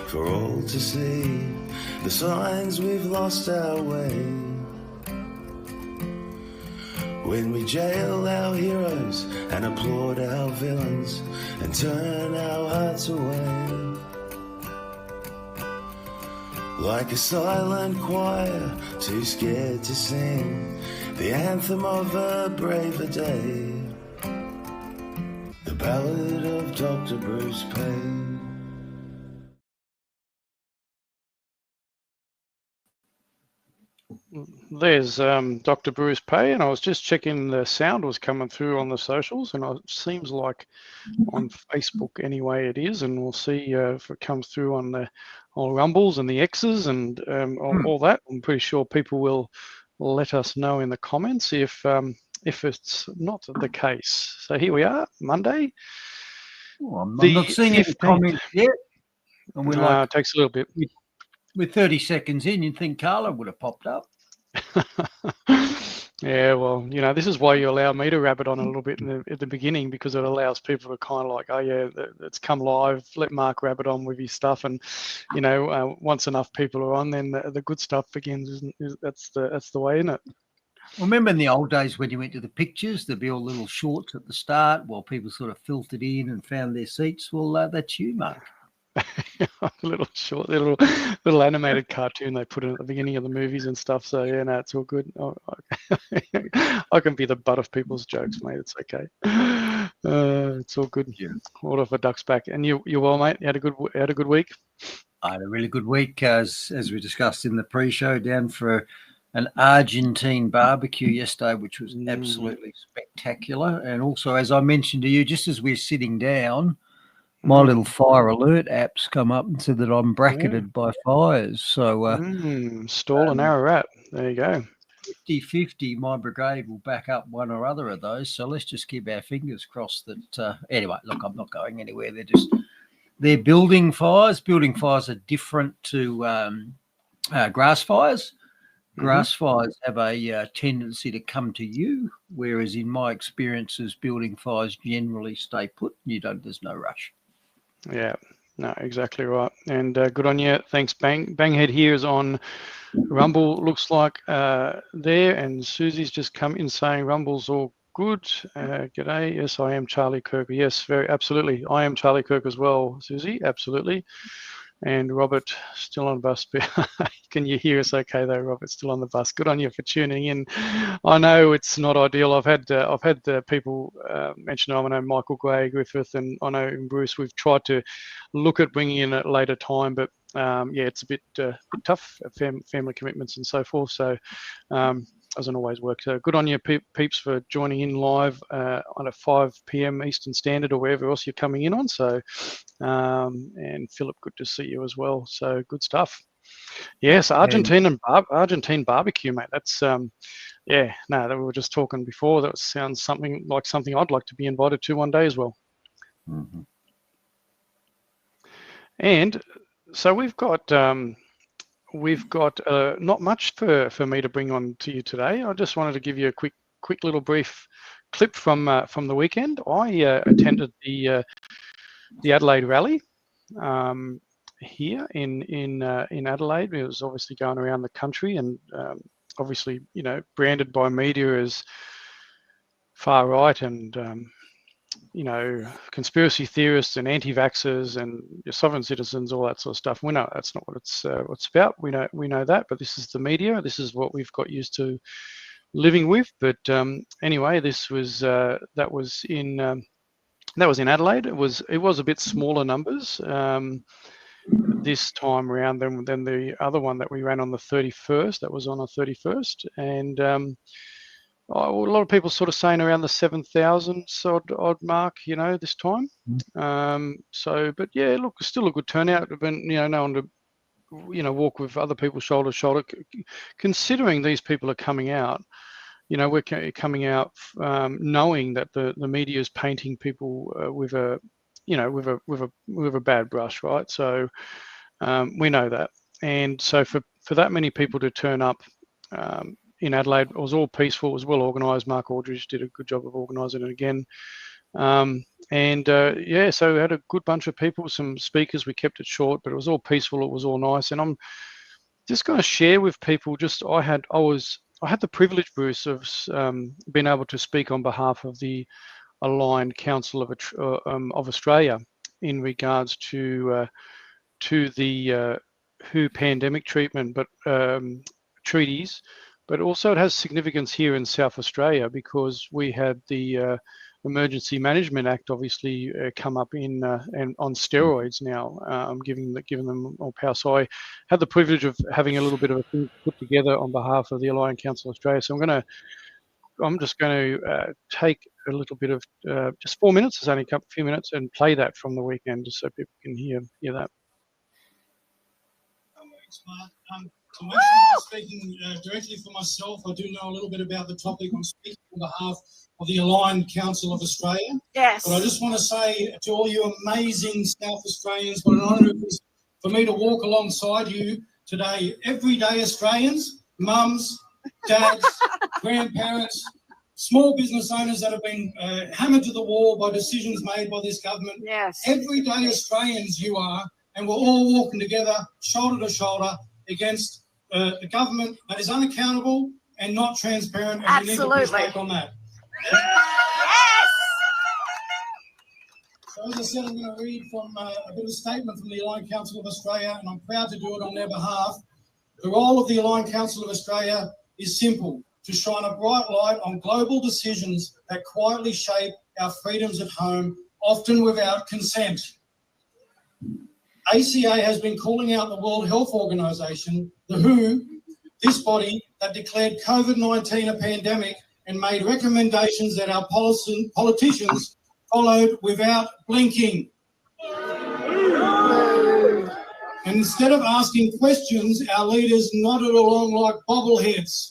for all to see. The signs we've lost our way. When we jail our heroes and applaud our villains and turn our hearts away. Like a silent choir, too scared to sing the anthem of a braver day. The Ballad of Dr. Bruce Paix. There's Dr. Bruce Paix, and I was just checking the sound was coming through on the socials, and it seems like on Facebook anyway it is, and we'll see if it comes through on the Rumbles and the X's and all that. I'm pretty sure people will let us know in the comments if it's not the case. So here we are, Monday. Oh, I'm not seeing any comments yet. And we're it takes a little bit. We're 30 seconds in. You'd think Carla would have popped up. Yeah, well, you know, this is why you allow me to rabbit on a little bit at the beginning, because it allows people to kind of like, oh yeah, it's come live. Let Mark rabbit on with his stuff, and you know, once enough people are on, then the good stuff begins. That's the way, isn't it? Remember in the old days when you went to the pictures, there'd be all little shorts at the start while people sort of filtered in and found their seats. Well, that's you, Mark. A little short, little animated cartoon they put in at the beginning of the movies and stuff. So yeah, no, it's all good. I can be the butt of people's jokes, mate. It's okay. It's all good. Yeah. All of a duck's back. And you well, mate? You had a good week? I had a really good week, as we discussed in the pre-show, down for an Argentine barbecue yesterday, which was absolutely spectacular. And also, as I mentioned to you, just as we're sitting down, my little fire alert apps come up and said that I'm bracketed by fires. So Stall and Ararat. There you go. 50-50, my brigade will back up one or other of those. So let's just keep our fingers crossed that anyway, look, I'm not going anywhere. They're building fires. Building fires are different to grass fires. Grass fires have a tendency to come to you, whereas in my experiences, building fires generally stay put. There's no rush. Yeah, no, exactly right. And good on you. Thanks, Banghead here is on Rumble, looks like there. And Susie's just come in saying Rumble's all good. G'day. Yes, I am Charlie Kirk. Yes, absolutely. I am Charlie Kirk as well, Susie. Absolutely. And Robert still on bus. Can you hear us okay though, Robert? Still on the bus. Good on you for tuning in. I know it's not ideal. I've had people mention. I know Michael Gray, Griffith, and I know Bruce. We've tried to look at bringing in at a later time, but yeah, it's a bit tough. Family commitments and so forth. So. Doesn't always work. So good on you, peeps, for joining in live on a 5 p.m. Eastern Standard or wherever else you're coming in on. So, and Philip, good to see you as well. So good stuff. Yes, Argentine barbecue, mate. That's yeah. No, we were just talking before. That sounds something I'd like to be invited to one day as well. Mm-hmm. And so we've got not much for me to bring on to you today. I just wanted to give you a quick little brief clip from the weekend. I attended the Adelaide Rally here in Adelaide. It was obviously going around the country, and obviously, you know, branded by media as far right and you know, conspiracy theorists and anti-vaxxers and sovereign citizens, all that sort of stuff. We know that's not what it's about. We know that, but this is the media. This is what we've got used to living with. But anyway, this was that was in Adelaide. It was a bit smaller numbers this time around than the other one that we ran on the 31st. That was on the 31st, and a lot of people sort of saying around the 7,000 odd mark, you know, this time. So, but yeah, look, still a good turnout. I've been, you know, known to, you know, walk with other people shoulder to shoulder. Considering these people are coming out, you know, we're coming out knowing that the media is painting people with a bad brush, right? So we know that, and so for that many people to turn up. In Adelaide, it was all peaceful. It was well organised. Mark Aldridge did a good job of organising it again. Yeah, so we had a good bunch of people, some speakers. We kept it short, but it was all peaceful. It was all nice. And I'm just going to share with people. I had the privilege, Bruce, of being able to speak on behalf of the Aligned Council of Australia in regards to the WHO pandemic treatment, but treaties. But also it has significance here in South Australia because we had the Emergency Management Act obviously come up and on steroids now, giving them more power. So I had the privilege of having a little bit of a thing put together on behalf of the Alliance Council of Australia. So I'm just going to take a little bit of just 4 minutes. It's only a few minutes, and play that from the weekend just so people can hear that. Thanks, Mark. I'm actually not speaking directly for myself. I do know a little bit about the topic. I'm speaking on behalf of the Aligned Council of Australia. Yes. But I just want to say to all you amazing South Australians, what an honour it is for me to walk alongside you today. Everyday Australians, mums, dads, grandparents, small business owners that have been hammered to the wall by decisions made by this government. Yes. Everyday Australians you are, and we're all walking together, shoulder to shoulder, against the government that is unaccountable and not transparent, and Absolutely. we need to push back on that. Yes. So as I said, I'm going to read from a bit of a statement from the Aligned Council of Australia, and I'm proud to do it on their behalf. The role of the Aligned Council of Australia is simple: to shine a bright light on global decisions that quietly shape our freedoms at home, often without consent. ACA has been calling out the World Health Organization, the WHO, this body that declared COVID-19 a pandemic and made recommendations that our politicians followed without blinking. And instead of asking questions, our leaders nodded along like bobbleheads.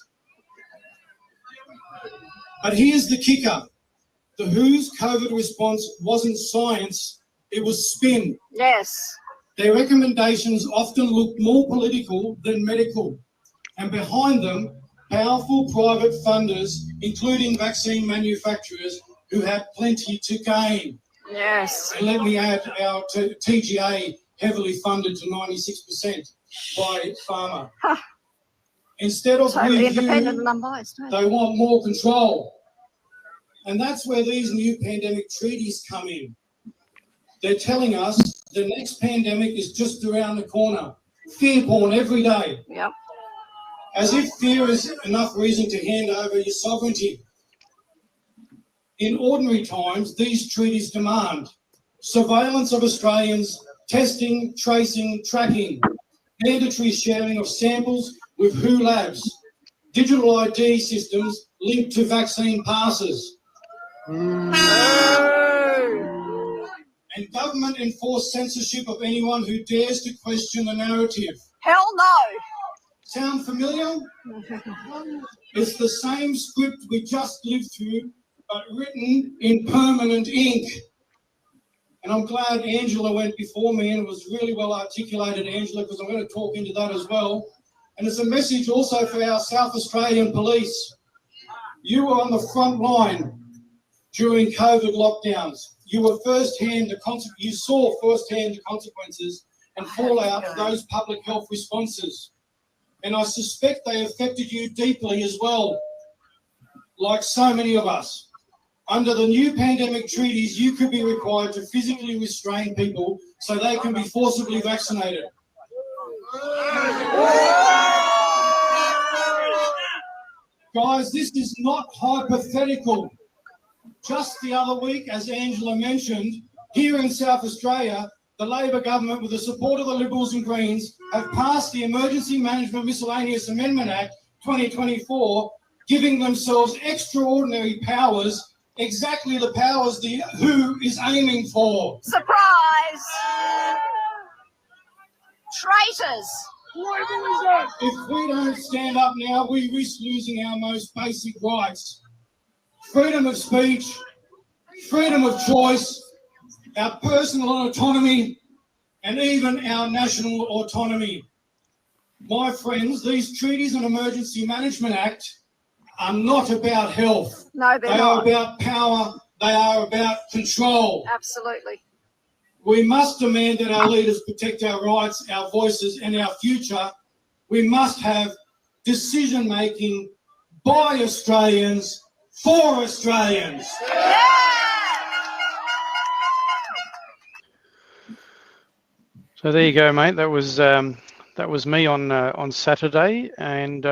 But here's the kicker. The WHO's COVID response wasn't science, it was spin. Yes. Their recommendations often looked more political than medical. And behind them, powerful private funders, including vaccine manufacturers, who had plenty to gain. Yes. And let me add, our TGA heavily funded to 96% by pharma. Huh. Instead of Totally review, independent and unbiased. they want more control. And that's where these new pandemic treaties come in. They're telling us the next pandemic is just around the corner. Fear porn every day. Yep. As if fear is enough reason to hand over your sovereignty. In ordinary times, these treaties demand surveillance of Australians, testing, tracing, tracking, mandatory sharing of samples with WHO labs, digital ID systems linked to vaccine passes. And government-enforced censorship of anyone who dares to question the narrative. Hell no. Sound familiar? It's the same script we just lived through, but written in permanent ink. And I'm glad Angela went before me, and it was really well articulated, Angela, because I'm going to talk into that as well. And it's a message also for our South Australian police. You were on the front line during COVID lockdowns. You were you saw firsthand the consequences and fallout of those public health responses. And I suspect they affected you deeply as well, like so many of us. Under the new pandemic treaties, you could be required to physically restrain people so they can be forcibly vaccinated. Guys, this is not hypothetical. Just the other week, as Angela mentioned, here in South Australia, the Labor government, with the support of the Liberals and Greens, have passed the Emergency Management Miscellaneous Amendment Act 2024, giving themselves extraordinary powers, exactly the powers the WHO is aiming for. Surprise! Traitors! If we don't stand up now, we risk losing our most basic rights. Freedom of speech, freedom of choice, our personal autonomy, and even our national autonomy. My friends, these treaties and Emergency Management Act are not about health. No, they're they not. are about power They are about control. Absolutely. We must demand that our leaders protect our rights, our voices and our future. We must have decision-making by Australians for Australians. So there you go, mate. That was me on Saturday, and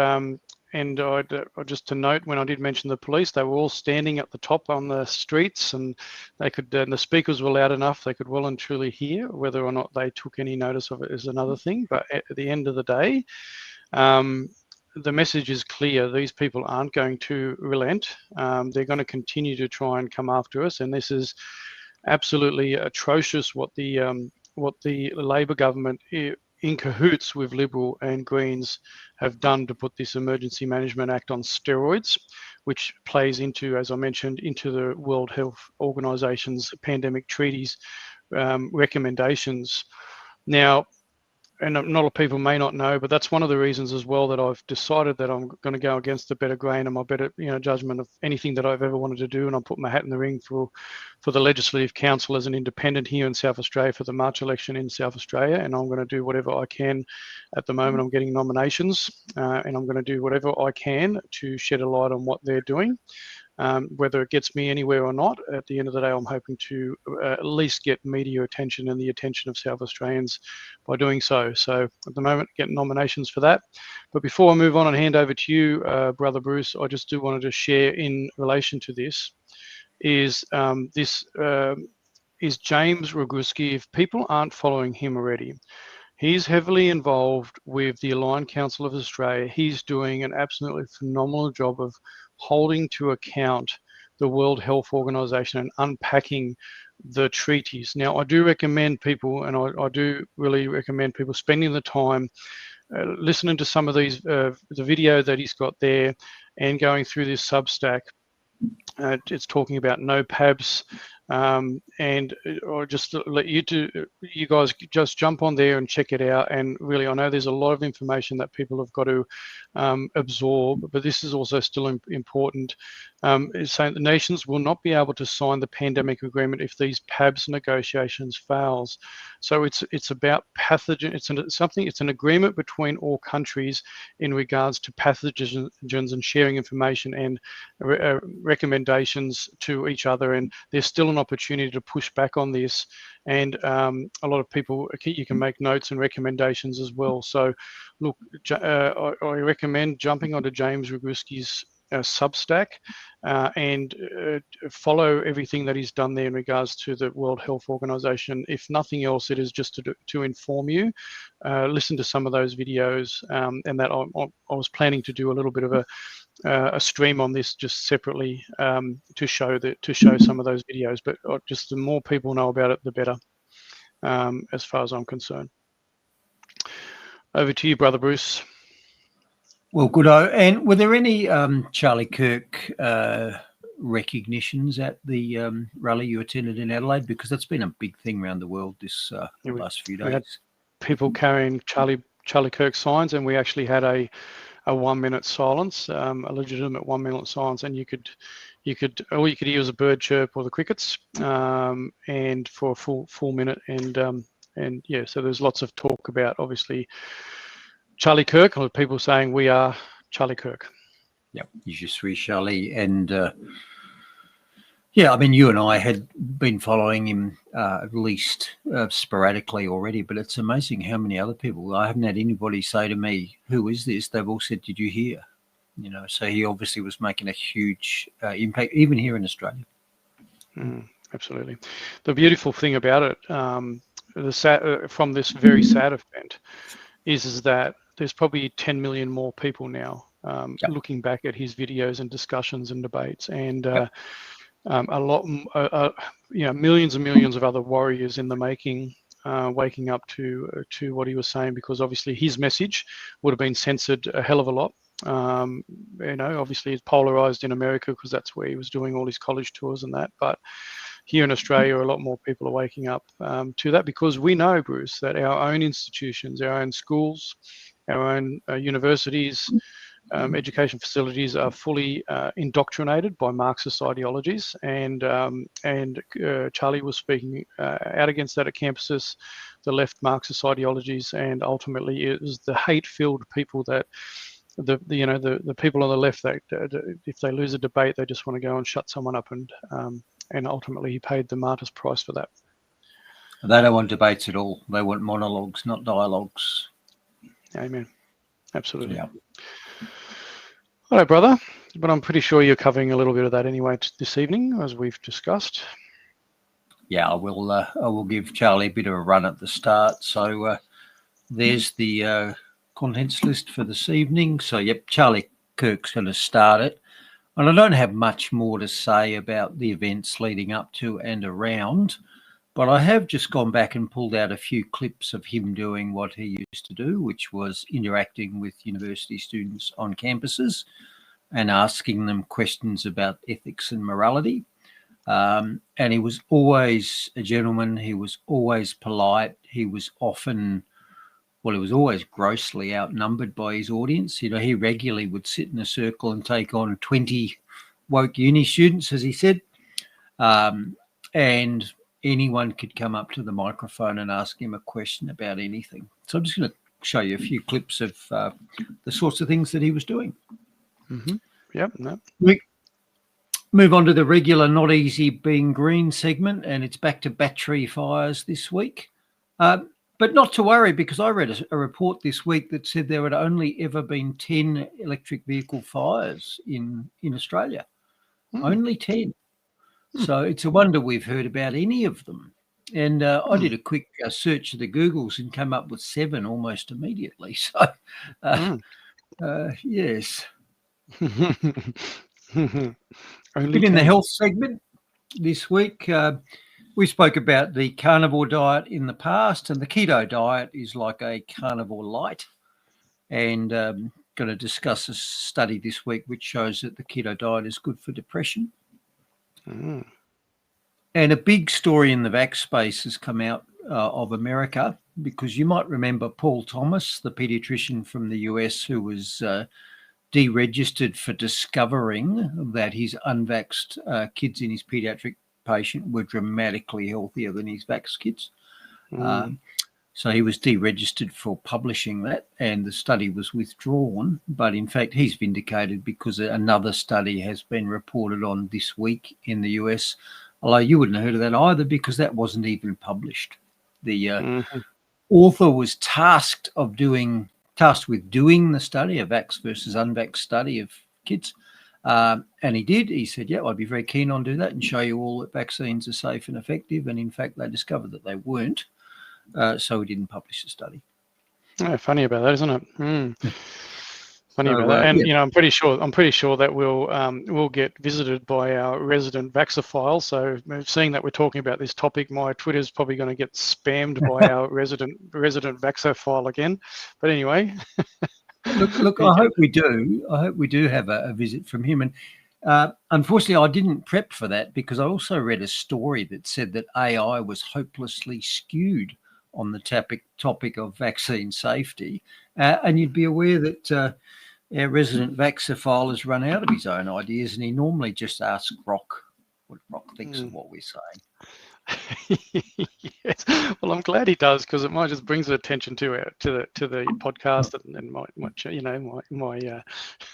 just to note, when I did mention the police, they were all standing at the top on the streets, and they could. And the speakers were loud enough; they could well and truly hear. Whether or not they took any notice of it is another thing. But at the end of the day, the message is clear. These people aren't going to relent. They're going to continue to try and come after us, and this is absolutely atrocious what the Labor government in cahoots with Liberal and Greens have done to put this Emergency Management Act on steroids, which plays into, as I mentioned, into the World Health Organization's pandemic treaties recommendations. Now, and a lot of people may not know, but that's one of the reasons as well that I've decided that I'm going to go against the better grain and my better, judgment of anything that I've ever wanted to do. And I'll put my hat in the ring for the Legislative Council as an independent here in South Australia for the March election in South Australia. And I'm going to do whatever I can. At the moment, I'm getting nominations, and I'm going to do whatever I can to shed a light on what they're doing. Whether it gets me anywhere or not, at the end of the day, I'm hoping to at least get media attention and the attention of South Australians by doing so. So at the moment, getting nominations for that. But before I move on and hand over to you, Brother Bruce, I just do want to share in relation to this is is James Roguski. If people aren't following him already, he's heavily involved with the Aligned Council of Australia. He's doing an absolutely phenomenal job of holding to account the World Health Organization and unpacking the treaties. Now, I do recommend people, and I do really recommend people spending the time listening to some of these, the video that he's got there and going through this Substack. It's talking about no PABs, and or just let you guys just jump on there and check it out. And really, I know there's a lot of information that people have got to absorb, but this is also still important. It's saying the nations will not be able to sign the pandemic agreement if these PABs negotiations fails. So it's about pathogen. It's an agreement between all countries in regards to pathogens and sharing information and recommendations to each other. And there's still an opportunity to push back on this. And a lot of people, you can make notes and recommendations as well. So look, I recommend jumping onto James Roguski's Substack and follow everything that he's done there in regards to the World Health Organization. If nothing else, it is just to inform you. Listen to some of those videos, and that I was planning to do a little bit of a stream on this just separately to show some of those videos. But just the more people know about it, the better, as far as I'm concerned. Over to you, Brother Bruce. Well, good. And were there any Charlie Kirk recognitions at the rally you attended in Adelaide? Because that's been a big thing around the world this last few days. We had people carrying Charlie Kirk signs, and we actually had a 1 minute silence, a legitimate 1 minute silence, and you could all you could hear was a bird chirp or the crickets, and for a full minute, and yeah, so there's lots of talk about obviously Charlie Kirk, or people saying we are Charlie Kirk. Yep, je suis Charlie, and yeah, I mean, you and I had been following him at least sporadically already, but it's amazing how many other people. I haven't had anybody say to me, "Who is this?" They've all said, "Did you hear?" So he obviously was making a huge impact, even here in Australia. Absolutely. The beautiful thing about it, from this very sad event, is that there's probably 10 million more people now looking back at his videos and discussions and debates, and a lot, millions and millions of other warriors in the making, waking up to what he was saying, because obviously his message would have been censored a hell of a lot. Obviously it's polarized in America because that's where he was doing all his college tours and that. But here in Australia, a lot more people are waking up to that, because we know, Bruce, that our own institutions, our own schools, our own universities, education facilities are fully indoctrinated by Marxist ideologies, and Charlie was speaking out against that at campuses, the left Marxist ideologies, and ultimately it was the hate-filled people that the people on the left that if they lose a debate, they just want to go and shut someone up, and ultimately he paid the martyr's price for that. They don't want debates at all. They want monologues, not dialogues. Amen. Absolutely. Yeah. All right, brother. But I'm pretty sure you're covering a little bit of that anyway this evening, as we've discussed. Yeah, I will give Charlie a bit of a run at the start. So there's the contents list for this evening. So, yep, Charlie Kirk's going to start it. And I don't have much more to say about the events leading up to and around, but I have just gone back and pulled out a few clips of him doing what he used to do, which was interacting with university students on campuses and asking them questions about ethics and morality. And he was always a gentleman. He was always polite. He was often, well, he was always grossly outnumbered by his audience. You know, he regularly would sit in a circle and take on 20 woke uni students, as he said. And anyone could come up to the microphone and ask him a question about anything. So I'm just going to show you a few clips of the sorts of things that he was doing. Mm-hmm. Yep. No. We move on to the regular Not Easy Being Green segment, and it's back to battery fires this week. But not to worry, because I read a report this week that said there had only ever been 10 electric vehicle fires in Australia. Only 10. So it's a wonder we've heard about any of them. And I did a quick search of the Googles and came up with 7 almost immediately. So, yes. Only In the 10. health segment this week, we spoke about the carnivore diet in the past, and the keto diet is like a carnivore light. And going to discuss a study this week which shows that the keto diet is good for depression. And a big story in the vax space has come out of America, because you might remember Paul Thomas, the pediatrician from the US, who was deregistered for discovering that his unvaxxed kids in his pediatric patient were dramatically healthier than his vax kids. So he was deregistered for publishing that, and the study was withdrawn. But in fact, he's vindicated, because another study has been reported on this week in the US, although you wouldn't have heard of that either, because that wasn't even published. The author was tasked with doing the study, a vax versus unvaxxed study of kids. And he did. He said, yeah, I'd be very keen on doing that and show you all that vaccines are safe and effective. And in fact, they discovered that they weren't. So he didn't publish the study. Oh, funny about that, isn't it? Funny about that. And yeah. I'm pretty sure that we'll get visited by our resident vaxophile. So seeing that we're talking about this topic, my Twitter's probably going to get spammed by our resident vaxophile again. But anyway. Look, I hope we do. I hope we do have a visit from him. And unfortunately, I didn't prep for that, because I also read a story that said that AI was hopelessly skewed on the topic of vaccine safety. And you'd be aware that our resident vaxophile has run out of his own ideas, and he normally just asks Grok what Grok thinks of what we're saying. Yes. Well, I'm glad he does, because it might just brings attention to the podcast and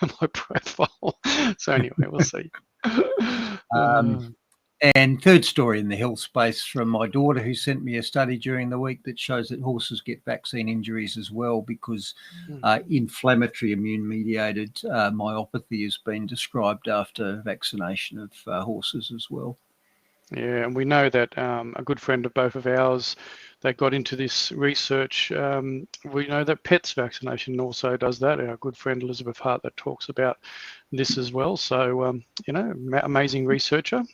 my profile. So anyway, we'll see. And third story in the health space from my daughter, who sent me a study during the week that shows that horses get vaccine injuries as well, because inflammatory immune-mediated myopathy has been described after vaccination of horses as well. Yeah, and we know that a good friend of both of ours that got into this research, we know that pets vaccination also does that. Our good friend Elizabeth Hart that talks about this as well. So, amazing researcher.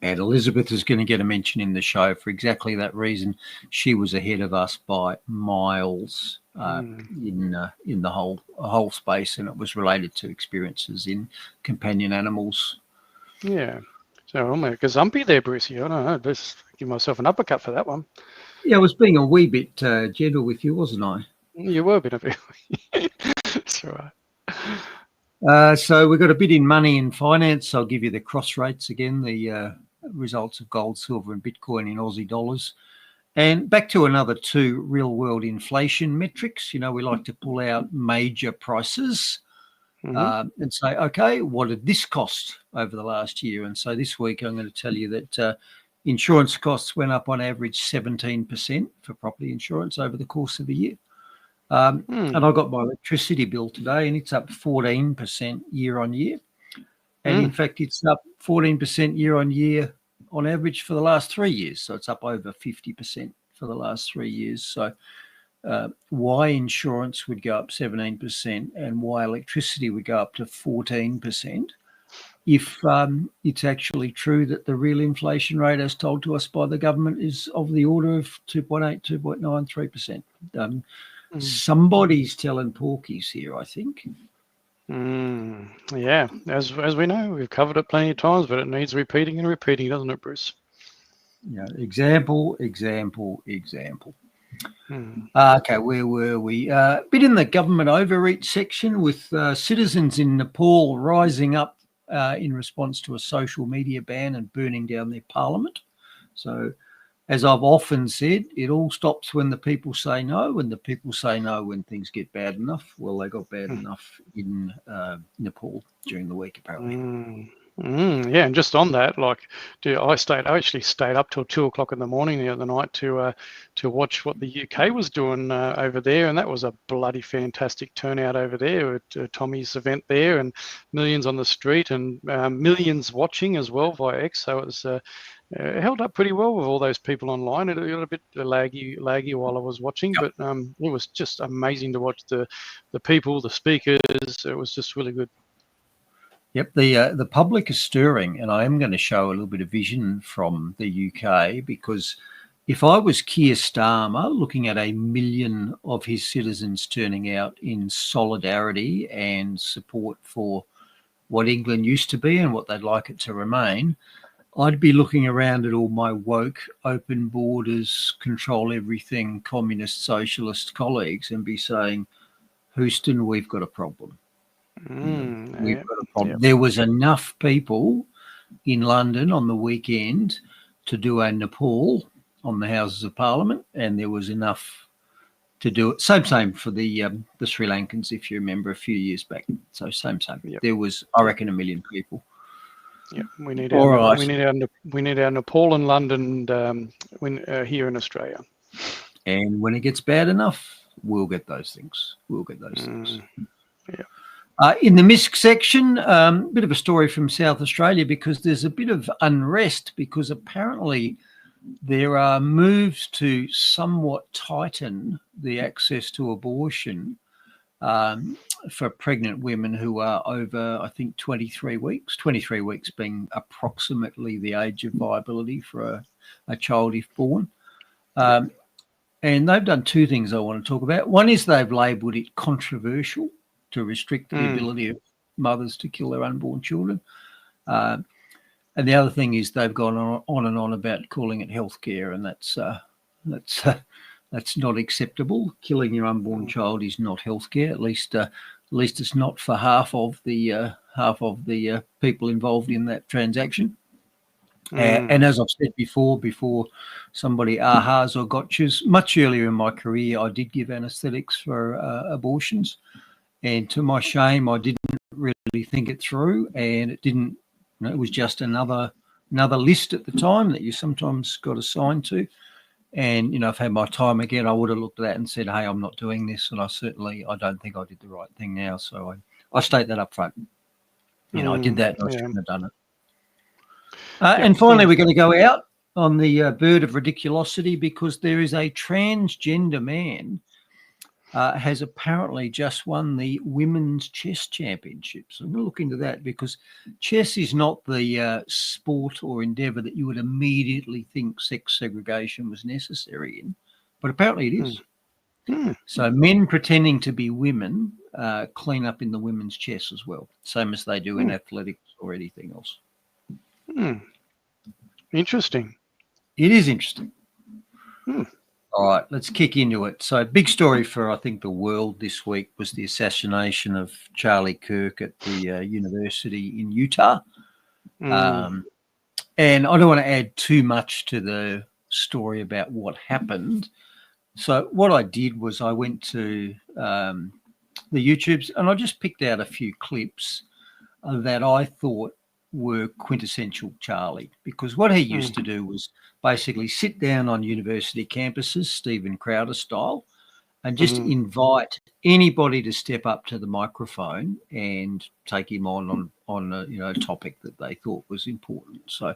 And Elizabeth is going to get a mention in the show for exactly that reason. She was ahead of us by miles in the whole space, and it was related to experiences in companion animals. Yeah. So I'm a gazumpy there, Brucey. I don't know. Just give myself an uppercut for that one. Yeah, I was being a wee bit gentle with you, wasn't I? You were a bit of it. That's all right. So we've got a bit in money and finance. I'll give you the cross rates again, the results of gold, silver and Bitcoin in Aussie dollars. And back to another two real world inflation metrics. You know, we like to pull out major prices and say, okay, what did this cost over the last year? And so this week I'm going to tell you that insurance costs went up on average 17% for property insurance over the course of the year. And I got my electricity bill today and it's up 14% year on year. And in fact, it's up 14% year on year on average for the last 3 years. So it's up over 50% for the last 3 years. So why insurance would go up 17% and why electricity would go up to 14% if it's actually true that the real inflation rate as told to us by the government is of the order of 2.8, 2.9, 3%. Somebody's telling porkies here, I think. Yeah, as we know, we've covered it plenty of times, but it needs repeating and repeating, doesn't it, Bruce? Yeah, example. Okay, where were we? A bit in the government overreach section with citizens in Nepal rising up in response to a social media ban and burning down their parliament. So, as I've often said, it all stops when the people say no, and the people say no when things get bad enough. Well, they got bad enough in Nepal during the week, apparently. Yeah, and just on that, like, I actually stayed up till 2 o'clock in the morning the other night to watch what the UK was doing over there, and that was a bloody fantastic turnout over there at Tommy's event there, and millions on the street and millions watching as well via X. So it was it held up pretty well with all those people online. It got a bit laggy while I was watching, but it was just amazing to watch the people, the speakers. It was just really good. Yep, the public is stirring, and I am going to show a little bit of vision from the UK, because if I was Keir Starmer looking at 1 million of his citizens turning out in solidarity and support for what England used to be and what they'd like it to remain, I'd be looking around at all my woke, open borders, control everything, communist, socialist colleagues and be saying, Houston, we've got a problem. We've got a problem. There was enough people in London on the weekend to do a Nepal on the Houses of Parliament, and there was enough to do it. Same for the Sri Lankans, if you remember, a few years back. So same. Yep. There was, I reckon, 1 million people. Yeah, we need our Nepal and London here in Australia. And when it gets bad enough, we'll get those things. Yeah. In the MISC section, bit of a story from South Australia, because there's a bit of unrest because apparently there are moves to somewhat tighten the access to abortion for pregnant women who are over, I think, 23 weeks, 23 weeks being approximately the age of viability for a child if born. And they've done two things I want to talk about. One is they've labelled it controversial to restrict the ability of mothers to kill their unborn children. And the other thing is they've gone on and on about calling it healthcare, and that's not acceptable. Killing your unborn child is not healthcare. At least it's not for half of the people involved in that transaction. And as I've said before somebody ahas or gotchas, much earlier in my career, I did give anaesthetics for abortions. And to my shame, I didn't really think it through, and it didn't. It was just another list at the time that you sometimes got assigned to. And if I had my time again, I would have looked at that and said, "Hey, I'm not doing this." And I don't think I did the right thing now. So I state that up front. I did that, and I shouldn't have done it. And finally, we're going to go out on the bird of ridiculosity, because there is a transgender man has apparently just won the women's chess championships. I'm going to look into that, because chess is not the sport or endeavour that you would immediately think sex segregation was necessary in, but apparently it is. So men pretending to be women clean up in the women's chess as well, same as they do in athletics or anything else. Interesting. It is interesting. All right, let's kick into it. So, big story for, I think, the world this week was the assassination of Charlie Kirk at the university in Utah. And I don't want to add too much to the story about what happened. So what I did was I went to the YouTubes and I just picked out a few clips that I thought were quintessential Charlie, because what he used to do was basically sit down on university campuses, Stephen Crowder style, and just invite anybody to step up to the microphone and take him on a topic that they thought was important. So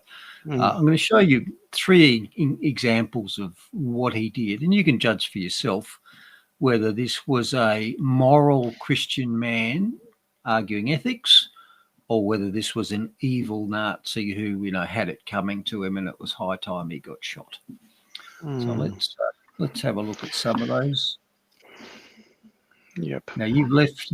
I'm going to show you 3 examples of what he did, and you can judge for yourself whether this was a moral Christian man arguing ethics, or whether this was an evil Nazi who, had it coming to him and it was high time he got shot. So let's have a look at some of those. Yep. Now you've left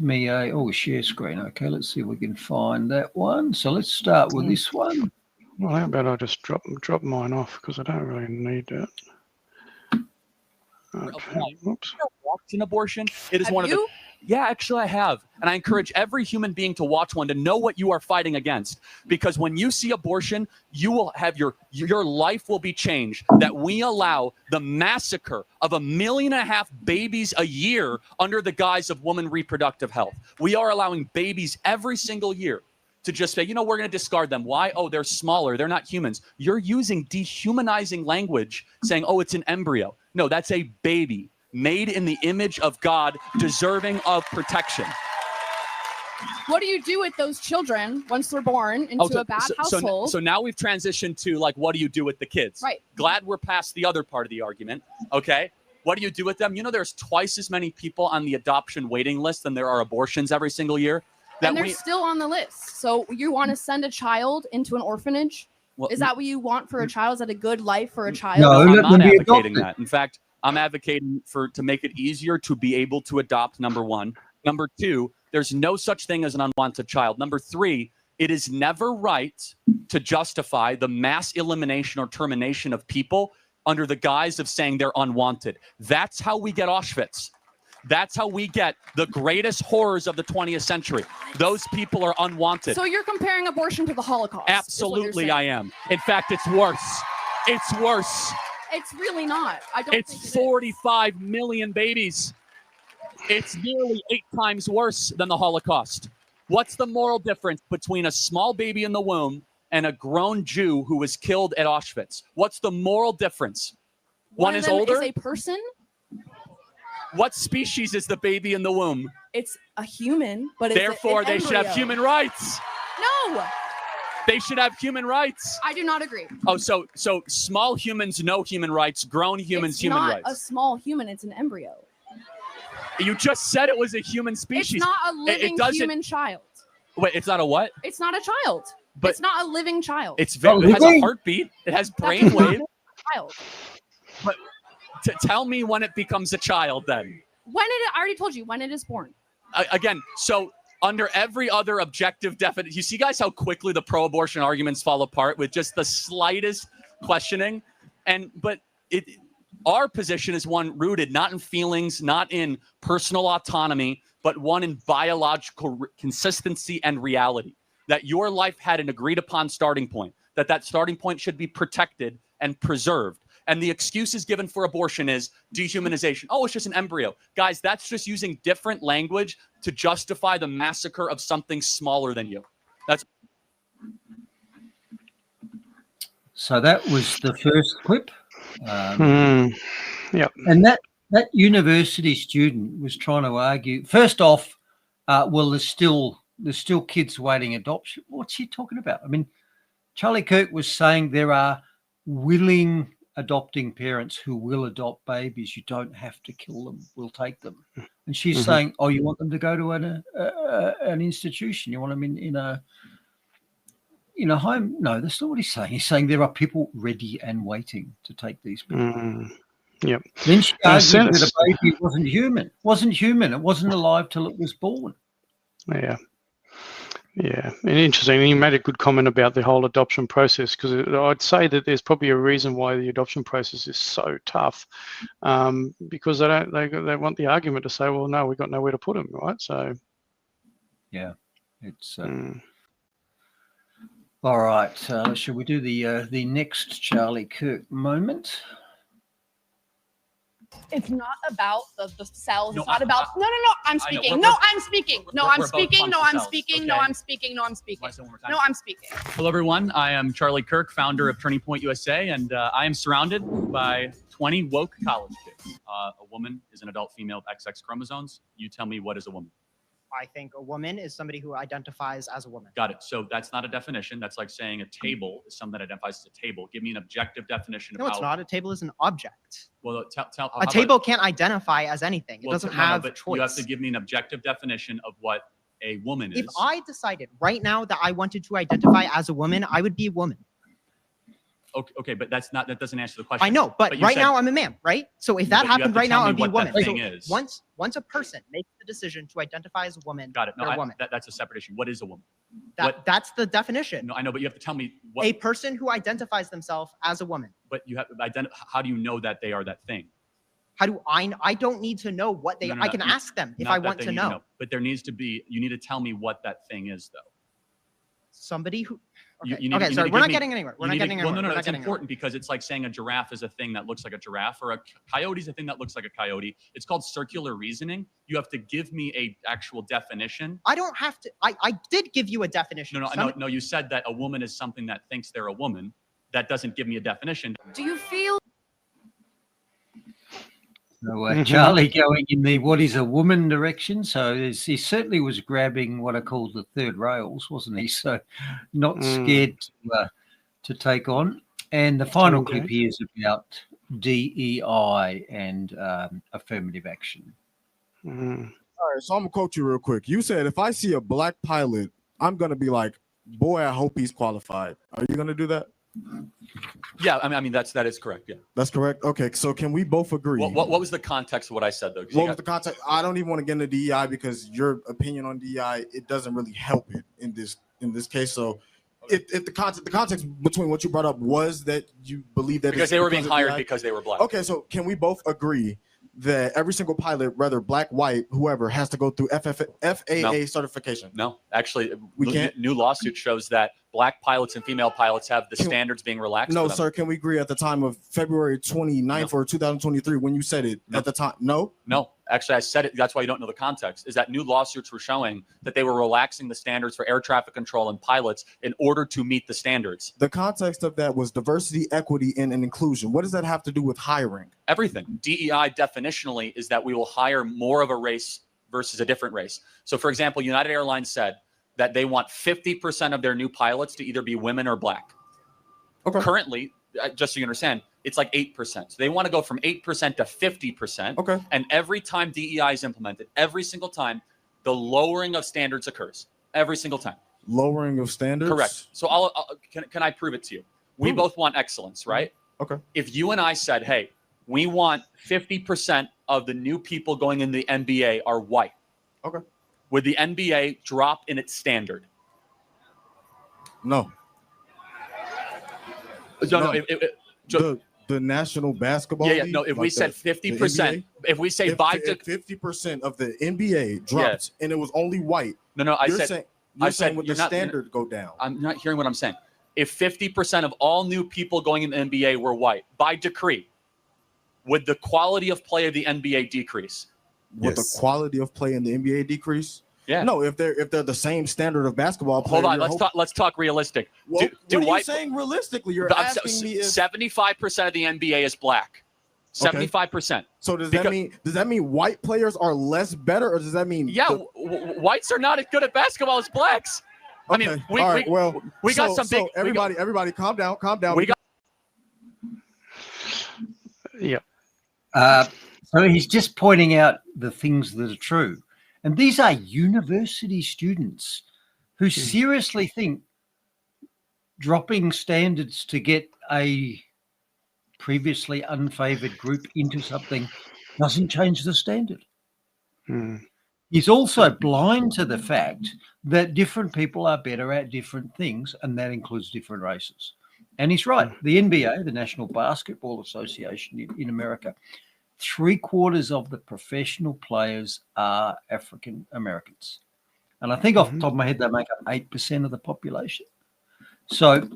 me a share screen. Okay, let's see if we can find that one. So let's start with this one. Well, how about I just drop mine off, because I don't really need that. Okay. Whoops. Watched an abortion. It is one of the. Yeah, actually I have. And I encourage every human being to watch one to know what you are fighting against. Because when you see abortion, you will have your life will be changed. That we allow the massacre of 1.5 million babies a year under the guise of woman reproductive health. We are allowing babies every single year to just say, we're going to discard them. Why? Oh, they're smaller. They're not humans. You're using dehumanizing language saying, oh, it's an embryo. No, that's a baby made in the image of God, deserving of protection. What do you do with those children once they're born into a bad household? So now we've transitioned to, what do you do with the kids? Right. Glad we're past the other part of the argument, okay? What do you do with them? There's twice as many people on the adoption waiting list than there are abortions every single year. And they're still on the list. So you want to send a child into an orphanage? Well, is that what you want for a child? Is that a good life for a child? No, I'm not advocating that. In fact, I'm advocating to make it easier to be able to adopt, number 1. Number 2, there's no such thing as an unwanted child. Number 3, it is never right to justify the mass elimination or termination of people under the guise of saying they're unwanted. That's how we get Auschwitz. That's how we get the greatest horrors of the 20th century. Those people are unwanted. So you're comparing abortion to the Holocaust? Absolutely, I am. In fact, it's worse. It's worse. It's really not. I don't think it is. 45 million babies. It's nearly 8 times worse than the Holocaust. What's the moral difference between a small baby in the womb and a grown Jew who was killed at Auschwitz? What's the moral difference? One is older? Is a person? What species is the baby in the womb? It's a human, but therefore they should have human rights. No. They should have human rights. I do not agree. Oh, so small humans, no human rights. Grown humans, human rights. It's not a small human. It's an embryo. You just said it was a human species. It's not a living human child. Wait, it's not a what? It's not a child. But it's not a living child. It has a heartbeat. It has brain waves. Child. But tell me when it becomes a child then. I already told you, when it is born. Again, so under every other objective definition, you see, guys, how quickly the pro-abortion arguments fall apart with just the slightest questioning. But our position is one rooted not in feelings, not in personal autonomy, but one in biological consistency and reality. That your life had an agreed upon starting point, that starting point should be protected and preserved. And the excuses given for abortion is dehumanization. Oh, it's just an embryo. Guys, that's just using different language to justify the massacre of something smaller than you. So that was the first clip. Yep. And that university student was trying to argue, first off, there's still kids waiting adoption. What's he talking about? I mean, Charlie Kirk was saying there are willing adopting parents who will adopt babies. You don't have to kill them. We'll take them. And she's saying, oh, you want them to go to an institution? You want them in a home? No, that's not what he's saying. He's saying there are people ready and waiting to take these people. Yep. Then she argued that a baby wasn't human. It wasn't alive till it was born. Yeah. Yeah, and interesting. And you made a good comment about the whole adoption process, because I'd say that there's probably a reason why the adoption process is so tough, because they want the argument to say, well, no, we've got nowhere to put them, right? So yeah, it's mm. all right. Shall we do the next Charlie Kirk moment? It's not about the cells. No, It's not about. No. I'm speaking. we're- No, I'm speaking. No, I'm we're both speaking. No, functional I'm cells, speaking. No, okay? I'm speaking. No, I'm speaking. Want to say it one more time? No, I'm speaking. Hello, everyone. I am Charlie Kirk, founder of Turning Point USA, and I am surrounded by 20 woke college kids. A woman is an adult female of XX chromosomes. You tell me, what is a woman? I think a woman is somebody who identifies as a woman. Got it. So that's not a definition. That's like saying a table is something that identifies as a table. Give me an objective definition of No, how. it's not. A table is an object. Well, tell. A table can't identify as anything. It doesn't have but choice. you have to give me an objective definition of what a woman is. If I decided right now that I wanted to identify as a woman, I would be a woman. Okay, but that doesn't answer the question. I know, but you right said- now I'm a man, right? So if Yeah, that but you have happened to right tell now, me I'd be a what that woman. thing So is. once a person makes the decision to identify as a woman, Got it. No, they're a woman. that's a separate issue. What is a woman? That's the definition. No, I know, but you have to tell me what. A person who identifies themselves as a woman. But you have how do you know that they are that thing? How do I don't need to know what they No, I can no, ask them if Not I that want they to need know. But there needs to be. You need to tell me what that thing is, though. Somebody who You okay, need- okay you sorry, need to we're give not me- getting anywhere. We're not getting anywhere. Well, no, We're not it's getting important because it's like saying a giraffe is a thing that looks like a giraffe, or a coyote is a thing that looks like a coyote. It's called circular reasoning. You have to give me a actual definition. I don't have to. I did give you a definition. No. You said that a woman is something that thinks they're a woman. That doesn't give me a definition. Do you feel? So Charlie going in the what is a woman direction. So he certainly was grabbing what I call the third rails, wasn't he? So not scared to take on. And the final clip here is about DEI and affirmative action. All right, so I'm gonna quote you real quick. You said if I see a black pilot, I'm gonna be like, boy, I hope he's qualified. Are you gonna do that? Yeah, I mean that is correct. Yeah, that's correct. Okay, so can we both agree? What was the context of what I said though? What was the context? I don't even want to get into DEI because your opinion on DEI it doesn't really help it in this case. So, if the context between what you brought up was that you believe that because they were being hired because they were black. Okay, so can we both agree that every single pilot, whether black, white, whoever, has to go through FAA certification? No, actually, we can't. New lawsuit shows that black pilots and female pilots have the standards being relaxed. No, sir. Can we agree at the time of February 29th or 2023 when you said it at the time? No. Actually, I said it. That's why you don't know the context. Is that new lawsuits were showing that they were relaxing the standards for air traffic control and pilots in order to meet the standards. The context of that was diversity, equity, and inclusion. What does that have to do with hiring? Everything. DEI definitionally is that we will hire more of a race versus a different race. So, for example, United Airlines said that they want 50% of their new pilots to either be women or black. Okay. Currently, just so you understand, it's like 8%. So they want to go from 8% to 50%. Okay. And every time DEI is implemented, every single time, the lowering of standards occurs. Every single time. Lowering of standards? Correct. So can I prove it to you? We both want excellence, right? Okay. If you and I said, hey, we want 50% of the new people going in the NBA are white. Okay. Would the NBA drop in its standard? No. No. The National Basketball League? No. If we said 50%, if we say 50% of the NBA dropped and it was only white. No. I said would the standard go down? I'm not hearing what I'm saying. If 50% of all new people going in the NBA were white, by decree, would the quality of play of the NBA decrease? Would the quality of play in the NBA decrease? Yeah. No, if they're the same standard of basketball play. Hold on, let's talk realistic. Well, what are you saying realistically? You're asking me if 75% of the NBA is black. 75%. So does that mean white players are less better, or does that mean whites are not as good at basketball as blacks? Okay. I mean, we got some big. Everybody, calm down. We got. Yeah. So he's just pointing out the things that are true. And these are university students who seriously think dropping standards to get a previously unfavored group into something doesn't change the standard. He's also blind to the fact that different people are better at different things, and that includes different races. And he's right. The NBA, the National Basketball Association in America, 3/4 of the professional players are African Americans. And I think off the top of my head, they make up 8% of the population. So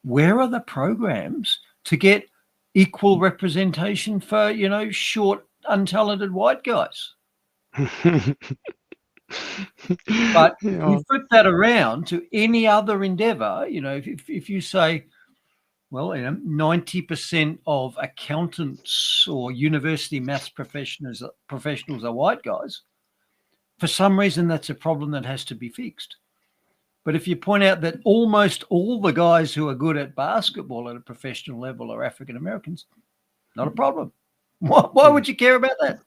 where are the programs to get equal representation for, short, untalented white guys? But you flip that around to any other endeavor, if you say, well, 90% of accountants or university maths professionals are white guys. For some reason, that's a problem that has to be fixed. But if you point out that almost all the guys who are good at basketball at a professional level are African Americans, not a problem. Why would you care about that?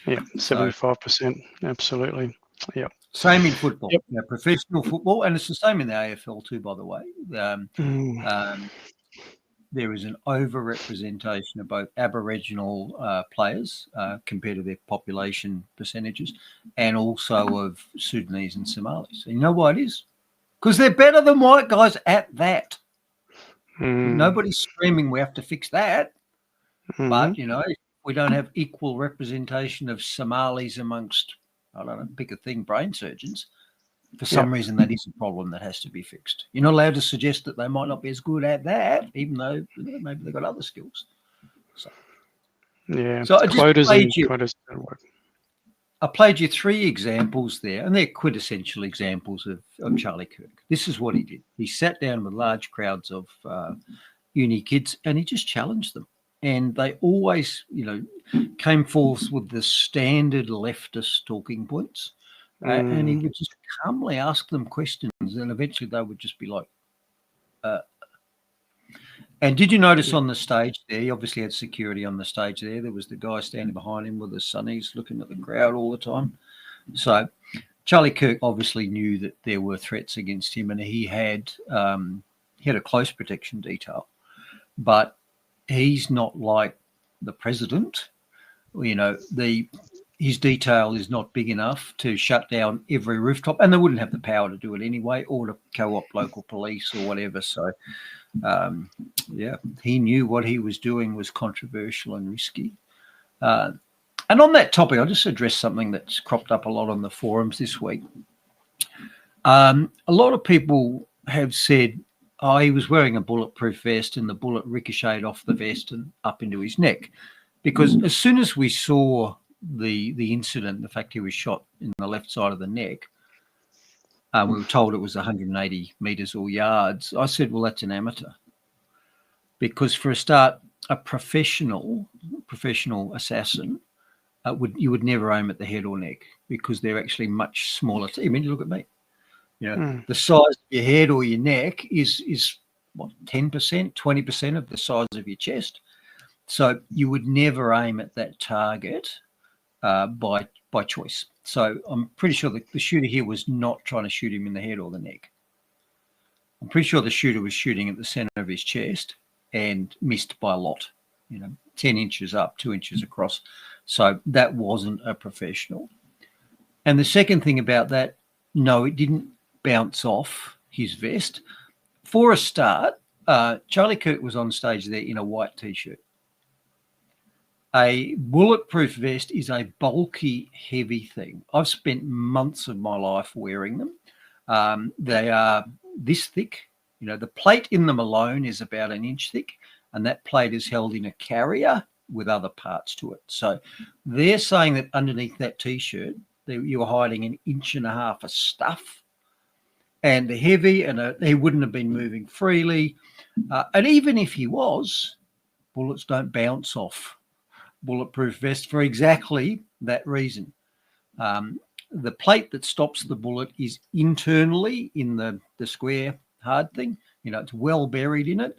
Yeah, 75%. Absolutely. Yeah. Same in football, professional football, and it's the same in the AFL too, by the way. There is an overrepresentation of both Aboriginal players compared to their population percentages, and also of Sudanese and Somalis. And you know why it is? Because they're better than white guys at that. Nobody's screaming we have to fix that. But, if we don't have equal representation of Somalis amongst, I don't know, pick a thing, brain surgeons, for some reason that is a problem that has to be fixed. You're not allowed to suggest that they might not be as good at that, even though maybe they've got other skills. So I played you 3 examples there, and they're quintessential examples of Charlie Kirk. This is what he did. He sat down with large crowds of uni kids, and he just challenged them. And they always, came forth with the standard leftist talking points. And he would just calmly ask them questions, and eventually they would just be like, And did you notice on the stage there, he obviously had security on the stage there. There was the guy standing behind him with his sonnies looking at the crowd all the time. So Charlie Kirk obviously knew that there were threats against him, and he had a close protection detail. But he's not like the president. His detail is not big enough to shut down every rooftop, and they wouldn't have the power to do it anyway, or to co-opt local police or whatever. So, he knew what he was doing was controversial and risky. And on that topic, I'll just address something that's cropped up a lot on the forums this week. A lot of people have said, he was wearing a bulletproof vest and the bullet ricocheted off the vest and up into his neck. Because as soon as we saw the incident, the fact he was shot in the left side of the neck, we were told it was 180 meters or yards. I said, well, that's an amateur. Because for a start, a professional assassin, you would never aim at the head or neck, because they're actually much smaller. I mean, look at me. The size of your head or your neck is what, 10%, 20% of the size of your chest. So you would never aim at that target by choice. So I'm pretty sure the shooter here was not trying to shoot him in the head or the neck. I'm pretty sure the shooter was shooting at the center of his chest and missed by a lot, 10 inches up, 2 inches across. So that wasn't a professional. And the second thing about that, no, it didn't bounce off his vest. For a start, Charlie Kirk was on stage there in a white T-shirt. A bulletproof vest is a bulky, heavy thing. I've spent months of my life wearing them. They are this thick. The plate in them alone is about 1 inch thick, and that plate is held in a carrier with other parts to it. So they're saying that underneath that T-shirt, you were hiding 1.5 inches of stuff, and they're heavy, and he wouldn't have been moving freely. And even if he was, bullets don't bounce off bulletproof vest for exactly that reason. The plate that stops the bullet is internally in the square hard thing. It's well buried in it.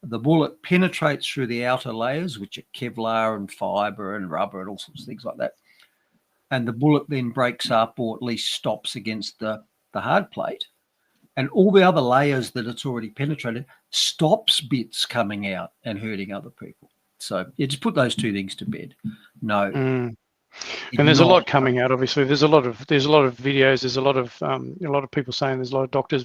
The bullet penetrates through the outer layers, which are Kevlar and fiber and rubber and all sorts of things like that. And the bullet then breaks up, or at least stops against the hard plate. And all the other layers that it's already penetrated stops bits coming out and hurting other people. So just put those two things to bed. No. And there's a lot coming out. Obviously, there's a lot of videos. There's a lot of people saying there's a lot of doctored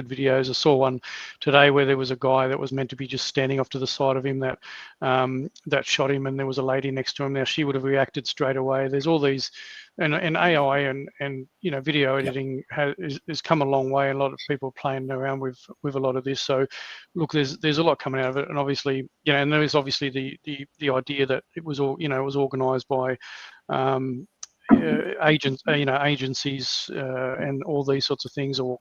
videos. I saw one today where there was a guy that was meant to be just standing off to the side of him that that shot him, and there was a lady next to him. Now she would have reacted straight away. There's all these, and AI and video editing has come a long way. A lot of people are playing around with a lot of this. So look, there's a lot coming out of it, and obviously and there is obviously the idea that it was all it was organised by agencies and all these sorts of things, or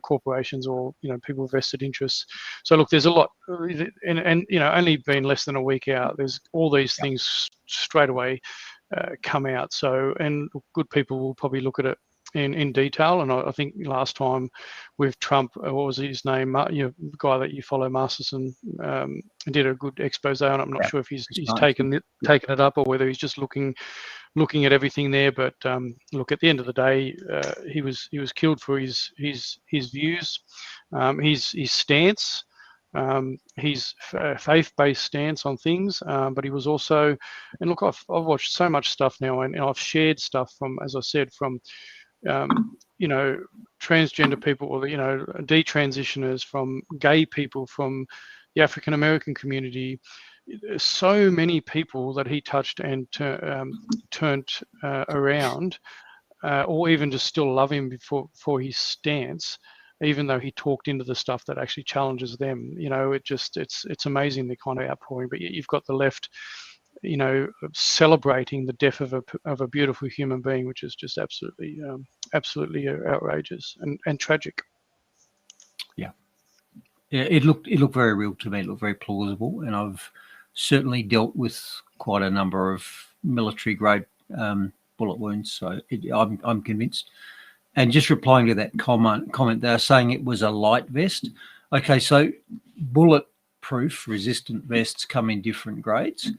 corporations, or people with vested interests. So look, there's a lot, and only been less than a week out, there's all these things straight away come out. So, and good people will probably look at it in detail. And I think last time with Trump, what was his name? The guy that you follow, Masterson, did a good expose on it. I'm not sure if he's taken it up, or whether he's just looking at everything there. But look, at the end of the day, he was killed for his views, his stance, his faith-based stance on things. But he was also, and look, I've watched so much stuff now, and I've shared stuff from, as I said, from transgender people, or detransitioners, from gay people, from the African American community. So many people that he touched and turned around, or even just still love him for his stance, even though he talked into the stuff that actually challenges them. It's amazing, the kind of outpouring. But you've got the left, celebrating the death of a beautiful human being, which is just absolutely outrageous and tragic. Yeah, it looked very real to me. It looked very plausible, and I've certainly dealt with quite a number of military grade bullet wounds, so I'm convinced. And just replying to that comment, they're saying it was a light vest. Okay, so bulletproof resistant vests come in different grades.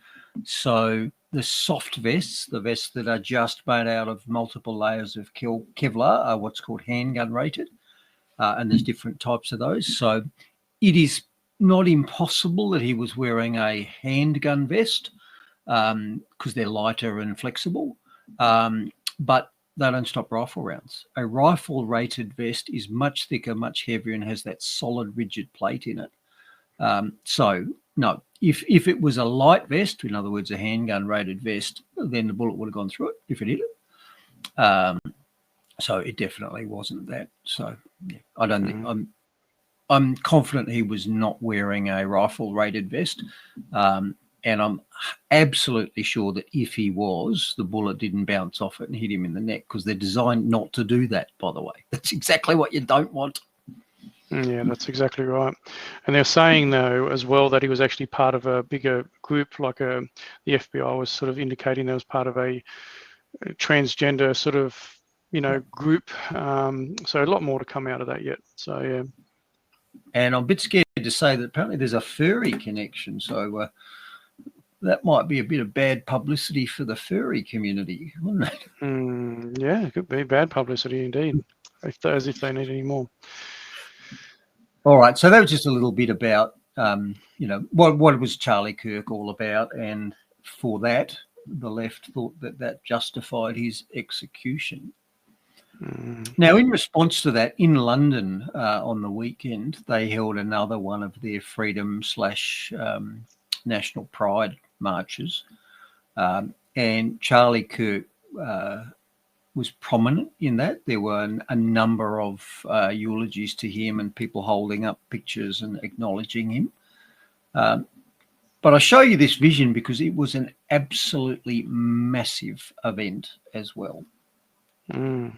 So the soft vests, the vests that are just made out of multiple layers of Kevlar, are what's called handgun rated, and there's different types of those. So it is not impossible that he was wearing a handgun vest, because they're lighter and flexible, but they don't stop rifle rounds. A rifle rated vest is much thicker, much heavier, and has that solid rigid plate in it. So no, if it was a light vest, in other words, a handgun rated vest, then the bullet would have gone through it if it hit it. So it definitely wasn't that. So yeah, I don't think I'm confident he was not wearing a rifle rated vest. And I'm absolutely sure that if he was, the bullet didn't bounce off it and hit him in the neck, because they're designed not to do that, by the way. That's exactly what you don't want. Yeah, that's exactly right. And they're saying, though, as well, that he was actually part of a bigger group, like the FBI was sort of indicating there was part of a transgender sort of, group. So a lot more to come out of that yet. So, yeah. And I'm a bit scared to say that apparently there's a furry connection. So that might be a bit of bad publicity for the furry community, wouldn't it? Yeah, it could be bad publicity indeed, as if they need any more. All right, so that was just a little bit about, what was Charlie Kirk all about, and for that, the left thought that justified his execution. Now, in response to that, in London on the weekend, they held another one of their freedom / national pride marches, and Charlie Kirk was prominent in that. There were a number of eulogies to him and people holding up pictures and acknowledging him. But I show you this vision because it was an absolutely massive event as well. There's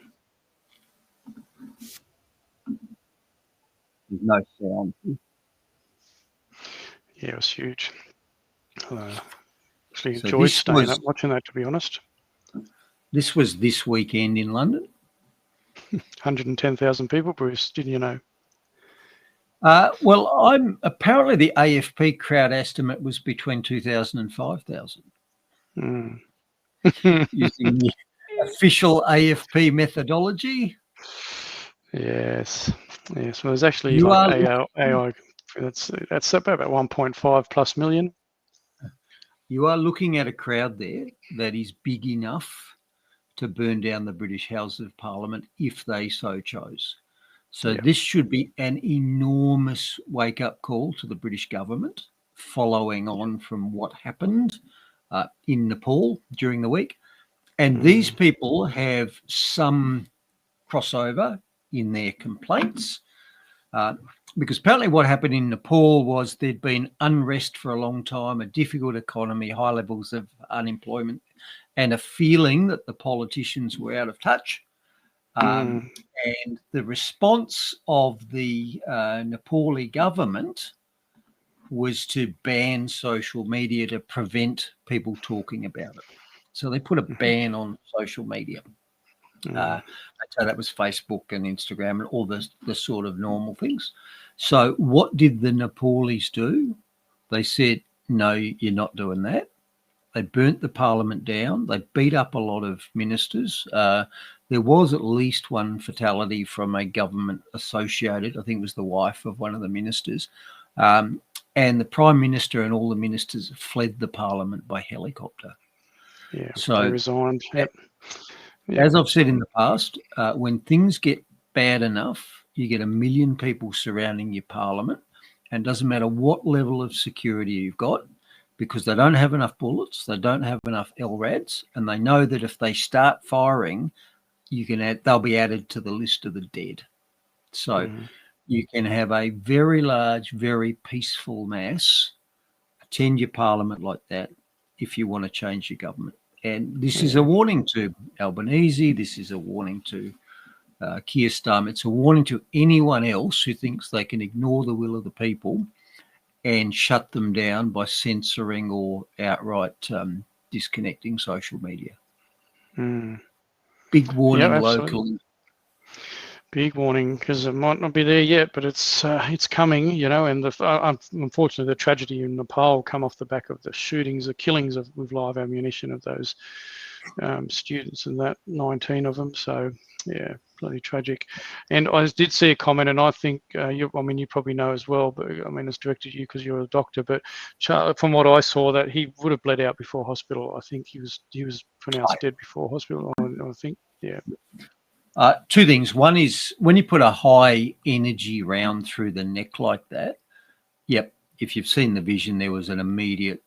no sound. Yeah, it was huge. Actually enjoyed staying up watching that, to be honest. This was this weekend in London. 110,000 people, Bruce, didn't you know? Well, apparently the AFP crowd estimate was between 2,000 and 5,000. Using the official AFP methodology. Yes. Well, there's actually AI. That's about 1.5+ million. you are looking at a crowd there that is big enough to burn down the British House of Parliament if they so chose. So this should be an enormous wake-up call to the British government, following on from what happened in Nepal during the week. And these people have some crossover in their complaints, because apparently what happened in Nepal was there'd been unrest for a long time, a difficult economy, high levels of unemployment, and a feeling that the politicians were out of touch. And the response of the Nepali government was to ban social media to prevent people talking about it. So they put a ban on social media. So that was Facebook and Instagram and all the sort of normal things. So what did the Nepalis do? They said, no, you're not doing that. They burnt the parliament down. They beat up a lot of ministers. There was at least one fatality from a government associated, I think it was the wife of one of the ministers. And the Prime Minister and all the ministers fled the parliament by helicopter. Yeah, so they resigned. As I've said in the past, when things get bad enough, you get 1 million people surrounding your parliament, and it doesn't matter what level of security you've got, because they don't have enough bullets, they don't have enough LRADs, and they know that if they start firing, they'll be added to the list of the dead. So you can have a very large, very peaceful mass, attend your parliament like that if you want to change your government. And this is a warning to Albanese, this is a warning to Keir Starmer, it's a warning to anyone else who thinks they can ignore the will of the people and shut them down by censoring or outright disconnecting social media. Big warning locally. Big warning, because it might not be there yet, but it's coming, and unfortunately the tragedy in Nepal come off the back of the shootings, the killings with live ammunition of those students, and that 19 of them. So yeah, bloody tragic. And I did see a comment, and I think you probably know as well, but it's directed at you because you're a doctor. But from what I saw, that he would have bled out before hospital. I think he was pronounced dead before hospital. I think, yeah. Two things. One is when you put a high energy round through the neck like that. Yep. If you've seen the vision, there was an immediate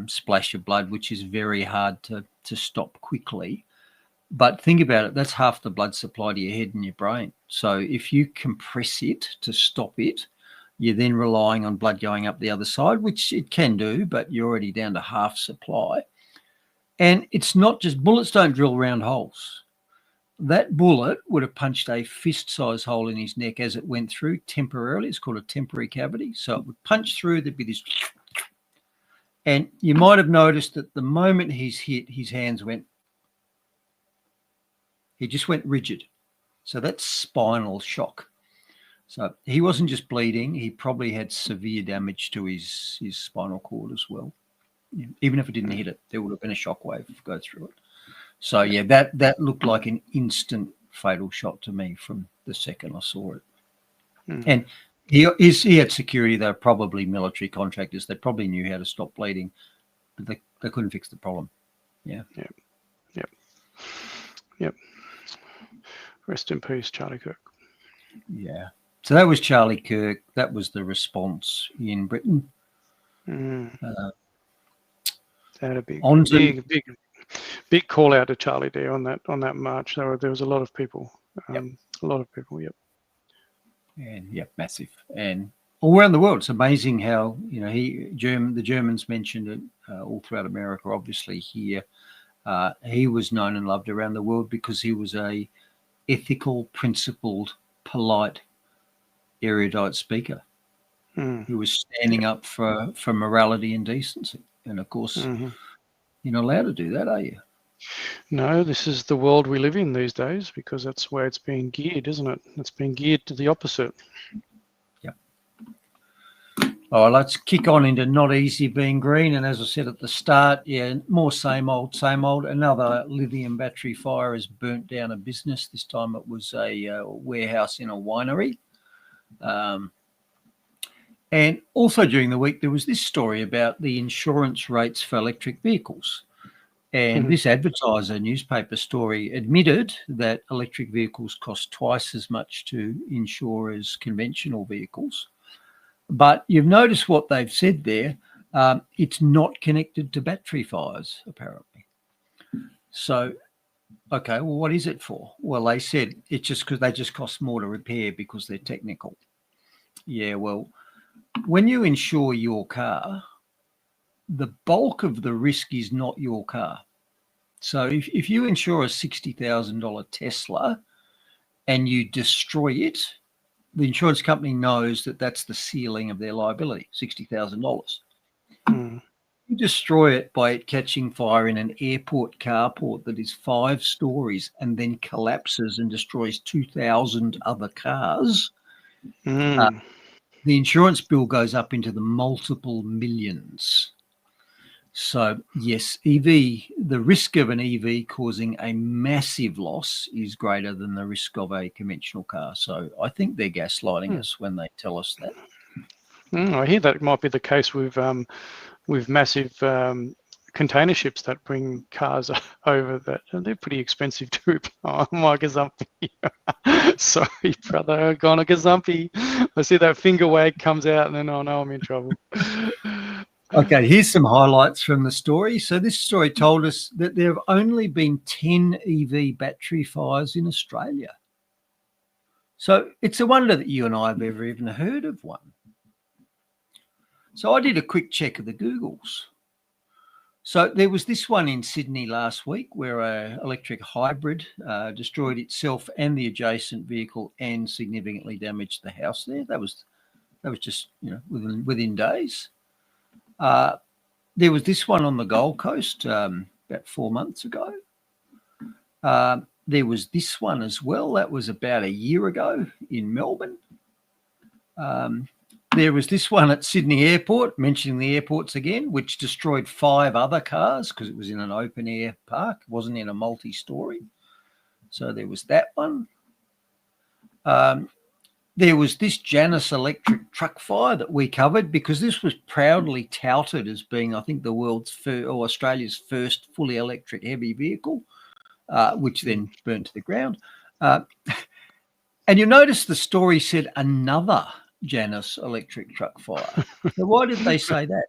splash of blood, which is very hard to stop quickly. But think about it, that's half the blood supply to your head and your brain. So if you compress it to stop it, you're then relying on blood going up the other side, which it can do, but you're already down to half supply. And it's not just bullets don't drill round holes. That bullet would have punched a fist-sized hole in his neck as it went through temporarily. It's called a temporary cavity. So it would punch through, there'd be this. And you might have noticed that the moment he's hit, his hands went. He just went rigid. So that's spinal shock. So he wasn't just bleeding. He probably had severe damage to his spinal cord as well. Yeah. Even if it didn't hit it, there would have been a shockwave go through it. So, yeah, that looked like an instant fatal shot to me from the second I saw it. And he had security. They were probably military contractors. They probably knew how to stop bleeding, but they couldn't fix the problem. Yeah. Yep. Rest in peace, Charlie Kirk. Yeah. So that was Charlie Kirk. That was the response in Britain. That a big call out to Charlie there on that march. There was a lot of people. A lot of people. Yep. And massive. And all around the world, it's amazing how the Germans mentioned it all throughout America. Obviously, here he was known and loved around the world because he was a ethical, principled, polite, erudite speaker. He was standing up for morality and decency. And of course, you're not allowed to do that, are you? No, this is the world we live in these days because that's where it's being geared, isn't it? It's being geared to the opposite. Yep. All right, let's kick on into not easy being green. And as I said at the start, more same old, same old. Another lithium battery fire has burnt down a business. This time it was a warehouse in a winery. And also during the week, there was this story about the insurance rates for electric vehicles. And this advertiser newspaper story admitted that electric vehicles cost twice as much to insure as conventional vehicles. But you've noticed what they've said there. It's not connected to battery fires, apparently. So, okay, well, what is it for? Well, they said it's just because they just cost more to repair because they're technical. Yeah, well, when you insure your car, the bulk of the risk is not your car. So if you insure a $60,000 Tesla and you destroy it, the insurance company knows that that's the ceiling of their liability, $60,000. You destroy it by it catching fire in an airport carport that is 5 stories and then collapses and destroys 2,000 other cars. The insurance bill goes up into the multiple millions. So, yes, the risk of an EV causing a massive loss is greater than the risk of a conventional car. So I think they're gaslighting us when they tell us that. I hear that might be the case with massive container ships that bring cars over that, and they're pretty expensive to repair. Oh, my gazumpy. Sorry, brother, gone a gazumpy. I see that finger wag comes out and then, oh no, I'm in trouble. Okay, here's some highlights from the story. So this story told us that there have only been 10 EV battery fires in Australia. So it's a wonder that you and I have ever even heard of one. So I did a quick check of the Googles. So there was this one in Sydney last week where an electric hybrid destroyed itself and the adjacent vehicle and significantly damaged the house there. That was just, within days. There was this one on the Gold Coast about 4 months ago. There was this one as well. That was about a year ago in Melbourne. There was this one at Sydney Airport, mentioning the airports again, which destroyed 5 other cars because it was in an open air park. It wasn't in a multi-story. So there was that one. There was this Janus electric truck fire that we covered because this was proudly touted as being, I think, the world's first or Australia's first fully electric heavy vehicle, which then burnt to the ground. And you notice the story said another Janus electric truck fire. So why did they say that?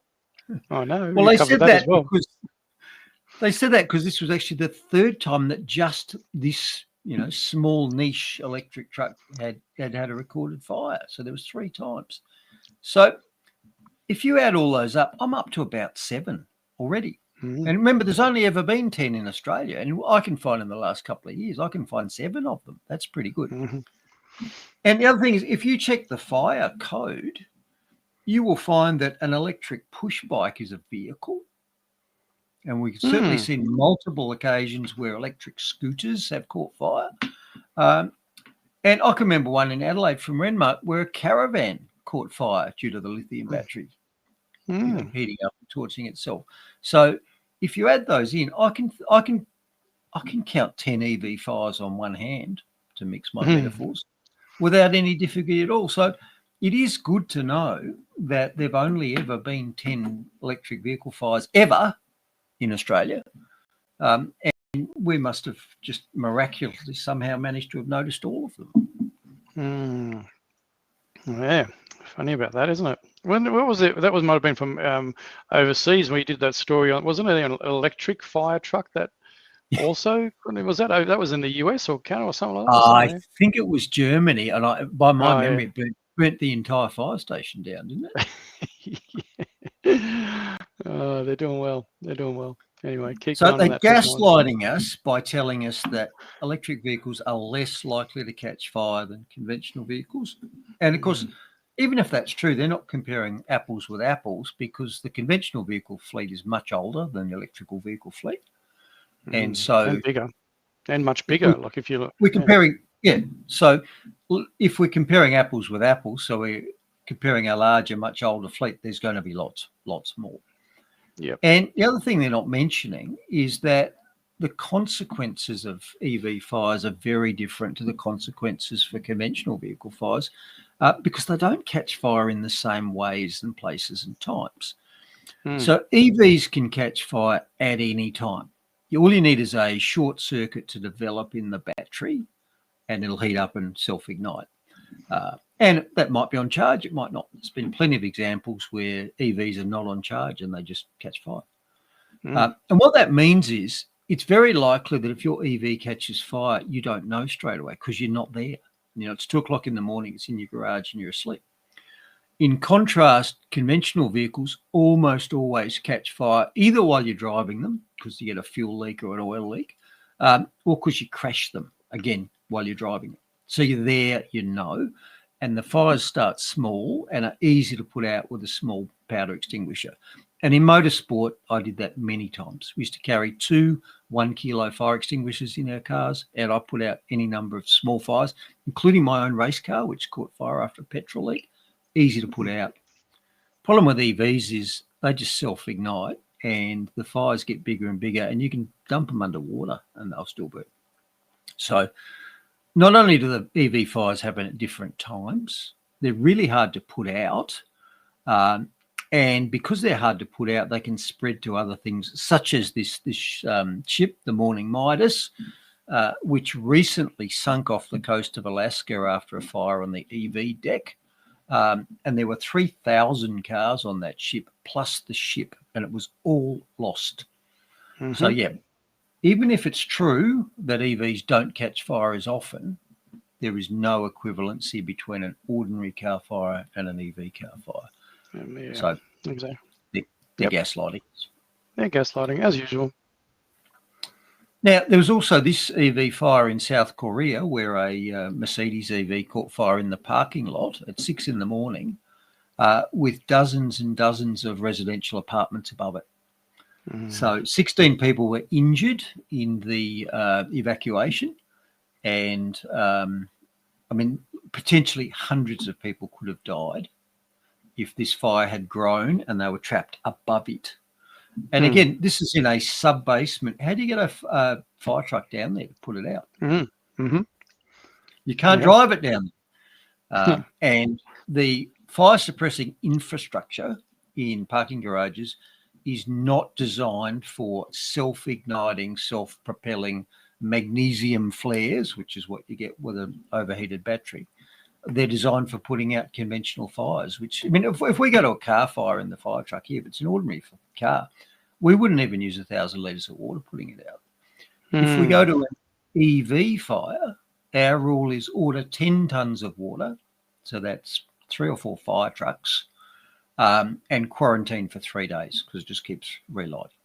Oh no. Well, they said that because this was actually the 3rd time that just this small niche electric truck had a recorded fire. So there was 3 times. So if you add all those up, I'm up to about 7 already. And remember, there's only ever been 10 in Australia. And I can find in the last couple of years, I can find 7 of them. That's pretty good. And the other thing is, if you check the fire code, you will find that an electric push bike is a vehicle. And we've certainly seen multiple occasions where electric scooters have caught fire. And I can remember one in Adelaide from Renmark where a caravan caught fire due to the lithium battery heating up and torching itself. So if you add those in, I can count 10 EV fires on one hand, to mix my metaphors, without any difficulty at all. So it is good to know that there've only ever been 10 electric vehicle fires ever in Australia, and we must have just miraculously somehow managed to have noticed all of them. Yeah, funny about that, isn't it? What was it? That might have been from overseas when you did that story on. Wasn't it an electric fire truck that also was that was in the US or Canada or something like that? I think it was Germany, and by my memory, it burnt the entire fire station down, didn't it? Oh, they're doing well. They're doing well. Anyway, keep so going. they're gaslighting us by telling us that electric vehicles are less likely to catch fire than conventional vehicles. And of course, even if that's true, they're not comparing apples with apples because the conventional vehicle fleet is much older than the electrical vehicle fleet. And so bigger and much bigger. Like if you look, we're comparing, So if we're comparing apples with apples, so we're comparing a larger, much older fleet, there's going to be lots more. Yeah. And the other thing they're not mentioning is that the consequences of EV fires are very different to the consequences for conventional vehicle fires. because they don't catch fire in the same ways and places and times. Mm. So EVs can catch fire at any time. All you need is a short circuit to develop in the battery, and it'll heat up and self-ignite. And that might be on charge, it might not. There's been plenty of examples where EVs are not on charge and they just catch fire. And what that means is it's very likely that if your EV catches fire, you don't know straight away because you're not there. You know, it's 2 o'clock in the morning, it's in your garage and you're asleep. In contrast, conventional vehicles almost always catch fire either while you're driving them because you get a fuel leak or an oil leak, or because you crash them again while you're driving them. So you're there, you know, and the fires start small and are easy to put out with a small powder extinguisher. And in motorsport, I did that many times. We used to carry 2 1-kilo fire extinguishers in our cars, and I put out any number of small fires, including my own race car, which caught fire after a petrol leak. Easy to put out. Problem with EVs is they just self-ignite and the fires get bigger and bigger, and you can dump them underwater and they'll still burn. So not only do the EV fires happen at different times, they're really hard to put out. And because they're hard to put out, they can spread to other things, such as this ship, the Morning Midas, which recently sunk off the coast of Alaska after a fire on the EV deck. And there were 3,000 cars on that ship, plus the ship, and it was all lost. Mm-hmm. So, yeah, even if it's true that EVs don't catch fire as often, there is no equivalency between an ordinary car fire and an EV car fire. Yeah, so exactly. They're gaslighting. They're gaslighting, as usual. Now, there was also this EV fire in South Korea where a Mercedes EV caught fire in the parking lot at 6 in the morning with dozens and dozens of residential apartments above it. So 16 people were injured in the evacuation, and I mean, potentially hundreds of people could have died if this fire had grown and they were trapped above it. And again, this is in a sub-basement. How do you get a fire truck down there to put it out? You can't drive it down there. And the fire suppressing infrastructure in parking garages is not designed for self-igniting, self-propelling magnesium flares, which is what you get with an overheated battery. They're designed for putting out conventional fires, which, I mean, if we go to a car fire in the fire truck here, if it's an ordinary car, we wouldn't even use 1,000 litres of water putting it out. If we go to an EV fire, our rule is order 10 tonnes of water, so that's 3 or 4 fire trucks, and quarantine for 3 days because it just keeps relighting.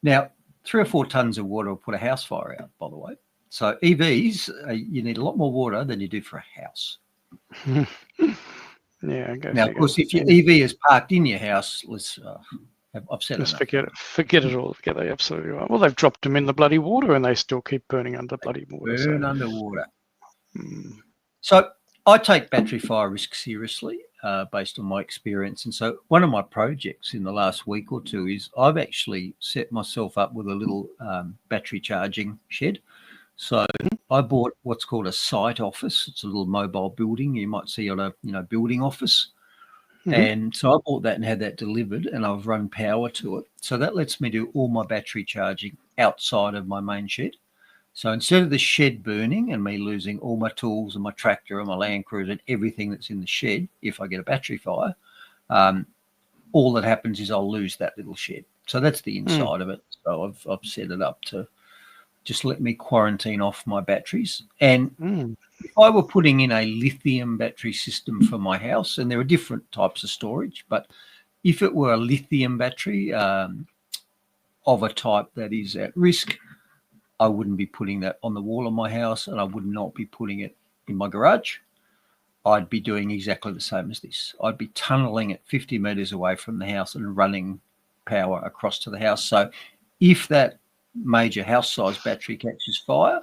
Now, 3 or 4 tonnes of water will put a house fire out, by the way. So EVs, you need a lot more water than you do for a house. Yeah. Now, of course, if your EV is parked in your house, I've said let's enough. forget it altogether. You're absolutely right. Well, they've dropped them in the bloody water and they still keep burning under bloody water. Burn underwater. So I take battery fire risk seriously based on my experience. And so one of my projects in the last week or two is I've actually set myself up with a little battery charging shed. So I bought what's called a site office. It's a little mobile building you might see on a building office. And so I bought that and had that delivered, and I've run power to it. So that lets me do all my battery charging outside of my main shed. So instead of the shed burning and me losing all my tools and my tractor and my Land Cruiser and everything that's in the shed, if I get a battery fire, all that happens is I'll lose that little shed. So that's the inside of it. So I've set it up to just let me quarantine off my batteries. And if I were putting in a lithium battery system for my house, and there are different types of storage, but if it were a lithium battery of a type that is at risk, I wouldn't be putting that on the wall of my house, and I would not be putting it in my garage. I'd be doing exactly the same as this. I'd be tunneling it 50 metres away from the house and running power across to the house. So if that major house size battery catches fire,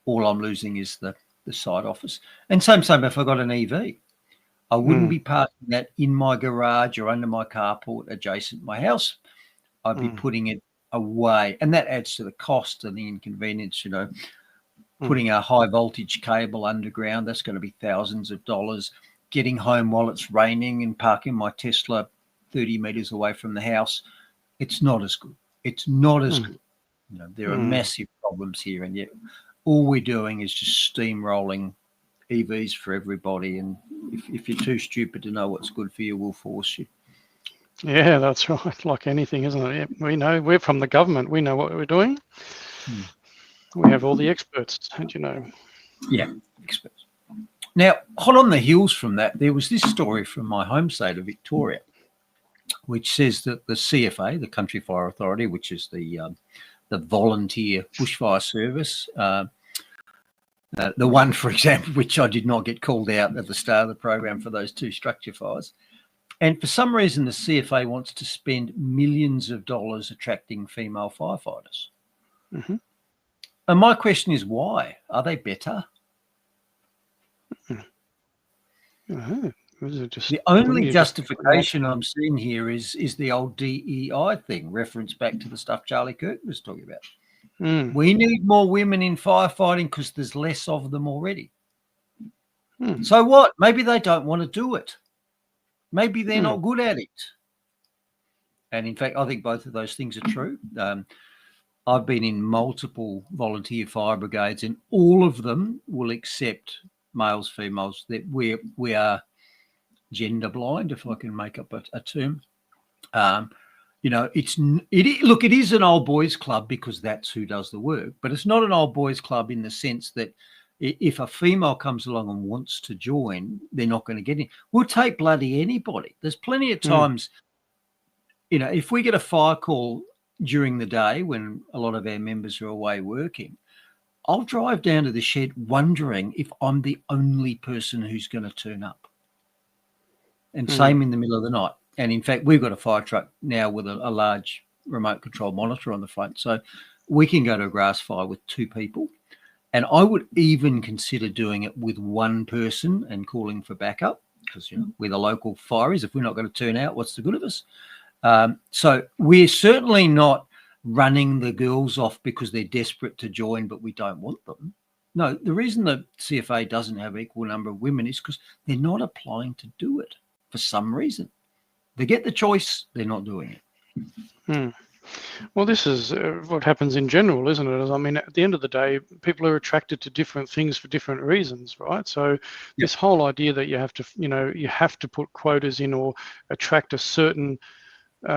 all I'm losing is the side office. And same if I got an EV, I wouldn't be parking that in my garage or under my carport adjacent to my house. I'd be putting it away, and that adds to the cost and the inconvenience. putting a high voltage cable underground, that's going to be thousands of dollars. Getting home while it's raining and parking my Tesla 30 meters away from the house, it's not as good. It's not as good. You know, there are massive problems here, and yet all we're doing is just steamrolling EVs for everybody. And if you're too stupid to know what's good for you, we'll force you. Yeah, that's right. Like anything, isn't it? Yeah, we know. We're from the government. We know what we're doing. We have all the experts, don't you know? Yeah, experts. Now, hot on the heels from that, there was this story from my home state of Victoria, which says that the CFA, the Country Fire Authority, which is the volunteer bushfire service, the one, for example, which I did not get called out at the start of the program for those 2 structure fires. And for some reason, the CFA wants to spend millions of dollars attracting female firefighters. And my question is, why? Are they better? The only justification I'm seeing here is the old DEI thing, reference back to the stuff Charlie Kirk was talking about. We need more women in firefighting because there's less of them already. So what? Maybe they don't want to do it. Maybe they're not good at it. And in fact, I think both of those things are true. I've been in multiple volunteer fire brigades, and all of them will accept males, females. That we are gender blind, if I can make up a term. You know, it is an old boys club because that's who does the work, but it's not an old boys club in the sense that if a female comes along and wants to join, they're not going to get in. We'll take bloody anybody. There's plenty of times, you know, if we get a fire call during the day when a lot of our members are away working, I'll drive down to the shed wondering if I'm the only person who's going to turn up. And same in the middle of the night. And in fact, we've got a fire truck now with a large remote control monitor on the front. So we can go to a grass fire with 2 people. And I would even consider doing it with 1 person and calling for backup because, you know, we're the local fireys. If we're not going to turn out, what's the good of us? So we're certainly not running the girls off because they're desperate to join, but we don't want them. No, the reason the CFA doesn't have equal number of women is because they're not applying to do it for some reason. They get the choice, they're not doing it. Well, this is what happens in general, isn't it? I mean, at the end of the day, people are attracted to different things for different reasons, right? So this whole idea that you have to, you know, you have to put quotas in or attract a certain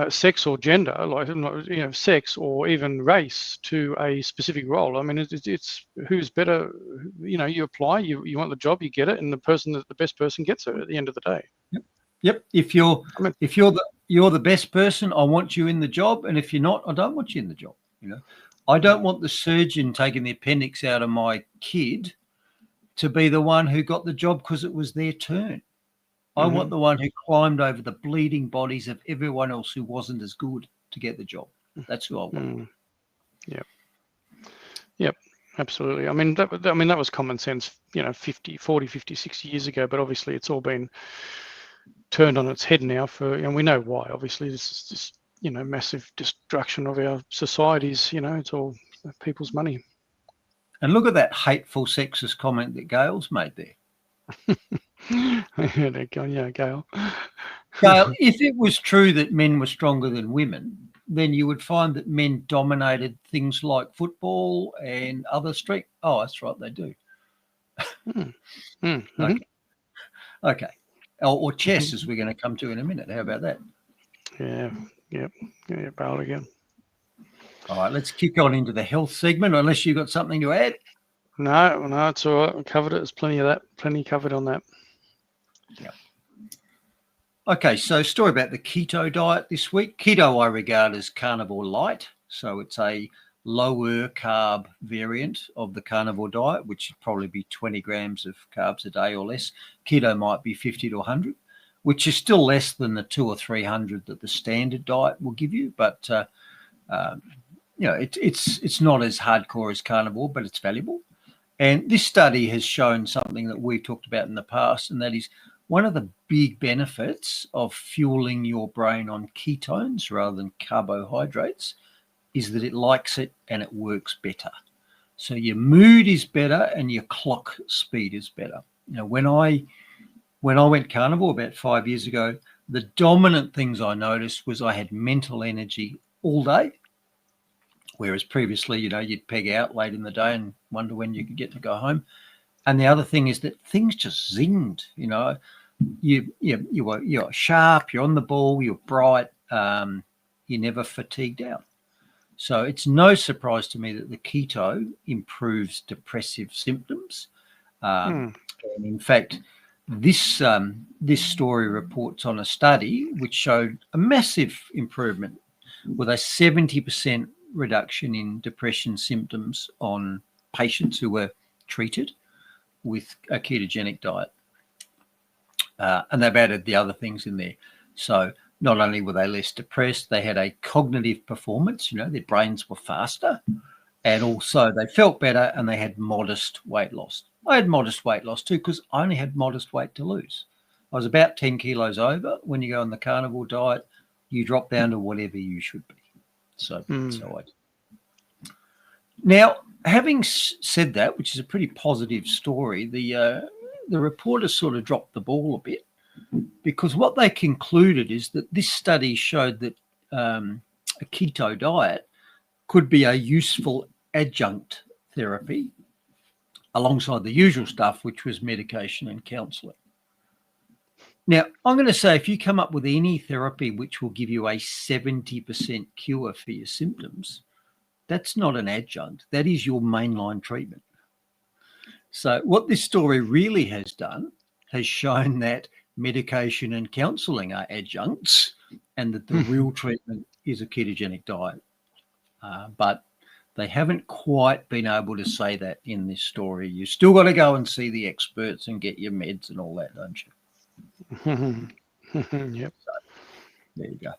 sex or gender, like, you know, sex or even race to a specific role. I mean, it's who's better. You know, you apply, you want the job, you get it, and the best person gets it at the end of the day. Yep. If you're the best person, I want you in the job, and if you're not, I don't want you in the job. You know, I don't want the surgeon taking the appendix out of my kid to be the one who got the job because it was their turn. I want the one who climbed over the bleeding bodies of everyone else who wasn't as good to get the job. That's who I want. Yep, absolutely. I mean, that was common sense, you know, 40, 50, 60 years ago, but obviously it's all been turned on its head now and we know why. Obviously, this is just, you know, massive destruction of our societies. You know, it's all people's money. And look at that hateful sexist comment that Gail's made there. Yeah, Gail. Gail, if it was true that men were stronger than women, then you would find that men dominated things like football and other street. Oh, that's right, they do. Okay. Or chess, as we're going to come to in a minute. How about that? Yeah, barrel again. All right, let's kick on into the health segment, unless you've got something to add. No, it's all right. We covered it. There's plenty of that. Plenty covered on that. Yeah. Okay, so story about the keto diet this week. Keto I regard as carnivore light. So it's a lower carb variant of the carnivore diet, which would probably be 20 grams of carbs a day or less. Keto might be 50 to 100, which is still less than the 200 or 300 that the standard diet will give you. But, you know, it's not as hardcore as carnivore, but it's valuable. And this study has shown something that we've talked about in the past, and that is one of the big benefits of fueling your brain on ketones rather than carbohydrates is that it likes it and it works better. So your mood is better and your clock speed is better. You know, when I went carnivore about 5 years ago, the dominant things I noticed was I had mental energy all day, whereas previously, you know, you'd peg out late in the day and wonder when you could get to go home. And the other thing is that things just zinged. You know, you're sharp, you're on the ball, you're bright, you're never fatigued out. So it's no surprise to me that the keto improves depressive symptoms. And in fact, this story reports on a study which showed a massive improvement with a 70% reduction in depression symptoms on patients who were treated with a ketogenic diet. And they've added the other things in there. So not only were they less depressed, they had a cognitive performance, you know, their brains were faster, and also they felt better and they had modest weight loss. I had modest weight loss too because I only had modest weight to lose. I was about 10 kilos over. When you go on the carnivore diet, you drop down to whatever you should be. So now, having said that, which is a pretty positive story, the reporters sort of dropped the ball a bit, because what they concluded is that this study showed that a keto diet could be a useful adjunct therapy alongside the usual stuff, which was medication and counselling. Now, I'm going to say if you come up with any therapy which will give you a 70% cure for your symptoms, that's not an adjunct. That is your mainline treatment. So what this story really has done has shown that medication and counselling are adjuncts and that the real treatment is a ketogenic diet. But they haven't quite been able to say that in this story. You still got to go and see the experts and get your meds and all that, don't you? Yep. So, there you go.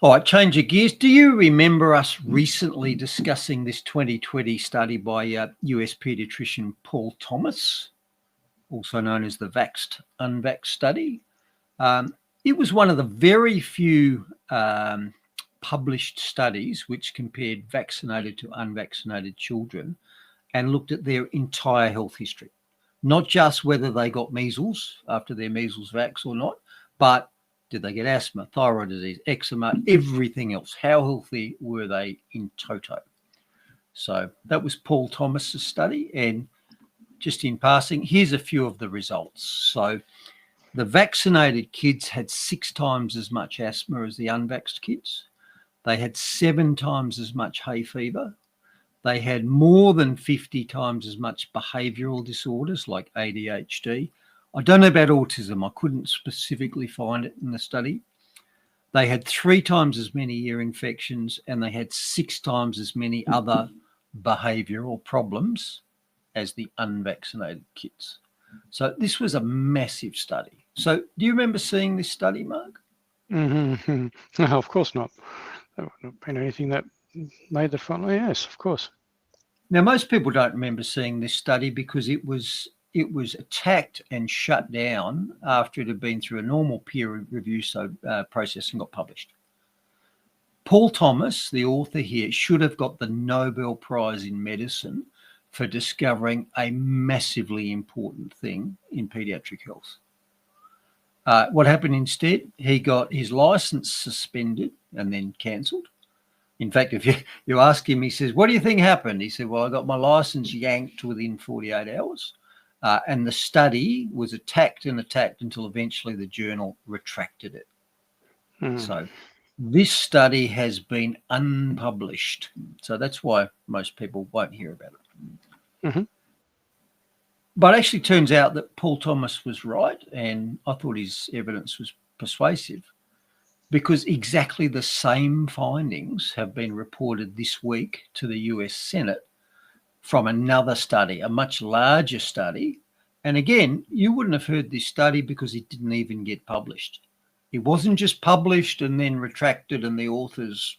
All right, change of gears. Do you remember us recently discussing this 2020 study by US pediatrician Paul Thomas, also known as the Vaxxed Unvaxxed study? It was one of the very few published studies which compared vaccinated to unvaccinated children and looked at their entire health history, not just whether they got measles after their measles vax or not, but did they get asthma, thyroid disease, eczema, everything else? How healthy were they in toto? So that was Paul Thomas's study. And just in passing, here's a few of the results. So the vaccinated kids had 6 times as much asthma as the unvaxxed kids. They had 7 times as much hay fever. They had more than 50 times as much behavioural disorders like ADHD. I don't know about autism. I couldn't specifically find it in the study. They had 3 times as many ear infections and they had 6 times as many other behavioural problems as the unvaccinated kids. So this was a massive study. So do you remember seeing this study, Mark? No, of course not. That wouldn't have been anything that made the front line. Yes, of course. Now, most people don't remember seeing this study because it was attacked and shut down after it had been through a normal peer review process and got published. Paul Thomas, the author here, should have got the Nobel Prize in Medicine for discovering a massively important thing in paediatric health. What happened instead? He got his license suspended and then cancelled. In fact, if you ask him, he says, what do you think happened? He said, well, I got my license yanked within 48 hours. And the study was attacked until eventually the journal retracted it. So this study has been unpublished. So that's why most people won't hear about it. But it actually turns out that Paul Thomas was right, and I thought his evidence was persuasive because exactly the same findings have been reported this week to the US Senate from another study, a much larger study. And again, you wouldn't have heard this study because it didn't even get published. It wasn't just published and then retracted and the authors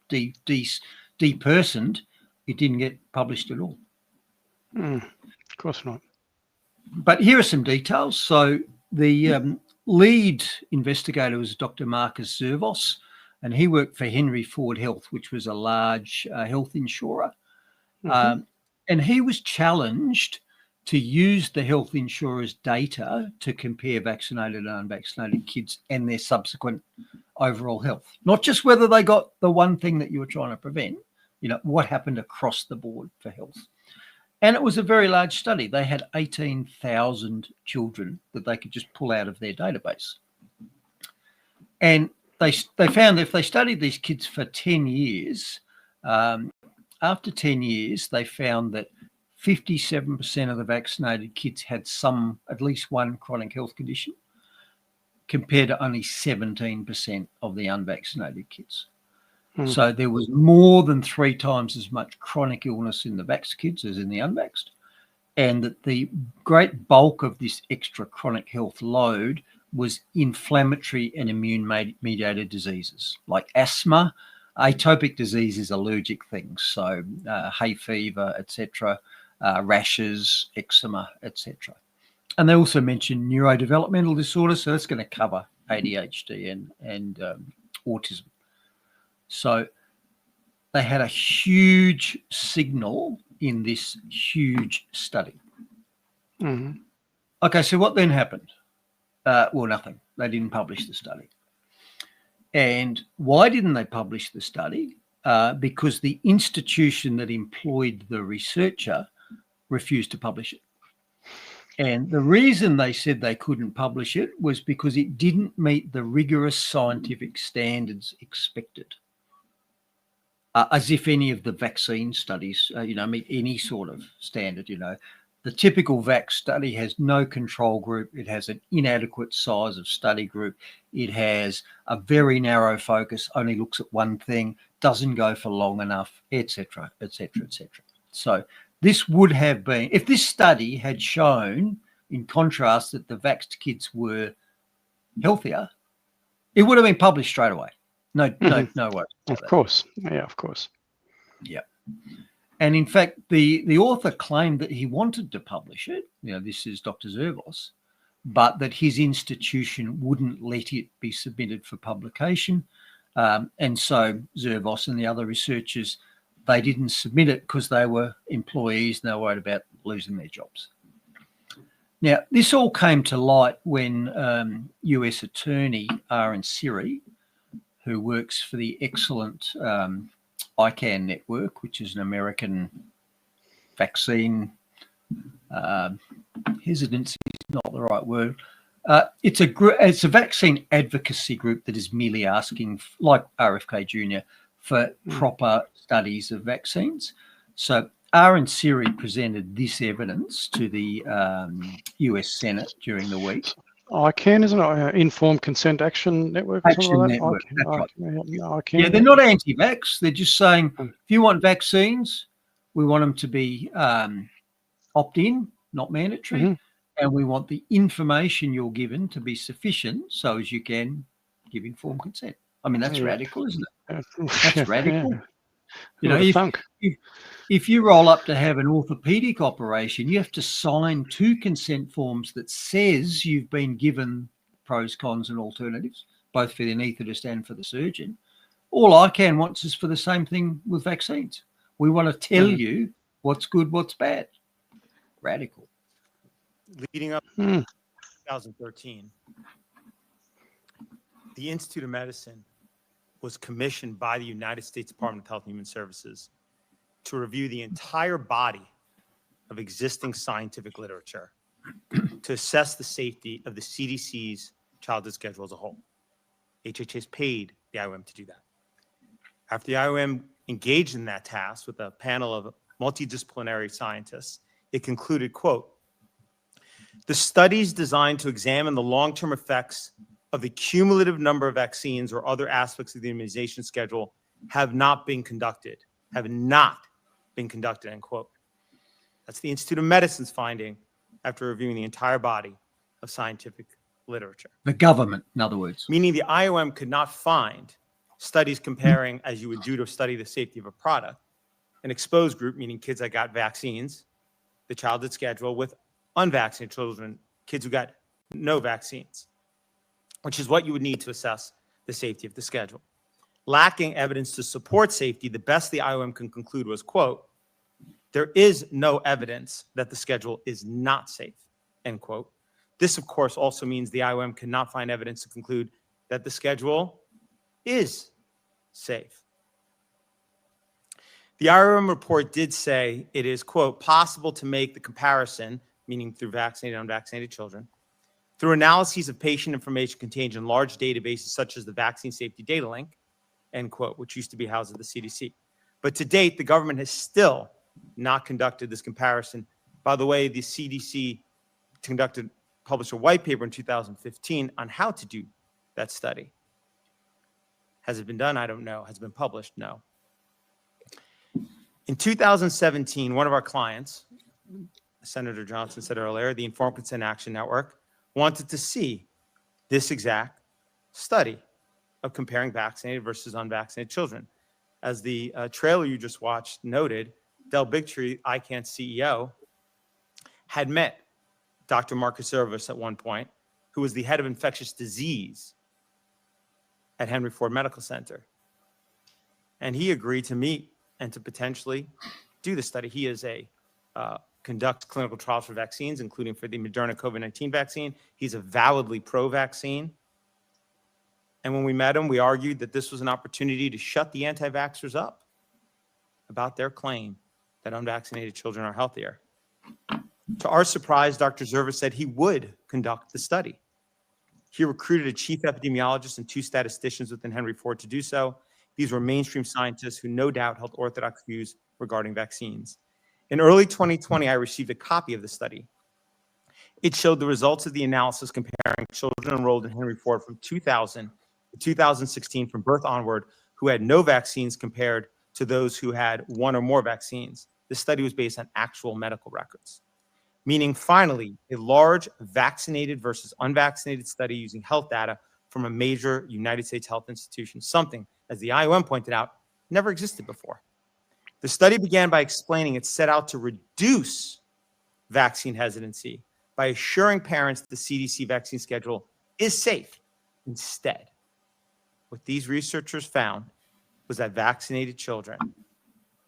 depersoned. It didn't get published at all. Of course not. But here are some details. So the lead investigator was Dr. Marcus Zervos. and he worked for Henry Ford Health, which was a large health insurer. And he was challenged to use the health insurer's data to compare vaccinated and unvaccinated kids and their subsequent overall health. Not just whether they got the one thing that you were trying to prevent, what happened across the board for health. And it was a very large study. They had 18,000 children that they could just pull out of their database. And they found that if they studied these kids for 10 years, after 10 years, they found that 57% of the vaccinated kids had at least one chronic health condition, compared to only 17% of the unvaccinated kids. So there was more than 3 times as much chronic illness in the vax kids as in the unvaxxed, and that the great bulk of this extra chronic health load was inflammatory and immune-mediated diseases like asthma. Atopic disease is allergic things, so hay fever, etc., rashes, eczema, etc. And they also mentioned neurodevelopmental disorders, so that's going to cover ADHD and autism. So they had a huge signal in this huge study. Okay, so what then happened? Well, nothing. They didn't publish the study. And why didn't they publish the study? Because the institution that employed the researcher refused to publish it. And the reason they said they couldn't publish it was because it didn't meet the rigorous scientific standards expected. As if any of the vaccine studies, meet any sort of standard. The typical vax study has no control group. It has an inadequate size of study group. It has a very narrow focus, only looks at one thing, doesn't go for long enough, etc., etc., etc. So this would have been, if this study had shown, in contrast, that the vaxxed kids were healthier, it would have been published straight away. No worries. Of course. Yeah, of course. Yeah. And in fact, the author claimed that he wanted to publish it. This is Dr. Zervos, but that his institution wouldn't let it be submitted for publication. And so Zervos and the other researchers, they didn't submit it because they were employees and they were worried about losing their jobs. Now, this all came to light when US Attorney Aaron Siri, who works for the excellent ICANN network, which is an American vaccine hesitancy is not the right word. It's a vaccine advocacy group that is merely asking, like RFK Jr., for proper studies of vaccines. So Aaron Siri presented this evidence to the US Senate during the week. ICANN, isn't it? Informed Consent Action Network. Action Network. Yeah, they're not anti-vax. They're just saying, if you want vaccines, we want them to be opt-in, not mandatory, and we want the information you're given to be sufficient so as you can give informed consent. I mean, that's radical, isn't it? That's radical. If you roll up to have an orthopedic operation, you have to sign 2 consent forms that says you've been given pros, cons, and alternatives, both for the anaesthetist and for the surgeon. All ICANN wants is for the same thing with vaccines. We want to tell you what's good, what's bad. Radical. Leading up to 2013, the Institute of Medicine was commissioned by the United States Department of Health and Human Services to review the entire body of existing scientific literature to assess the safety of the CDC's childhood schedule as a whole. HHS paid the IOM to do that. After the IOM engaged in that task with a panel of multidisciplinary scientists, it concluded, quote, "The studies designed to examine the long-term effects of the cumulative number of vaccines or other aspects of the immunization schedule have not been conducted, end quote. That's the Institute of Medicine's finding after reviewing the entire body of scientific literature. The government, in other words. Meaning the IOM could not find studies comparing, as you would do to study the safety of a product, an exposed group, meaning kids that got vaccines, the childhood schedule, with unvaccinated children, kids who got no vaccines, which is what you would need to assess the safety of the schedule. lacking evidence to support safety, the best the IOM can conclude was, quote, there is no evidence that the schedule is not safe, end quote. This, of course, also means the IOM cannot find evidence to conclude that the schedule is safe. The IOM report did say it is, quote, possible to make the comparison, meaning through vaccinated and unvaccinated children, through analyses of patient information contained in large databases such as the Vaccine Safety Data Link, end quote, which used to be housed at the CDC. But to date, the government has still not conducted this comparison. By the way, the CDC published a white paper in 2015 on how to do that study. Has it been done? I don't know. Has it been published? No. In 2017, one of our clients, Senator Johnson said earlier, the Informed Consent Action Network, wanted to see this exact study of comparing vaccinated versus unvaccinated children. As the trailer you just watched noted, Del Bigtree, ICANN CEO, had met Dr. Marcus Service at one point, who was the head of infectious disease at Henry Ford Medical Center. And he agreed to meet and to potentially do the study. He is conducts clinical trials for vaccines, including for the Moderna COVID-19 vaccine. He's avowedly pro-vaccine. And when we met him, we argued that this was an opportunity to shut the anti-vaxxers up about their claim that unvaccinated children are healthier. To our surprise, Dr. Zerva said he would conduct the study. He recruited a chief epidemiologist and 2 statisticians within Henry Ford to do so. These were mainstream scientists who no doubt held orthodox views regarding vaccines. In early 2020, I received a copy of the study. It showed the results of the analysis comparing children enrolled in Henry Ford from 2000 to 2016 from birth onward who had no vaccines compared to those who had 1 or more vaccines. The study was based on actual medical records, meaning finally a large vaccinated versus unvaccinated study using health data from a major United States health institution, something, as the IOM pointed out, never existed before. The study began by explaining it set out to reduce vaccine hesitancy by assuring parents the CDC vaccine schedule is safe. Instead, what these researchers found was that vaccinated children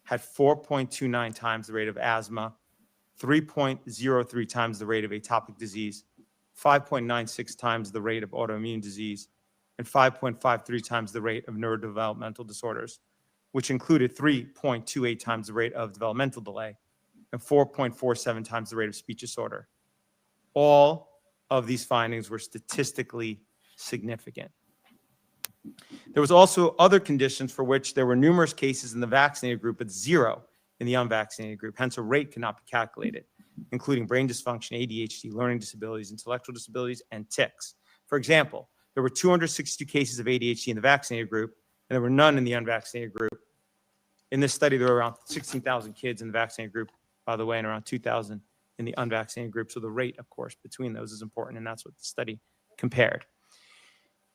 had 4.29 times the rate of asthma, 3.03 times the rate of atopic disease, 5.96 times the rate of autoimmune disease, and 5.53 times the rate of neurodevelopmental disorders, which included 3.28 times the rate of developmental delay and 4.47 times the rate of speech disorder. All of these findings were statistically significant. There was also other conditions for which there were numerous cases in the vaccinated group, but 0 in the unvaccinated group. Hence, a rate cannot be calculated, including brain dysfunction, ADHD, learning disabilities, intellectual disabilities, and tics. For example, there were 262 cases of ADHD in the vaccinated group, and there were none in the unvaccinated group. In this study, there were around 16,000 kids in the vaccinated group, by the way, and around 2,000 in the unvaccinated group. So the rate, of course, between those is important, and that's what the study compared.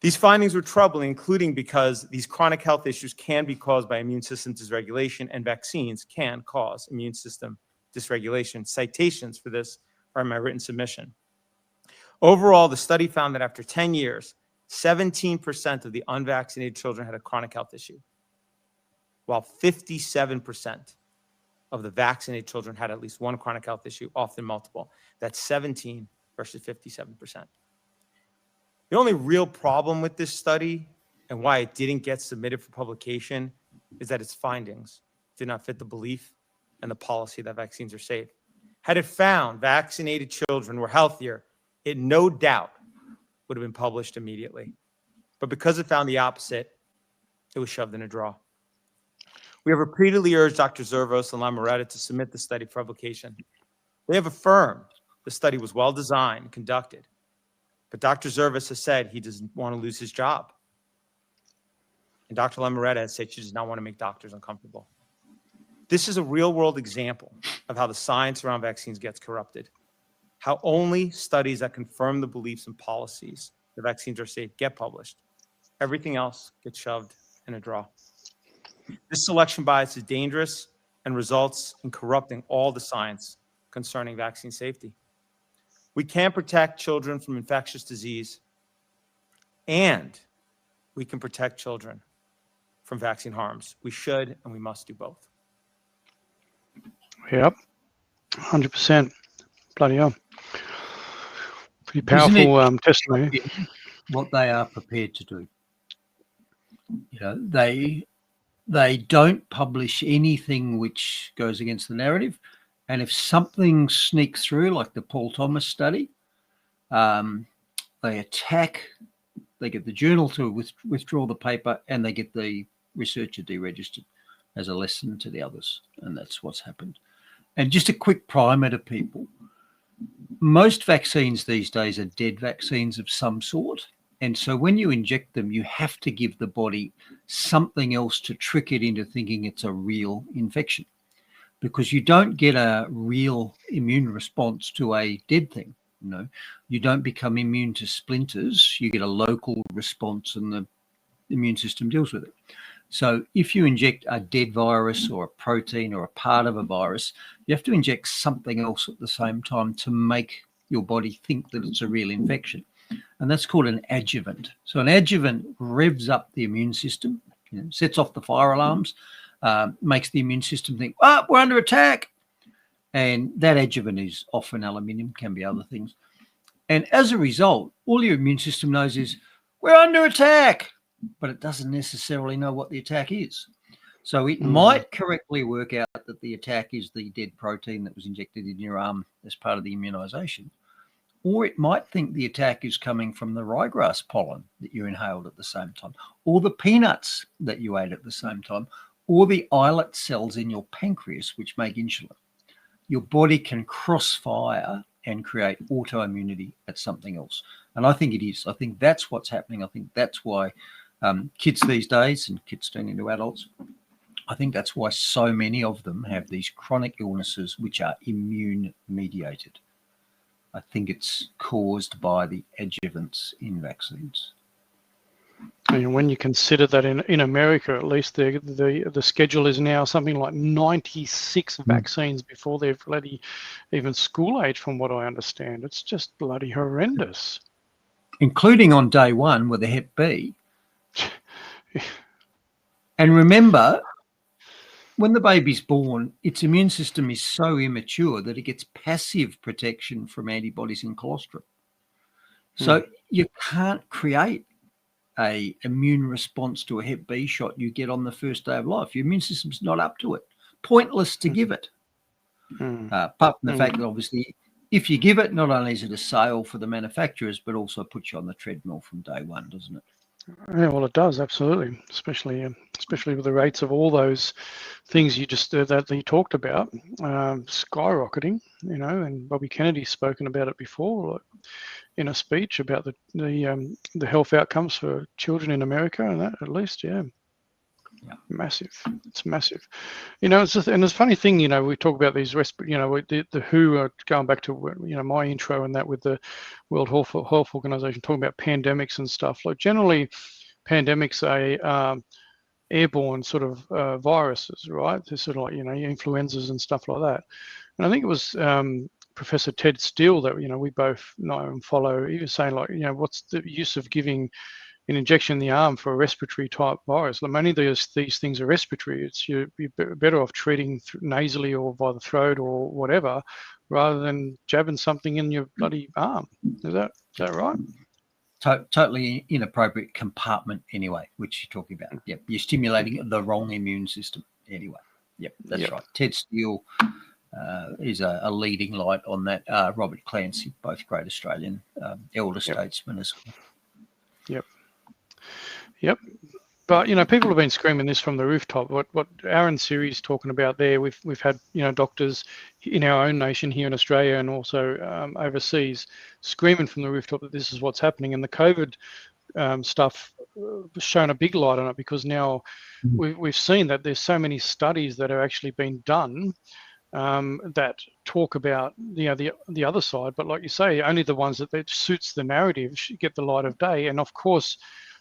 These findings were troubling, including because these chronic health issues can be caused by immune system dysregulation, and vaccines can cause immune system dysregulation. Citations for this are in my written submission. Overall, the study found that after 10 years, 17% of the unvaccinated children had a chronic health issue, while 57% of the vaccinated children had at least one chronic health issue, often multiple. That's 17 versus 57%. The only real problem with this study and why it didn't get submitted for publication is that its findings did not fit the belief and the policy that vaccines are safe. Had it found vaccinated children were healthier, it no doubt would have been published immediately. But because it found the opposite, it was shoved in a drawer. We have repeatedly urged Dr. Zervos and Lamoretta to submit the study for publication. They have affirmed the study was well designed and conducted. But Dr. Zervos has said he doesn't want to lose his job. And Dr. Lamoretta has said she does not want to make doctors uncomfortable. This is a real-world example of how the science around vaccines gets corrupted. How only studies that confirm the beliefs and policies that vaccines are safe get published. Everything else gets shoved in a drawer. This selection bias is dangerous and results in corrupting all the science concerning vaccine safety. We can protect children from infectious disease, and we can protect children from vaccine harms. We should and we must do both. Yep, 100%. Bloody hell. Pretty Isn't it powerful testimony. what they are prepared to do? You know, they don't publish anything which goes against the narrative. And if something sneaks through, like the Paul Thomas study, they attack, they get the journal to withdraw the paper, and they get the researcher deregistered as a lesson to the others. And that's what's happened. And just a quick primer to people. Most vaccines these days are dead vaccines of some sort. And so when you inject them, you have to give the body something else to trick it into thinking it's a real infection, because you don't get a real immune response to a dead thing. You know, you don't become immune to splinters. You get a local response and the immune system deals with it. So if you inject a dead virus or a protein or a part of a virus, you have to inject something else at the same time to make your body think that it's a real infection. And that's called an adjuvant. So an adjuvant revs up the immune system, you know, sets off the fire alarms, makes the immune system think, oh, we're under attack. And that adjuvant is often aluminium, can be other things. And as a result, all your immune system knows is, we're under attack, but it doesn't necessarily know what the attack is. So it might correctly work out that the attack is the dead protein that was injected in your arm as part of the immunization. Or it might think the attack is coming from the ryegrass pollen that you inhaled at the same time, or the peanuts that you ate at the same time, or the islet cells in your pancreas, which make insulin. Your body can crossfire and create autoimmunity at something else. And I think it is. I think that's what's happening. I think that's why kids these days, and kids turn into adults, I think that's why so many of them have these chronic illnesses which are immune mediated. I think it's caused by the adjuvants in vaccines. And when you consider that in America, at least the schedule is now something like 96 vaccines before they're bloody even school age, from what I understand. It's just bloody horrendous. Including on day one with the Hep B. And remember, when the baby's born, its immune system is so immature that it gets passive protection from antibodies and colostrum. So you can't create an immune response to a Hep B shot you get on the first day of life. Your immune system's not up to it. Pointless to give it. Apart from the fact that obviously if you give it, not only is it a sale for the manufacturers, but also puts you on the treadmill from day one, doesn't it? Yeah, well, it does, absolutely, especially with the rates of all those things you just that you talked about skyrocketing, you know. And Bobby Kennedy's spoken about it before, like, in a speech about the health outcomes for children in America, and that at least, yeah. Massive. It's massive. You know, it's just, and it's a funny thing, you know, we talk about these you know, the WHO are going back to, you know, my intro and that with the World Health Organization talking about pandemics and stuff. Like generally pandemics are airborne sort of viruses, right? They're sort of like, you know, influenzas and stuff like that. And I think it was Professor Ted Steele that, you know, we both know and follow. He was saying, like, you know, what's the use of giving an injection in the arm for a respiratory type virus? Like, many of these things are respiratory. It's you're better off treating nasally or by the throat or whatever, rather than jabbing something in your bloody arm. Is that right? Totally inappropriate compartment anyway, which you're talking about. Yep, you're stimulating the wrong immune system anyway. Yep, that's right. Ted Steele is a leading light on that. Robert Clancy, both great Australian elder statesmen as well. Yep. But, you know, people have been screaming this from the rooftop. What Aaron Siri's talking about there, we've had, you know, doctors in our own nation here in Australia and also overseas screaming from the rooftop that this is what's happening. And the COVID stuff shown a big light on it, because now we've seen that there's so many studies that are actually being done that talk about, you know, the other side. But like you say, only the ones that suits the narrative get the light of day. And of course,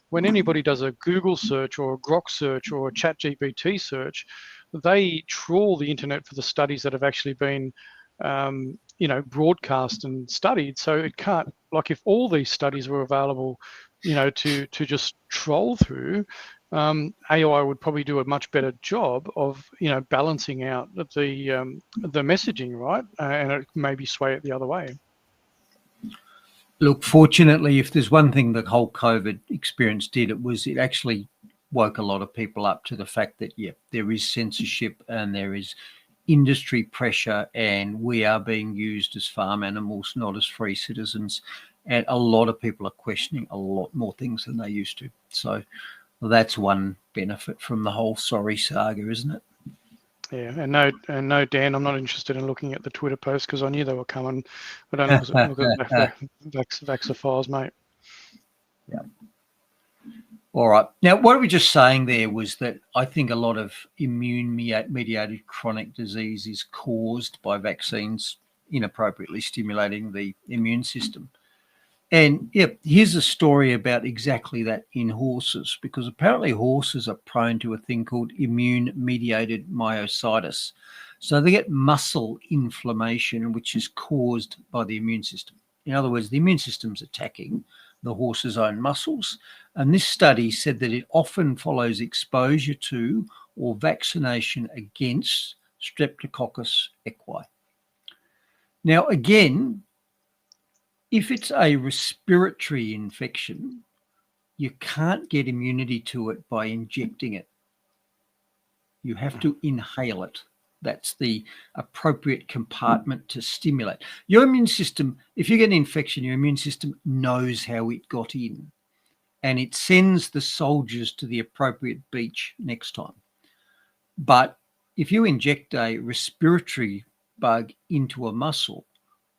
when anybody does a Google search or a Grok search or a ChatGPT search, they trawl the internet for the studies that have actually been, you know, broadcast and studied. So it can't, like, if all these studies were available, you know, to just troll through, AI would probably do a much better job of, balancing out the messaging, right? And it maybe sway it the other way. Look, fortunately, if there's one thing the whole COVID experience did, it actually woke a lot of people up to the fact that, there is censorship and there is industry pressure, and we are being used as farm animals, not as free citizens. And a lot of people are questioning a lot more things than they used to. So that's one benefit from the whole sorry saga, isn't it? Yeah, and no, Dan, I'm not interested in looking at the Twitter posts because I knew they were coming. I don't look at the Vaxxer files, mate. Yeah. All right. Now, what we were just saying there was that I think a lot of immune-mediated chronic disease is caused by vaccines inappropriately stimulating the immune system. And here's a story about exactly that in horses, because apparently horses are prone to a thing called immune-mediated myositis. So they get muscle inflammation, which is caused by the immune system. In other words, the immune system's attacking the horse's own muscles. And this study said that it often follows exposure to or vaccination against Streptococcus equi. Now, again, if it's a respiratory infection, you can't get immunity to it by injecting it. You have to inhale it. That's the appropriate compartment to stimulate. Your immune system, if you get an infection, your immune system knows how it got in, and it sends the soldiers to the appropriate beach next time. But if you inject a respiratory bug into a muscle,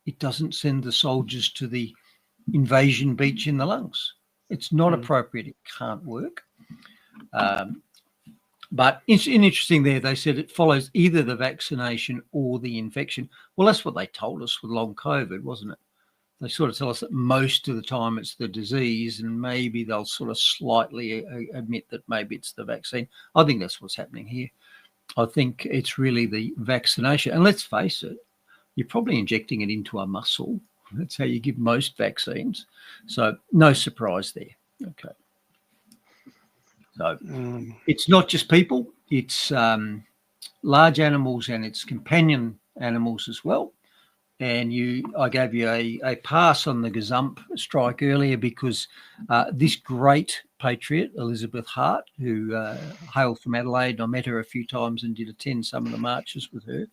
it doesn't send the soldiers to the invasion beach in the lungs. It's not appropriate. It can't work. But it's interesting there, they said it follows either the vaccination or the infection. Well, that's what they told us with long COVID, wasn't it? They sort of tell us that most of the time it's the disease, and maybe they'll sort of slightly admit that maybe it's the vaccine. I think that's what's happening here. I think it's really the vaccination. And let's face it, you're probably injecting it into a muscle. That's how you give most vaccines. So no surprise there. Okay. So it's not just people, it's large animals and it's companion animals as well. And I gave you a pass on the gazump strike earlier because this great patriot, Elizabeth Hart, who hailed from Adelaide, I met her a few times and did attend some of the marches with her.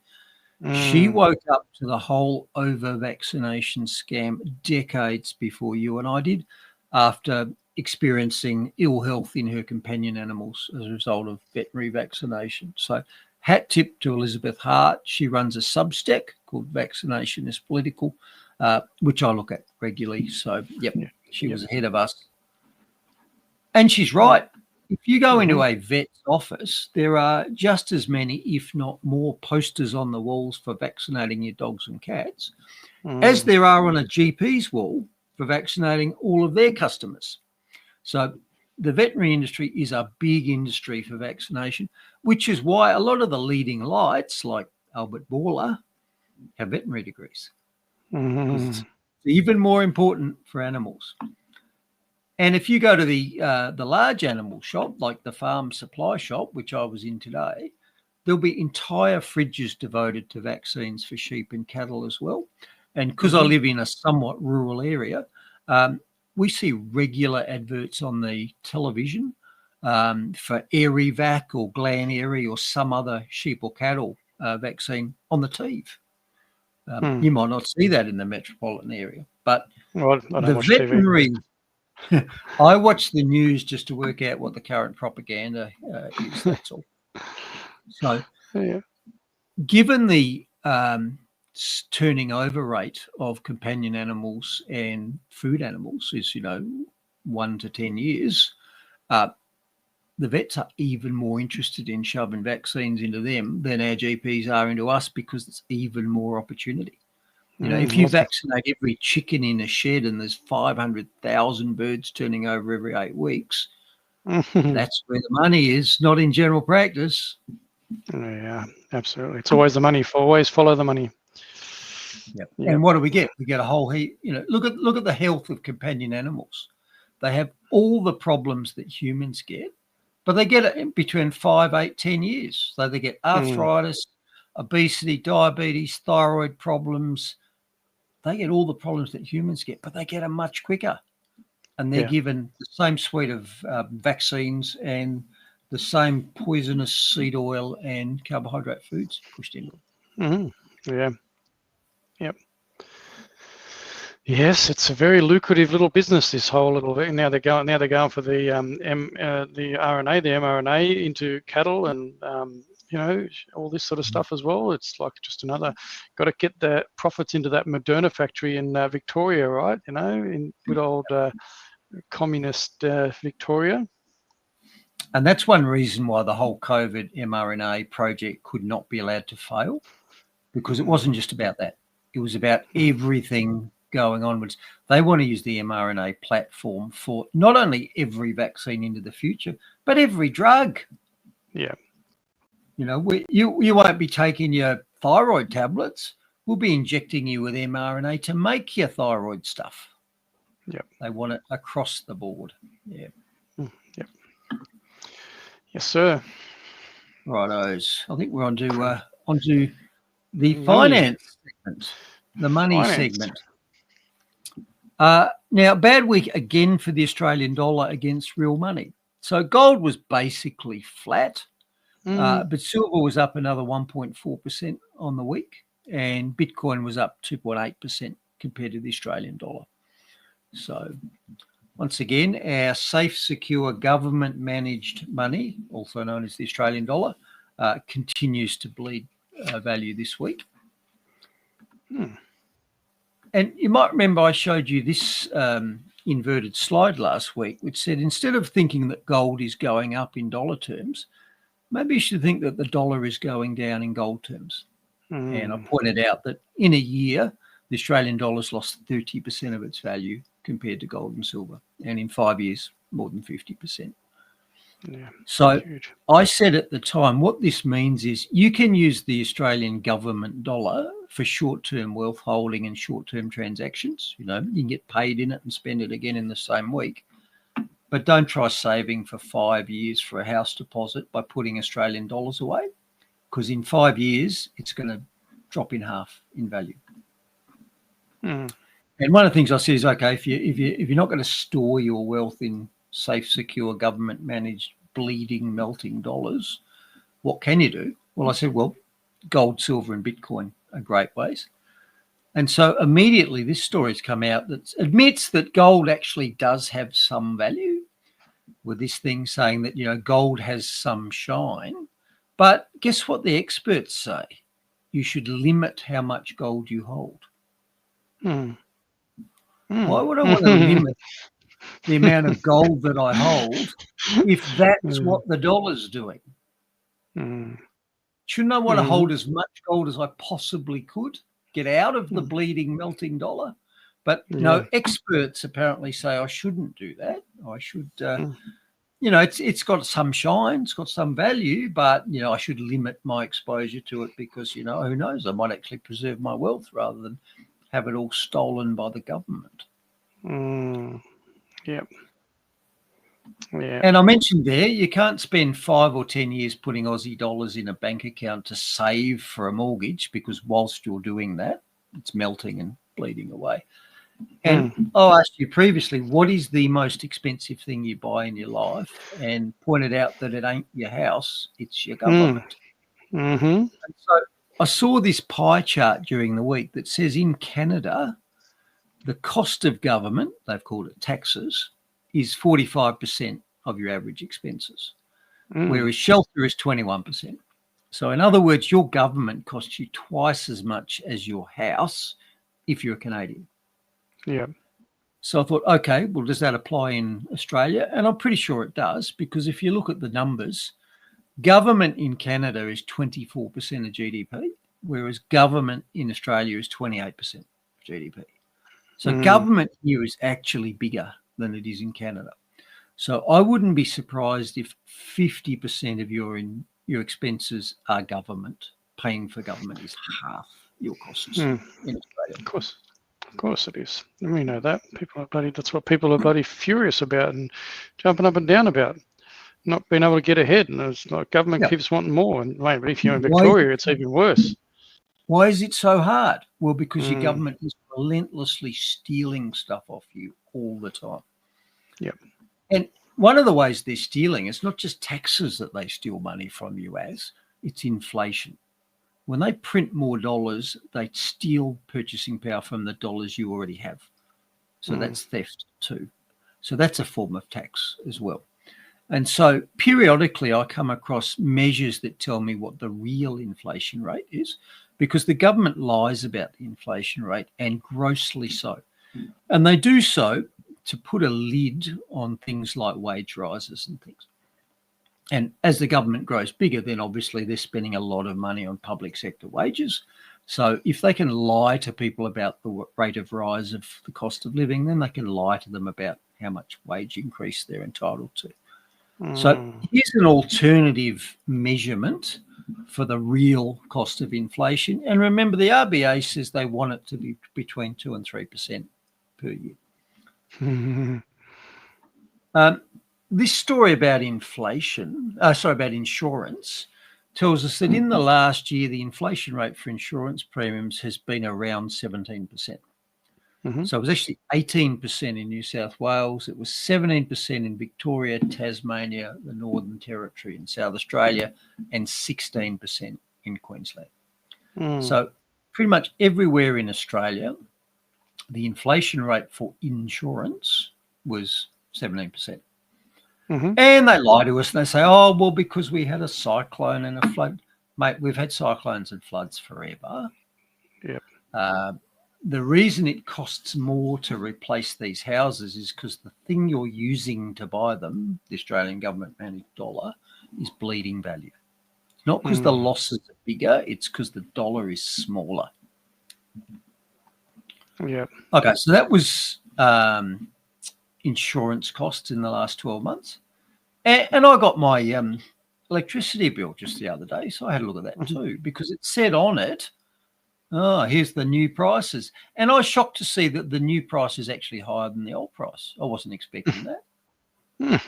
She woke up to the whole over-vaccination scam decades before you and I did, after experiencing ill health in her companion animals as a result of veterinary vaccination. So hat tip to Elizabeth Hart. She runs a Substack called Vaccination is Political, which I look at regularly. So, she was ahead of us. And she's right. If you go into a vet's office, there are just as many, if not more, posters on the walls for vaccinating your dogs and cats as there are on a GP's wall for vaccinating all of their customers. So the veterinary industry is a big industry for vaccination, which is why a lot of the leading lights like Albert Bourla have veterinary degrees. It's even more important for animals. And if you go to the large animal shop, like the farm supply shop, which I was in today, there'll be entire fridges devoted to vaccines for sheep and cattle as well. And because I live in a somewhat rural area, we see regular adverts on the television for Airy-Vac or Glan-Airy or some other sheep or cattle vaccine on the TV. You might not see that in the metropolitan area, but the veterinary... I watch the news just to work out what the current propaganda is, that's all. So given the turning over rate of companion animals and food animals is, 1 to 10 years, the vets are even more interested in shoving vaccines into them than our GPs are into us because it's even more opportunity. If you vaccinate every chicken in a shed and there's 500,000 birds turning over every 8 weeks, that's where the money is, not in general practice. Yeah, absolutely. It's always the money. Always follow the money. Yep. And what do we get? We get a whole heap. Look at the health of companion animals. They have all the problems that humans get, but they get it in between 5, 8, 10 years. So they get arthritis, obesity, diabetes, thyroid problems. They get all the problems that humans get, but they get them much quicker. And they're given the same suite of vaccines and the same poisonous seed oil and carbohydrate foods pushed in. Yeah. Yep. Yes, it's a very lucrative little business. This whole little now they're going for the RNA, the mRNA into cattle, and all this sort of stuff as well. It's like just another. Got to get the profits into that Moderna factory in Victoria, right? In good old communist Victoria. And that's one reason why the whole COVID mRNA project could not be allowed to fail, because it wasn't just about that. It was about everything going onwards. They want to use the mRNA platform for not only every vaccine into the future, but every drug. Yeah. You won't be taking your thyroid tablets. We'll be injecting you with mRNA to make your thyroid stuff. Yep. They want it across the board. Yeah. Yep. Yes, sir. Rightos. I think we're onto the finance segment, the money segment. Now, bad week again for the Australian dollar against real money. So gold was basically flat, but silver was up another 1.4% on the week, and Bitcoin was up 2.8% compared to the Australian dollar. So once again, our safe, secure, government-managed money, also known as the Australian dollar, continues to bleed value this week. And you might remember I showed you this inverted slide last week, which said instead of thinking that gold is going up in dollar terms, maybe you should think that the dollar is going down in gold terms. And I pointed out that in a year, the Australian dollar's lost 30% of its value compared to gold and silver. And in 5 years, more than 50%. Yeah, so huge. I said at the time, what this means is you can use the Australian government dollar for short-term wealth holding and short-term transactions. You can get paid in it and spend it again in the same week. But don't try saving for 5 years for a house deposit by putting Australian dollars away, because in 5 years, it's going to drop in half in value. And one of the things I said is, okay, if you're not going to store your wealth in safe, secure, government-managed, bleeding, melting dollars, what can you do? Well, I said, gold, silver, and Bitcoin are great ways. And so immediately this story's come out that admits that gold actually does have some value, with this thing saying that, gold has some shine. But guess what the experts say? You should limit how much gold you hold. Why would I want to limit the amount of gold that I hold if that's what the dollar's doing? Shouldn't I want to hold as much gold as I possibly could, get out of the bleeding, melting dollar? But no, experts apparently say I shouldn't do that. I should, it's got some shine, it's got some value, but, I should limit my exposure to it because, who knows, I might actually preserve my wealth rather than have it all stolen by the government. Yep. Yeah. And I mentioned there, you can't spend 5 or 10 years putting Aussie dollars in a bank account to save for a mortgage, because whilst you're doing that, it's melting and bleeding away. And I asked you previously, what is the most expensive thing you buy in your life? And pointed out that it ain't your house, it's your government. And so I saw this pie chart during the week that says in Canada, the cost of government, they've called it taxes, is 45% of your average expenses, whereas shelter is 21%. So in other words, your government costs you twice as much as your house if you're a Canadian. Yeah. So I thought, okay, well, does that apply in Australia? And I'm pretty sure it does, because if you look at the numbers, government in Canada is 24% of GDP, whereas government in Australia is 28% of GDP. So government here is actually bigger than it is in Canada. So I wouldn't be surprised if 50% of your expenses are government. Paying for government is half your costs in Australia. Of course it is. And we know that. That's what people are bloody furious about and jumping up and down about. not being able to get ahead, and it's like government Yeah. keeps wanting more. And mate, but if you're in Why- Victoria, it's even worse. Why is it so hard? Well, because your Mm. government is relentlessly stealing stuff off you all the time. Yep. And one of the ways they're stealing, it's not just taxes that they steal money from you as, it's inflation. When they print more dollars, they steal purchasing power from the dollars you already have. So that's theft too. So that's a form of tax as well. And so periodically I come across measures that tell me what the real inflation rate is, because the government lies about the inflation rate, and grossly so. And they do so to put a lid on things like wage rises and things. And as the government grows bigger, then obviously they're spending a lot of money on public sector wages. So if they can lie to people about the rate of rise of the cost of living, then they can lie to them about how much wage increase they're entitled to. So here's an alternative measurement for the real cost of inflation. And remember, the RBA says they want it to be between 2 and 3% per year. This story about about insurance, tells us that in the last year, the inflation rate for insurance premiums has been around 17%. So it was actually 18% in New South Wales. It was 17% in Victoria, Tasmania, the Northern Territory and South Australia, and 16% in Queensland. So pretty much everywhere in Australia, the inflation rate for insurance was 17%. And they lie to us and they say, oh, well, because we had a cyclone and a flood. Mate, we've had cyclones and floods forever. Yep. The reason it costs more to replace these houses is because the thing you're using to buy them, the Australian government managed dollar, is bleeding value. Not because the losses are bigger, it's because the dollar is smaller. Yeah. Okay, so that was insurance costs in the last 12 months. And I got my electricity bill just the other day, so I had a look at that too, because it said on it, oh, here's the new prices. And I was shocked to see that the new price is actually higher than the old price. I wasn't expecting that.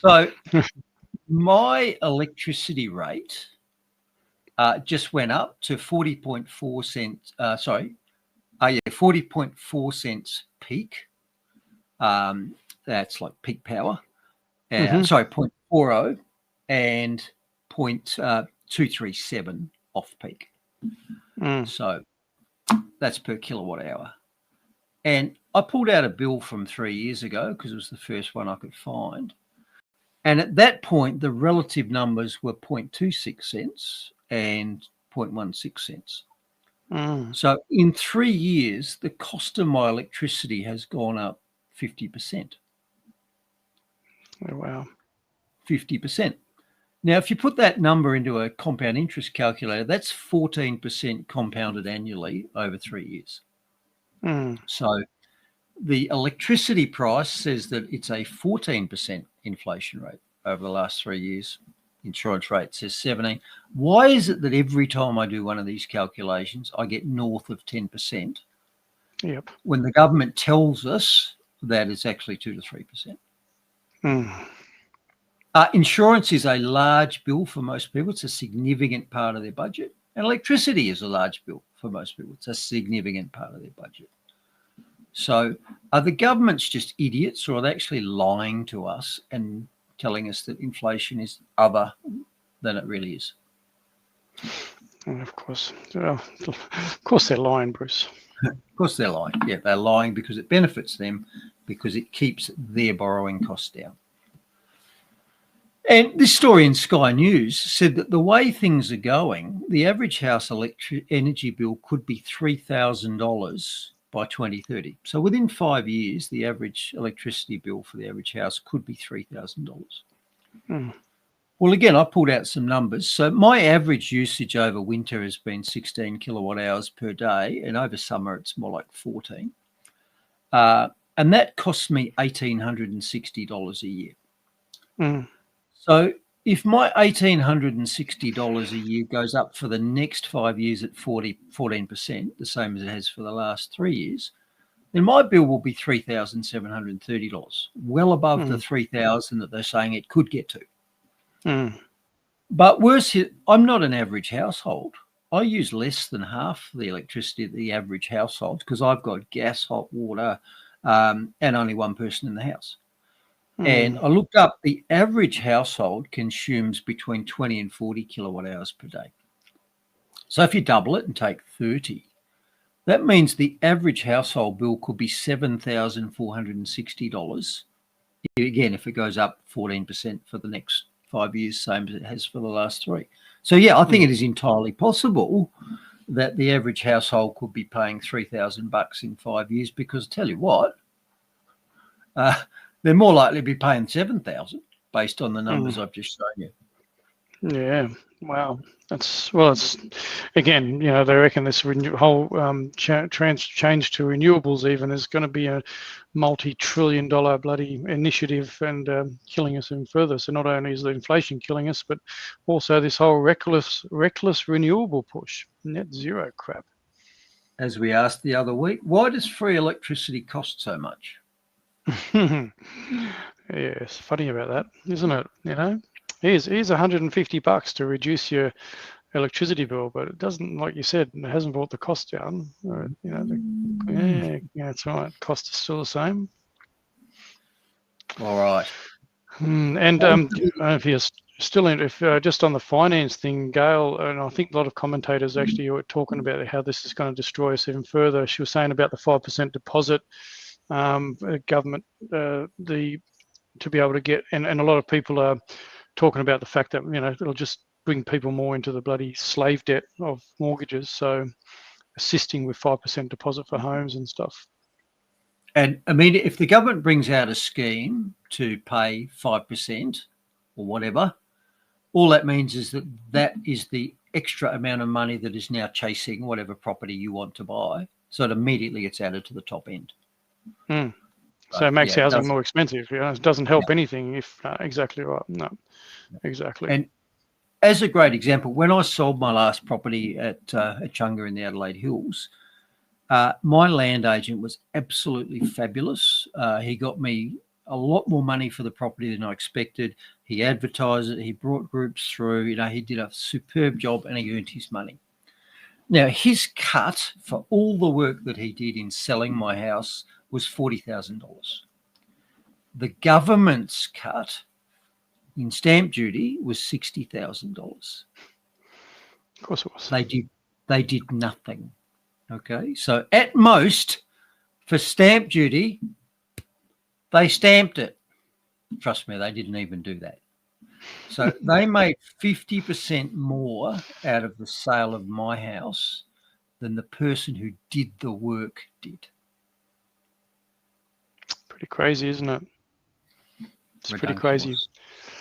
So my electricity rate just went up to 40.4 cents. 40.4 cents peak. That's like peak power. Sorry, 0.40 and 0.237 off peak. So that's per kilowatt hour. And I pulled out a bill from 3 years ago because it was the first one I could find. And at that point, the relative numbers were 0.26 cents and 0.16 cents. So in 3 years, the cost of my electricity has gone up 50%. Oh, wow. 50%. Now, if you put that number into a compound interest calculator, that's 14% compounded annually over 3 years. So the electricity price says that it's a 14% inflation rate over the last 3 years. Insurance rate says 17. Why is it that every time I do one of these calculations, I get north of 10%? Yep. When the government tells us that it's actually 2 to 3%. Insurance is a large bill for most people. It's a significant part of their budget. And electricity is a large bill for most people. It's a significant part of their budget. So are the governments just idiots, or are they actually lying to us and telling us that inflation is other than it really is? Of course. Of course they're lying, Bruce. Of course they're lying. Yeah, they're lying because it benefits them, because it keeps their borrowing costs down. And this story in Sky News said that the way things are going, the average house energy bill could be $3,000 by 2030. So within 5 years, the average electricity bill for the average house could be $3,000. Well, again, I pulled out some numbers. So my average usage over winter has been 16 kilowatt hours per day, and over summer it's more like 14. And that costs me $1,860 a year. So if my $1,860 a year goes up for the next 5 years at 14%, the same as it has for the last 3 years, then my bill will be $3,730, well above the $3,000 that they're saying it could get to. But worse, I'm not an average household. I use less than half the electricity of the average household because I've got gas, hot water, and only one person in the house. And I looked up, the average household consumes between 20 and 40 kilowatt hours per day. So if you double it and take 30, that means the average household bill could be $7,460. Again, if it goes up 14% for the next 5 years, same as it has for the last 3. So, yeah, I think it is entirely possible that the average household could be paying $3,000 in 5 years because, tell you what, they're more likely to be paying $7,000 based on the numbers I've just shown you. Yeah, wow. It's again, they reckon this whole change to renewables even is going to be a multi-trillion-dollar bloody initiative and killing us even further. So not only is the inflation killing us, but also this whole reckless renewable push, net zero crap. As we asked the other week, why does free electricity cost so much? Yeah, it's funny about that, isn't it? Here's $150 to reduce your electricity bill, but it doesn't, like you said, it hasn't brought the cost down. Yeah, that's right. Cost is still the same. All right. And if you're still in, just on the finance thing, Gail, and I think a lot of commentators actually were talking about how this is going to destroy us even further. She was saying about the 5% deposit, government, to be able to get, and a lot of people are talking about the fact that it'll just bring people more into the bloody slave debt of mortgages, so assisting with 5% deposit for homes and stuff. And I mean, if the government brings out a scheme to pay 5% or whatever, all that means is that is the extra amount of money that is now chasing whatever property you want to buy, so it immediately gets added to the top end. So it makes housing more expensive. It doesn't help anything. If exactly right. No, exactly. And as a great example, when I sold my last property at Chunga in the Adelaide Hills, my land agent was absolutely fabulous. He got me a lot more money for the property than I expected. He advertised it. He brought groups through. He did a superb job and he earned his money. Now, his cut for all the work that he did in selling my house was $40,000. The government's cut in stamp duty was $60,000. Of course it was. They did nothing. Okay, so at most for stamp duty, they stamped it. Trust me, they didn't even do that. So they made 50% more out of the sale of my house than the person who did the work did. Pretty crazy, isn't it? It's pretty crazy.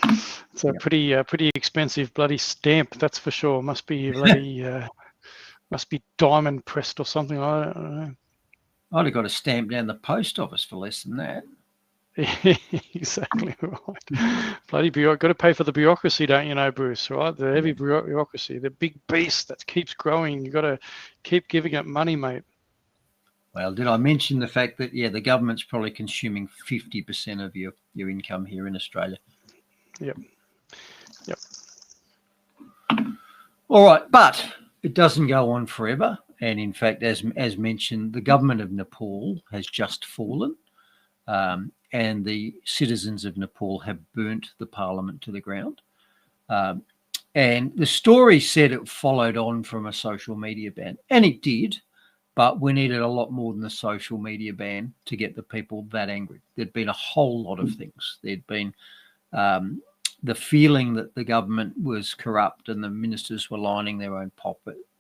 It's a pretty expensive bloody stamp, that's for sure. Must be bloody must be diamond pressed or something. I don't know. I'd have got a stamp down the post office for less than that. Exactly right. Bloody got to pay for the bureaucracy, don't you know, Bruce? Right, the heavy bureaucracy, the big beast that keeps growing. You got to keep giving it money, mate. Well, did I mention the fact that the government's probably consuming 50% of your income here in Australia? Yep. All right, but it doesn't go on forever. And in fact, as mentioned, the government of Nepal has just fallen. And the citizens of Nepal have burnt the parliament to the ground. And the story said it followed on from a social media ban. And it did, but we needed a lot more than a social media ban to get the people that angry. There'd been a whole lot of things. There'd been the feeling that the government was corrupt and the ministers were lining their own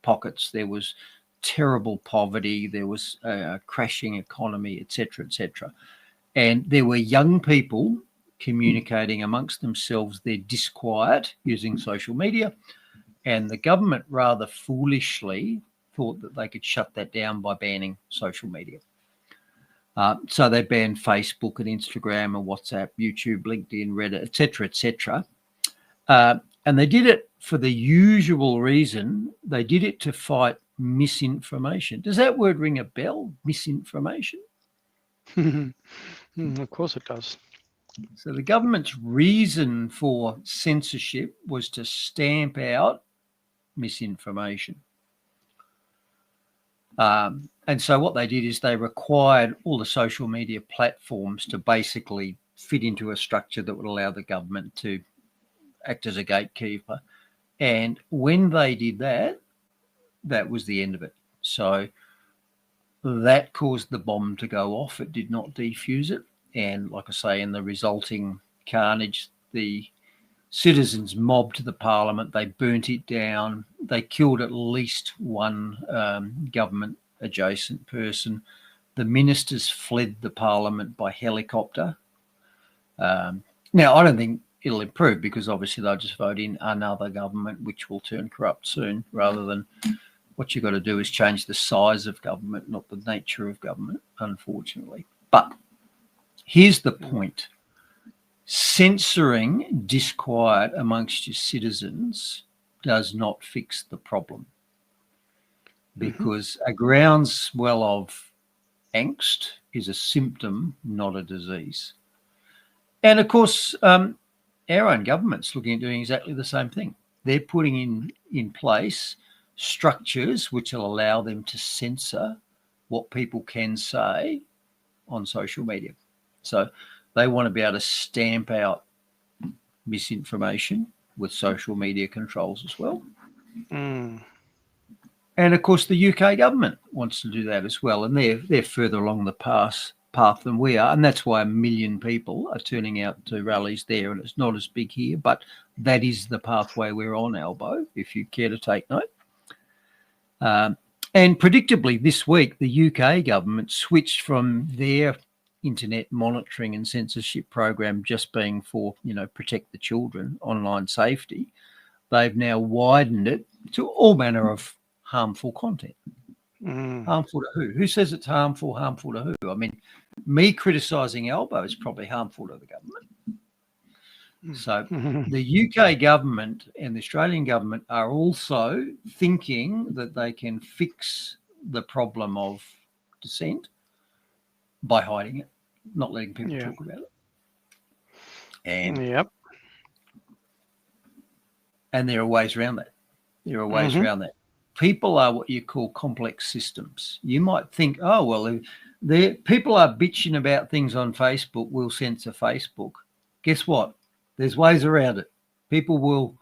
pockets. There was terrible poverty. There was a crashing economy, etc., etc. And there were young people communicating amongst themselves their disquiet using social media. And the government rather foolishly thought that they could shut that down by banning social media. So they banned Facebook and Instagram and WhatsApp, YouTube, LinkedIn, Reddit, etc., etc. And they did it for the usual reason. They did it to fight misinformation. Does that word ring a bell? Misinformation? Of course it does. So the government's reason for censorship was to stamp out misinformation. And so what they did is they required all the social media platforms to basically fit into a structure that would allow the government to act as a gatekeeper. And when they did that, that was the end of it. So that caused the bomb to go off. It did not defuse it. And like I say, in the resulting carnage, the citizens mobbed the parliament. They burnt it down. They killed at least one government adjacent person. The ministers fled the parliament by helicopter. Now, I don't think it'll improve because obviously they'll just vote in another government, which will turn corrupt soon, rather than what you've got to do is change the size of government, not the nature of government, unfortunately. But here's the point. Censoring disquiet amongst your citizens does not fix the problem, because a groundswell of angst is a symptom, not a disease. And of course, our own government's looking at doing exactly the same thing. They're putting in place structures which will allow them to censor what people can say on social media. So they want to be able to stamp out misinformation with social media controls as well. And of course, the UK government wants to do that as well. And they're further along the path than we are. And that's why 1 million people are turning out to rallies there. And it's not as big here, but that is the pathway we're on, Albo, if you care to take note. And predictably this week, the UK government switched from their internet monitoring and censorship program just being for, protect the children, online safety. They've now widened it to all manner of harmful content. Harmful to who? Who says it's harmful? Harmful to who? I mean, me criticising Albo is probably harmful to the government. So the UK government and the Australian government are also thinking that they can fix the problem of dissent by hiding it, not letting people talk about it. And and there are ways around that. There are ways around that. People are what you call complex systems. You might think, oh, well, people are bitching about things on Facebook, we'll censor Facebook. Guess what? There's ways around it. People will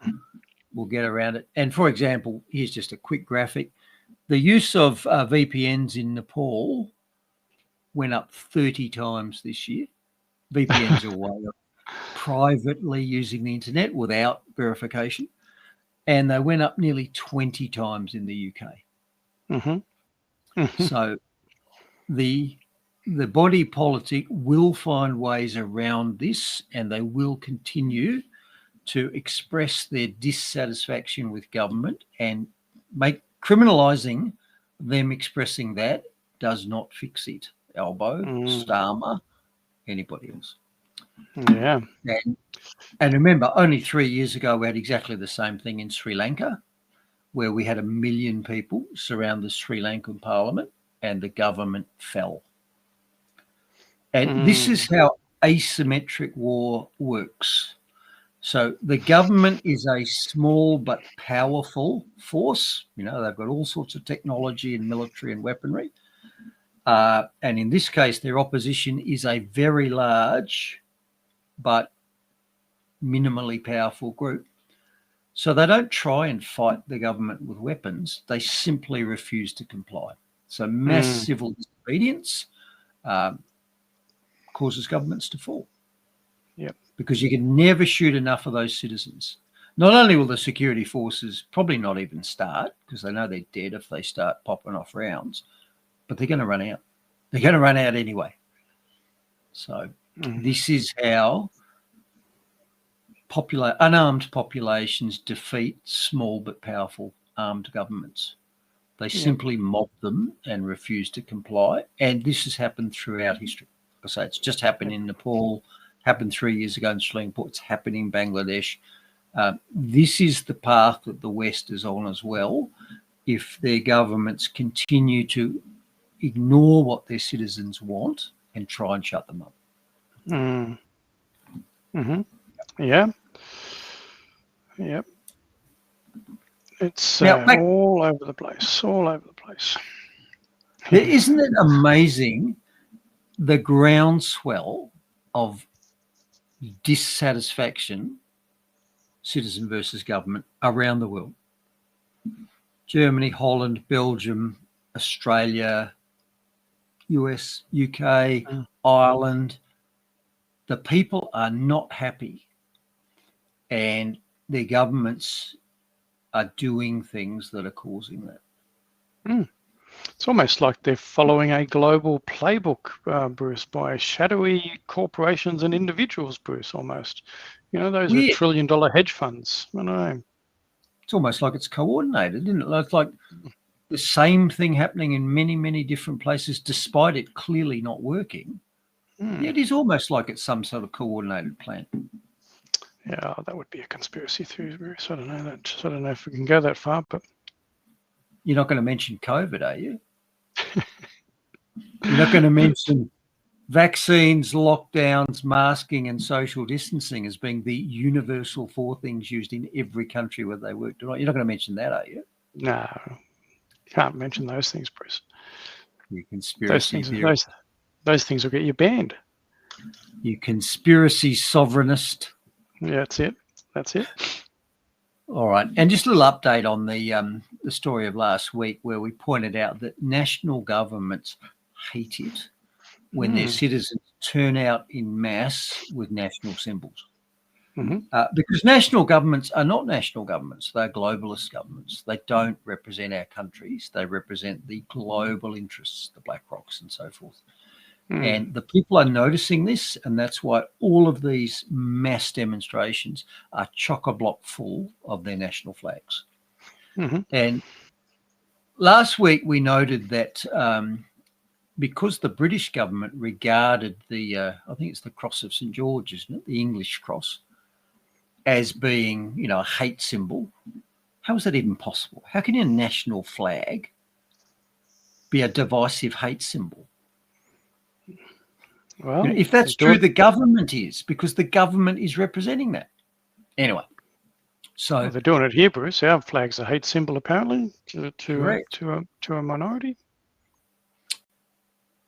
get around it. And for example, here's just a quick graphic. The use of VPNs in Nepal went up 30 times this year. VPNs are a way of privately using the internet without verification. And they went up nearly 20 times in the UK. So the body politic will find ways around this, and they will continue to express their dissatisfaction with government, and criminalising them expressing that does not fix it. Albo, Starmer, anybody else. And remember, only 3 years ago, we had exactly the same thing in Sri Lanka, where we had 1 million people surround the Sri Lankan parliament and the government fell. And this is how asymmetric war works. So the government is a small but powerful force. They've got all sorts of technology and military and weaponry. And in this case, their opposition is a very large but minimally powerful group. So they don't try and fight the government with weapons. They simply refuse to comply. So mass civil disobedience causes governments to fall. Because you can never shoot enough of those citizens. Not only will the security forces probably not even start, because they know they're dead if they start popping off rounds, but they're going to run out. They're going to run out anyway. So this is how unarmed populations defeat small but powerful armed governments. They simply mob them and refuse to comply. And this has happened throughout history. I say it's just happened in Nepal, happened 3 years ago in Sri Lanka, it's happening in Bangladesh. This is the path that the West is on as well. If their governments continue to ignore what their citizens want and try and shut them up. Yeah. Yep. It's Now, all over the place. All over the place. Isn't it amazing the groundswell of dissatisfaction, citizen versus government, around the world? Germany, Holland, Belgium, Australia, US, UK, Ireland. The people are not happy, and their governments are doing things that are causing that. It's almost like they're following a global playbook, Bruce, by shadowy corporations and individuals, Bruce, almost. You know, those are $1 trillion hedge funds. I don't know. It's almost like it's coordinated, isn't it? It's like the same thing happening in many, many different places, despite it clearly not working. It is almost like it's some sort of coordinated plan. Yeah, that would be a conspiracy theory, Bruce. I don't know that. I don't know if we can go that far, but you're not going to mention COVID, are you? You're not going to mention vaccines, lockdowns, masking, and social distancing as being the universal 4 things used in every country where they work. You're not going to mention that, are you? No, can't mention those things, Bruce. You conspiracy theorist. Those things will get you banned. You conspiracy sovereignist. Yeah, that's it. That's it. All right. And just a little update on the story of last week, where we pointed out that national governments hate it when their citizens turn out in mass with national symbols. Because national governments are not national governments. They're globalist governments. They don't represent our countries. They represent the global interests, the BlackRocks and so forth. And the people are noticing this, and that's why all of these mass demonstrations are chock-a-block full of their national flags. And last week we noted that because the British government regarded the, I think it's the Cross of St. George, isn't it? The English cross, as being, you know, a hate symbol. How is that even possible? How can your national flag be a divisive hate symbol? Well, if that's true, the government is, because the government is representing that. Anyway, so they're doing it here, Bruce. Our flag's a hate symbol, apparently, to a minority.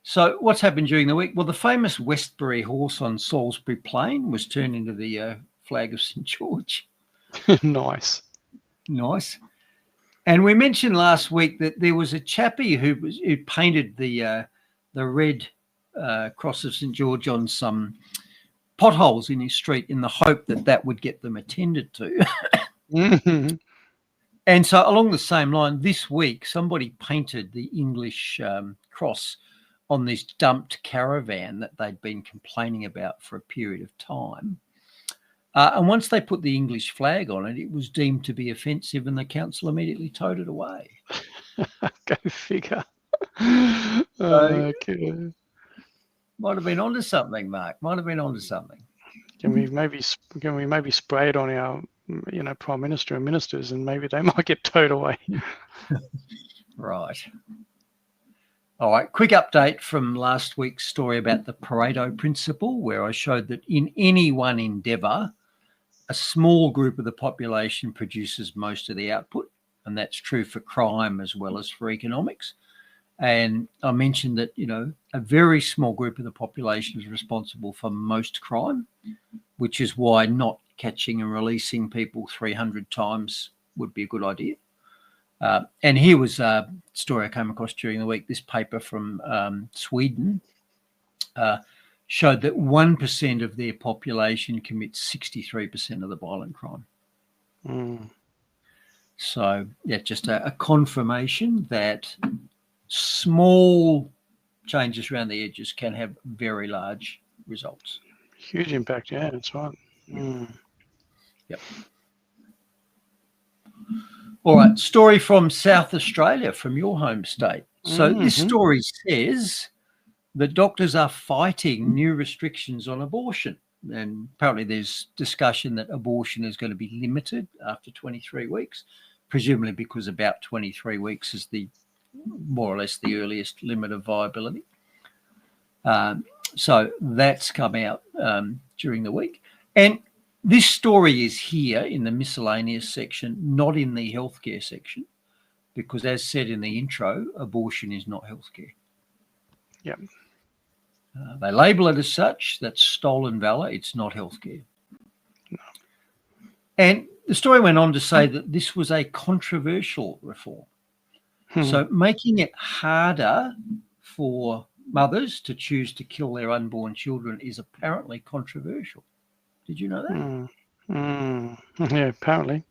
So what's happened during the week? Well, the famous Westbury horse on Salisbury Plain was turned into the flag of St. George. Nice. And we mentioned last week that there was a chappie who painted the red Cross of St. George on some potholes in his street in the hope that that would get them attended to. And so along the same line, this week, somebody painted the English cross on this dumped caravan that they'd been complaining about for a period of time. And once they put the English flag on it, it was deemed to be offensive, and the council immediately towed it away. Go figure. Okay. Might have been onto something, Mark. Might have been onto something. Can we maybe spray it on our, Prime Minister and ministers, and maybe they might get towed away. Right. All right. Quick update from last week's story about the Pareto principle, where I showed that in any one endeavour, a small group of the population produces most of the output, and that's true for crime as well as for economics. And I mentioned that, a very small group of the population is responsible for most crime, which is why not catching and releasing people 300 times would be a good idea. And here was a story I came across during the week. This paper from Sweden showed that 1% of their population commits 63% of the violent crime. So, yeah, just a confirmation that small changes around the edges can have very large results. Huge impact, yeah, that's right. Yep. All right, story from South Australia, from your home state. So this story says that doctors are fighting new restrictions on abortion. And apparently there's discussion that abortion is going to be limited after 23 weeks, presumably because about 23 weeks is the more or less the earliest limit of viability. So that's come out during the week. And this story is here in the miscellaneous section, not in the healthcare section, because as said in the intro, abortion is not healthcare. Yep. They label it as such. That's stolen valor. It's not healthcare. No. And the story went on to say that this was a controversial reform. So making it harder for mothers to choose to kill their unborn children is apparently controversial. Did you know that? Yeah, apparently.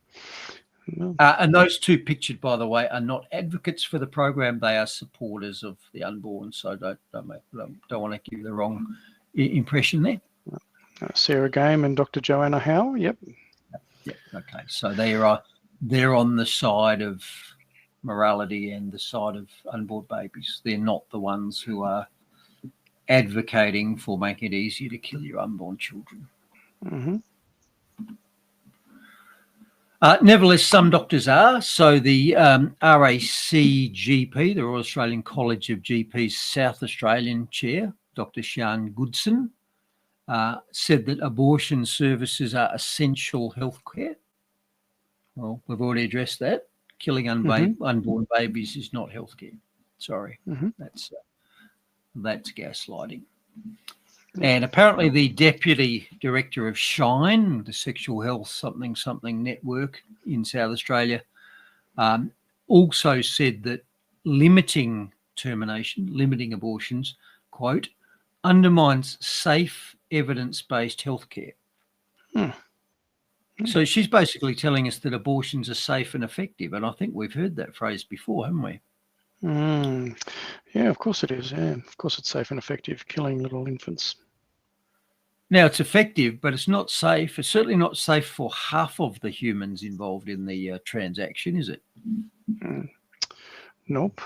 No. And those two pictured, by the way, are not advocates for the program. They are supporters of the unborn. So don't want to give the wrong impression there. Sarah Game and Dr. Joanna Howe. Yep. Yep. Okay. So they're on the side of morality and the side of unborn babies. They're not the ones who are advocating for making it easier to kill your unborn children. Mm-hmm. Nevertheless, some doctors are. So the RACGP, the Royal Australian College of GPs South Australian chair, Dr. Sian Goodson, said that abortion services are essential healthcare. Well, we've already addressed that. Killing unborn babies is not healthcare. Sorry, that's gaslighting. And apparently the deputy director of SHINE, the Sexual Health something network in South Australia, also said that limiting abortions, quote, undermines safe evidence-based healthcare. So she's basically telling us that abortions are safe and effective. And I think we've heard that phrase before, haven't we? Yeah, of course it is. Yeah, of course it's safe and effective, killing little infants. Now, it's effective, but it's not safe. It's certainly not safe for half of the humans involved in the transaction, is it? Nope.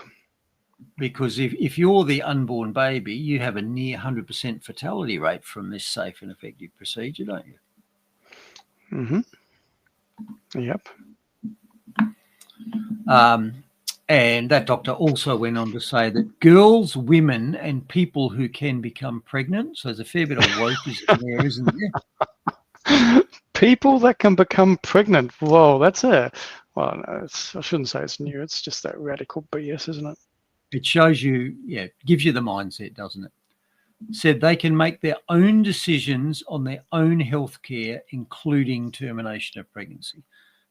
Because if you're the unborn baby, you have a near 100% fatality rate from this safe and effective procedure, don't you? Yep. And that doctor also went on to say that girls, women, and people who can become pregnant, so there's a fair bit of wokeism there, isn't there? People that can become pregnant. Whoa, that's no, I shouldn't say it's new. It's just that radical BS, isn't it? It shows you, gives you the mindset, doesn't it? Said they can make their own decisions on their own health care, including termination of pregnancy.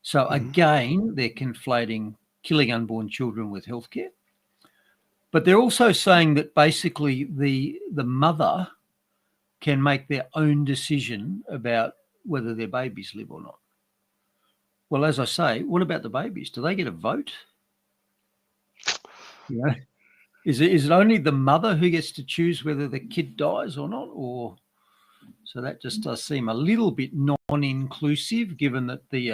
So again, they're conflating killing unborn children with healthcare. But they're also saying that basically the mother can make their own decision about whether their babies live or not. Well, as I say, what about the babies? Do they get a vote? Is it only the mother who gets to choose whether the kid dies or not? Or so that just does seem a little bit non-inclusive, given that the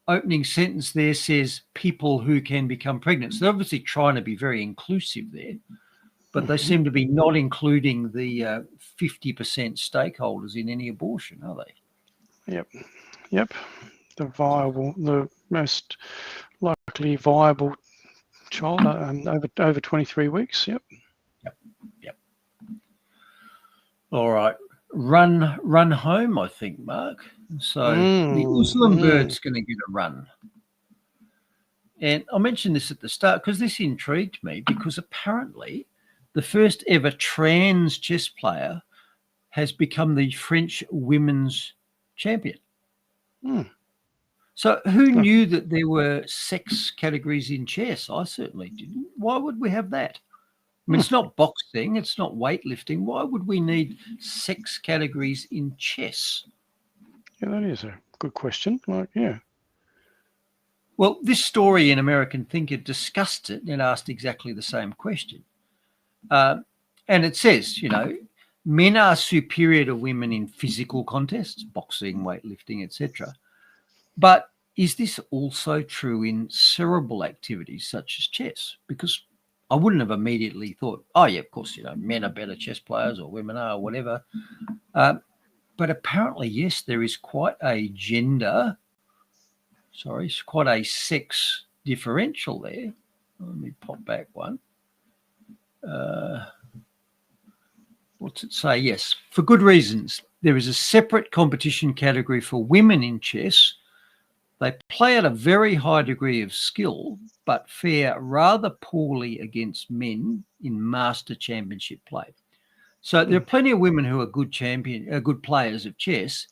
opening sentence there says people who can become pregnant. So they're obviously trying to be very inclusive there, but they seem to be not including the 50% stakeholders in any abortion, are they? Yep. The most likely viable child over 23 weeks. Yep. All right. Run home, I think, Mark. So the Muslim bird's going to get a run. And I mentioned this at the start because this intrigued me, because apparently the first ever trans chess player has become the French women's champion. So who knew that there were sex categories in chess? I certainly didn't. Why would we have that? I mean, it's not boxing, it's not weightlifting. Why would we need sex categories in chess? Yeah, that is a good question. Well, this story in American Thinker discussed it and asked exactly the same question. And it says, men are superior to women in physical contests, boxing, weightlifting, etc. But is this also true in cerebral activities such as chess? Because I wouldn't have immediately thought, oh, yeah, of course, men are better chess players or women are, or whatever. But apparently, yes, there is quite a sex differential there. Let me pop back one. what's it say? Yes, for good reasons. There is a separate competition category for women in chess. They play at a very high degree of skill, but fare rather poorly against men in master championship play. So there are plenty of women who are good players of chess,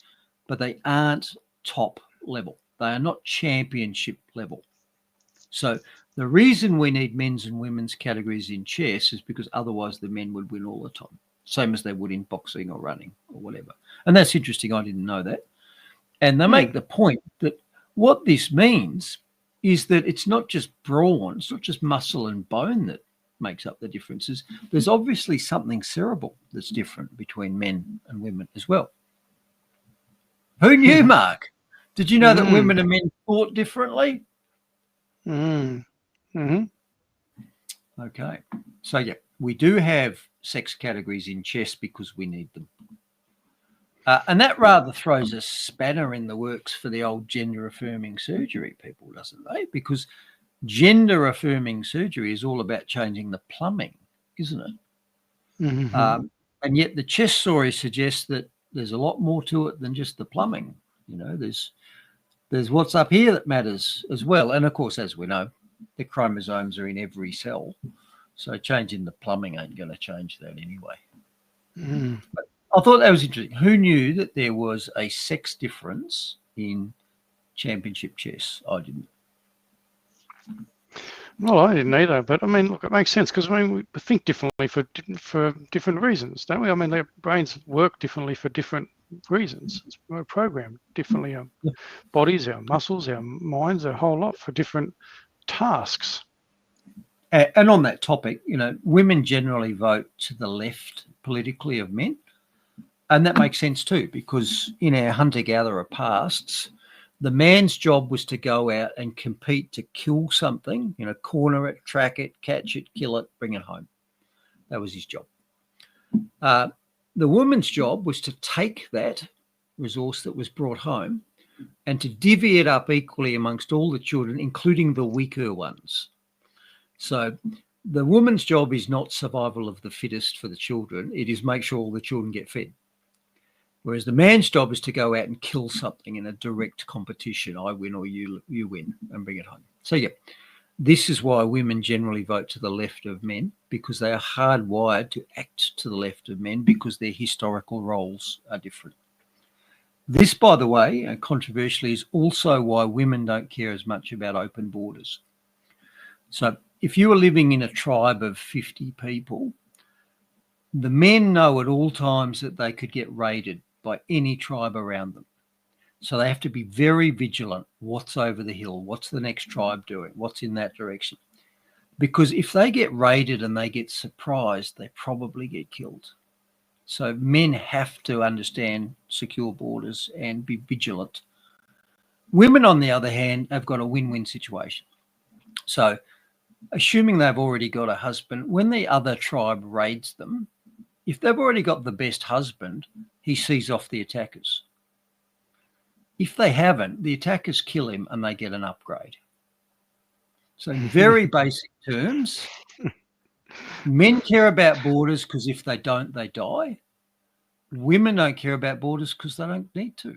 but they aren't top level. They are not championship level. So the reason we need men's and women's categories in chess is because otherwise the men would win all the time, same as they would in boxing or running or whatever. And that's interesting. I didn't know that. And they make the point that what this means is that it's not just brawn, it's not just muscle and bone that makes up the differences. There's obviously something cerebral that's different between men and women as well. Who knew, Mark? Did you know that women and men thought differently? Okay. So, yeah, we do have sex categories in chess because we need them. And that rather throws a spanner in the works for the old gender-affirming surgery people, doesn't it? Because gender-affirming surgery is all about changing the plumbing, isn't it? And yet the chess story suggests that there's a lot more to it than just the plumbing. You know, there's what's up here that matters as well. And, of course, as we know, the chromosomes are in every cell. So changing the plumbing ain't going to change that anyway. But I thought that was interesting. Who knew that there was a sex difference in championship chess? I didn't. Well, I didn't either, but I mean, look, it makes sense because I mean, we think differently for different reasons, don't we? I mean, their brains work differently for different reasons. We're programmed differently. Our bodies, our muscles, our minds, a whole lot for different tasks. And on that topic, you know, women generally vote to the left politically of men. And that makes sense too, because in our hunter-gatherer pasts, the man's job was to go out and compete to kill something, you know, corner it, track it, catch it, kill it, bring it home. That was his job. The woman's job was to take that resource that was brought home and to divvy it up equally amongst all the children, including the weaker ones. So the woman's job is not survival of the fittest for the children. It is make sure all the children get fed. Whereas the man's job is to go out and kill something in a direct competition. I win or you win, and bring it home. So, yeah, this is why women generally vote to the left of men, because they are hardwired to act to the left of men because their historical roles are different. This, by the way, controversially, is also why women don't care as much about open borders. So if you are living in a tribe of 50 people, the men know at all times that they could get raided by any tribe around them. So they have to be very vigilant. What's over the hill? What's the next tribe doing? What's in that direction? Because if they get raided and they get surprised, they probably get killed. So men have to understand secure borders and be vigilant. Women, on the other hand, have got a win-win situation. So assuming they've already got a husband, when the other tribe raids them, if they've already got the best husband, he sees off the attackers. If they haven't, the attackers kill him and they get an upgrade. So in very basic terms, men care about borders because if they don't, they die. Women don't care about borders because they don't need to.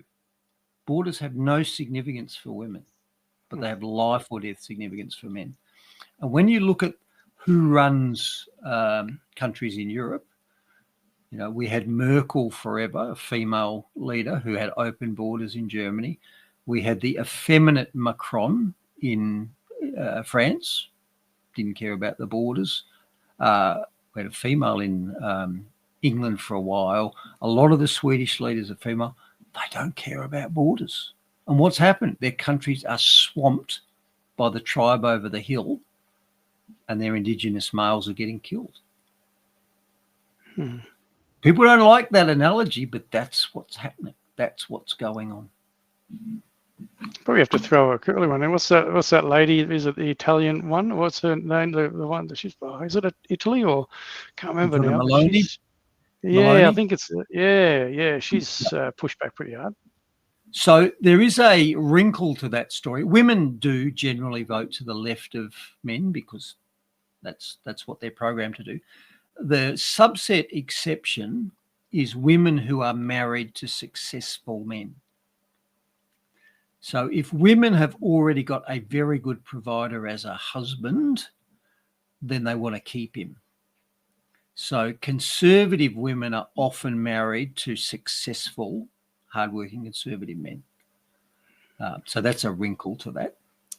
Borders have no significance for women, but they have life or death significance for men. And when you look at who runs countries in Europe, you know, we had Merkel forever, a female leader who had open borders in Germany. We had the effeminate Macron in France, didn't care about the borders. We had a female in England for a while. A lot of the Swedish leaders are female. They don't care about borders. And what's happened? Their countries are swamped by the tribe over the hill, and their indigenous males are getting killed. People don't like that analogy, but that's what's happening. That's what's going on. Probably have to throw a curly one in. What's that lady? Is it the Italian one? What's her name? The one that she's by? Is it Italy or can't remember now? Maloney? Yeah, Maloney? I think it's yeah. She's pushed back pretty hard. So there is a wrinkle to that story. Women do generally vote to the left of men because That's what they're programmed to do. The subset exception is women who are married to successful men. So if women have already got a very good provider as a husband, then they want to keep him. So conservative women are often married to successful, hardworking conservative men. So that's a wrinkle to that.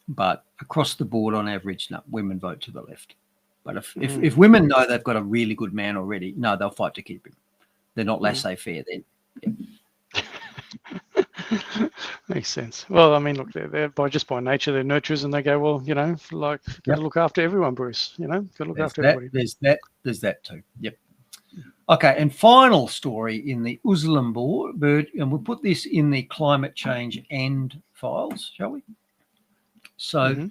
But across the board, on average, no, women vote to the left. But if women know they've got a really good man already, no, they'll fight to keep him. They're not laissez-faire then. Yeah. Makes sense. Well, I mean, look, they're by nature, they're nurturers, and they go, well, you know, like, got to look after everyone, Bruce. You know, got to look after everybody. There's that too. Yep. Okay, and final story in the Uslam bird, and we'll put this in the climate change and files, shall we? So,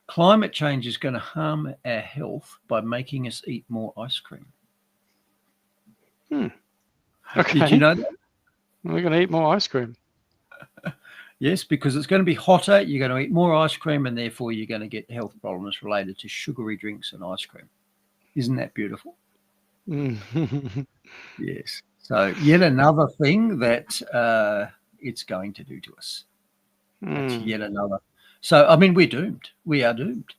climate change is going to harm our health by making us eat more ice cream. Okay. Did you know that? We're going to eat more ice cream. Yes, because it's going to be hotter. You're going to eat more ice cream, and therefore you're going to get health problems related to sugary drinks and ice cream. Isn't that beautiful? Yes. So yet another thing that it's going to do to us. That's yet another. So, I mean, we're doomed. We are doomed.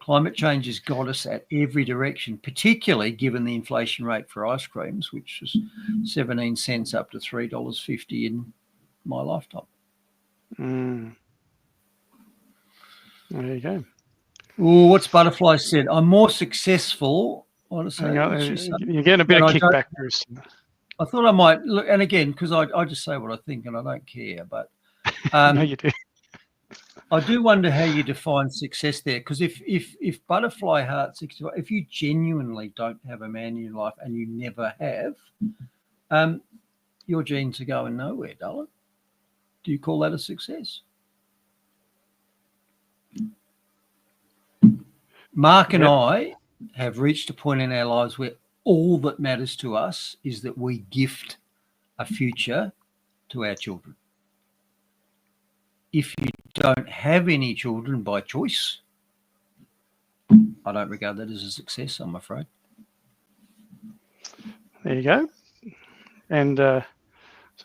Climate change has got us at every direction, particularly given the inflation rate for ice creams, which is 17 cents up to $3.50 in my lifetime. There you go. Oh, what's Butterfly said? I'm more successful. You're getting a bit of kickback, Bruce. I thought I might look, and again, because I just say what I think and I don't care, but no, you do. I do wonder how you define success there, because if Butterfly Heart 61, if you genuinely don't have a man in your life and you never have, your genes are going nowhere, darling. Do you call that a success? Mark and I have reached a point in our lives where all that matters to us is that we gift a future to our children. If you don't have any children by choice, I don't regard that as a success, I'm afraid. There you go. And so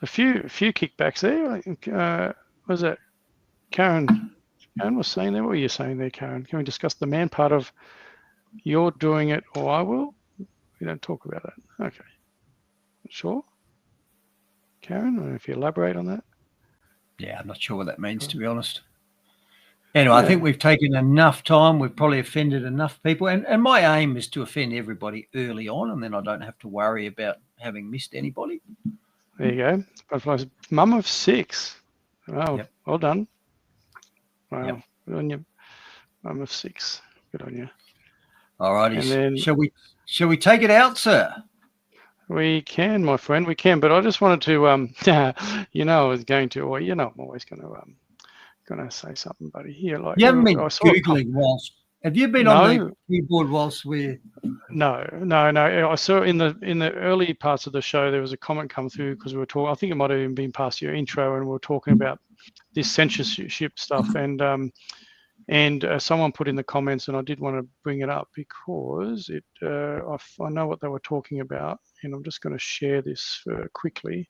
a few kickbacks there. I think, was it Karen? Karen was saying there. What were you saying there, Karen? Can we discuss the man part of you're doing it or I will? We don't talk about that. Okay. Sure. Karen, I don't know if you elaborate on that. Yeah, I'm not sure what that means, to be honest. Anyway, I think we've taken enough time. We've probably offended enough people. And my aim is to offend everybody early on, and then I don't have to worry about having missed anybody. There you go. Butterfly's mum of 6. Wow. Yep. Well done. Wow. Yep. Good on you. Mum of 6. Good on you. All righty. And then, shall we take it out, sir? We can, my friend. We can. But I just wanted to, you know, I was going to, or you know, I'm always going to say something, buddy. Here, like you haven't been googling whilst. Have you been on the keyboard whilst we're? No. I saw in the early parts of the show there was a comment come through because we were talking. I think it might have even been past your intro, and we were talking about this censorship stuff, and someone put in the comments, and I did want to bring it up because I know what they were talking about, and I'm just going to share this quickly.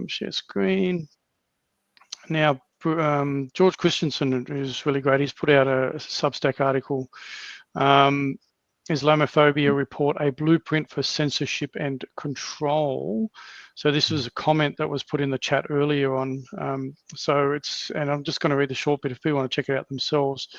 Share screen. Now, George Christensen, who's really great, he's put out a Substack article, Islamophobia Report, a Blueprint for Censorship and Control. So this was a comment that was put in the chat earlier on. And I'm just going to read the short bit if people want to check it out themselves.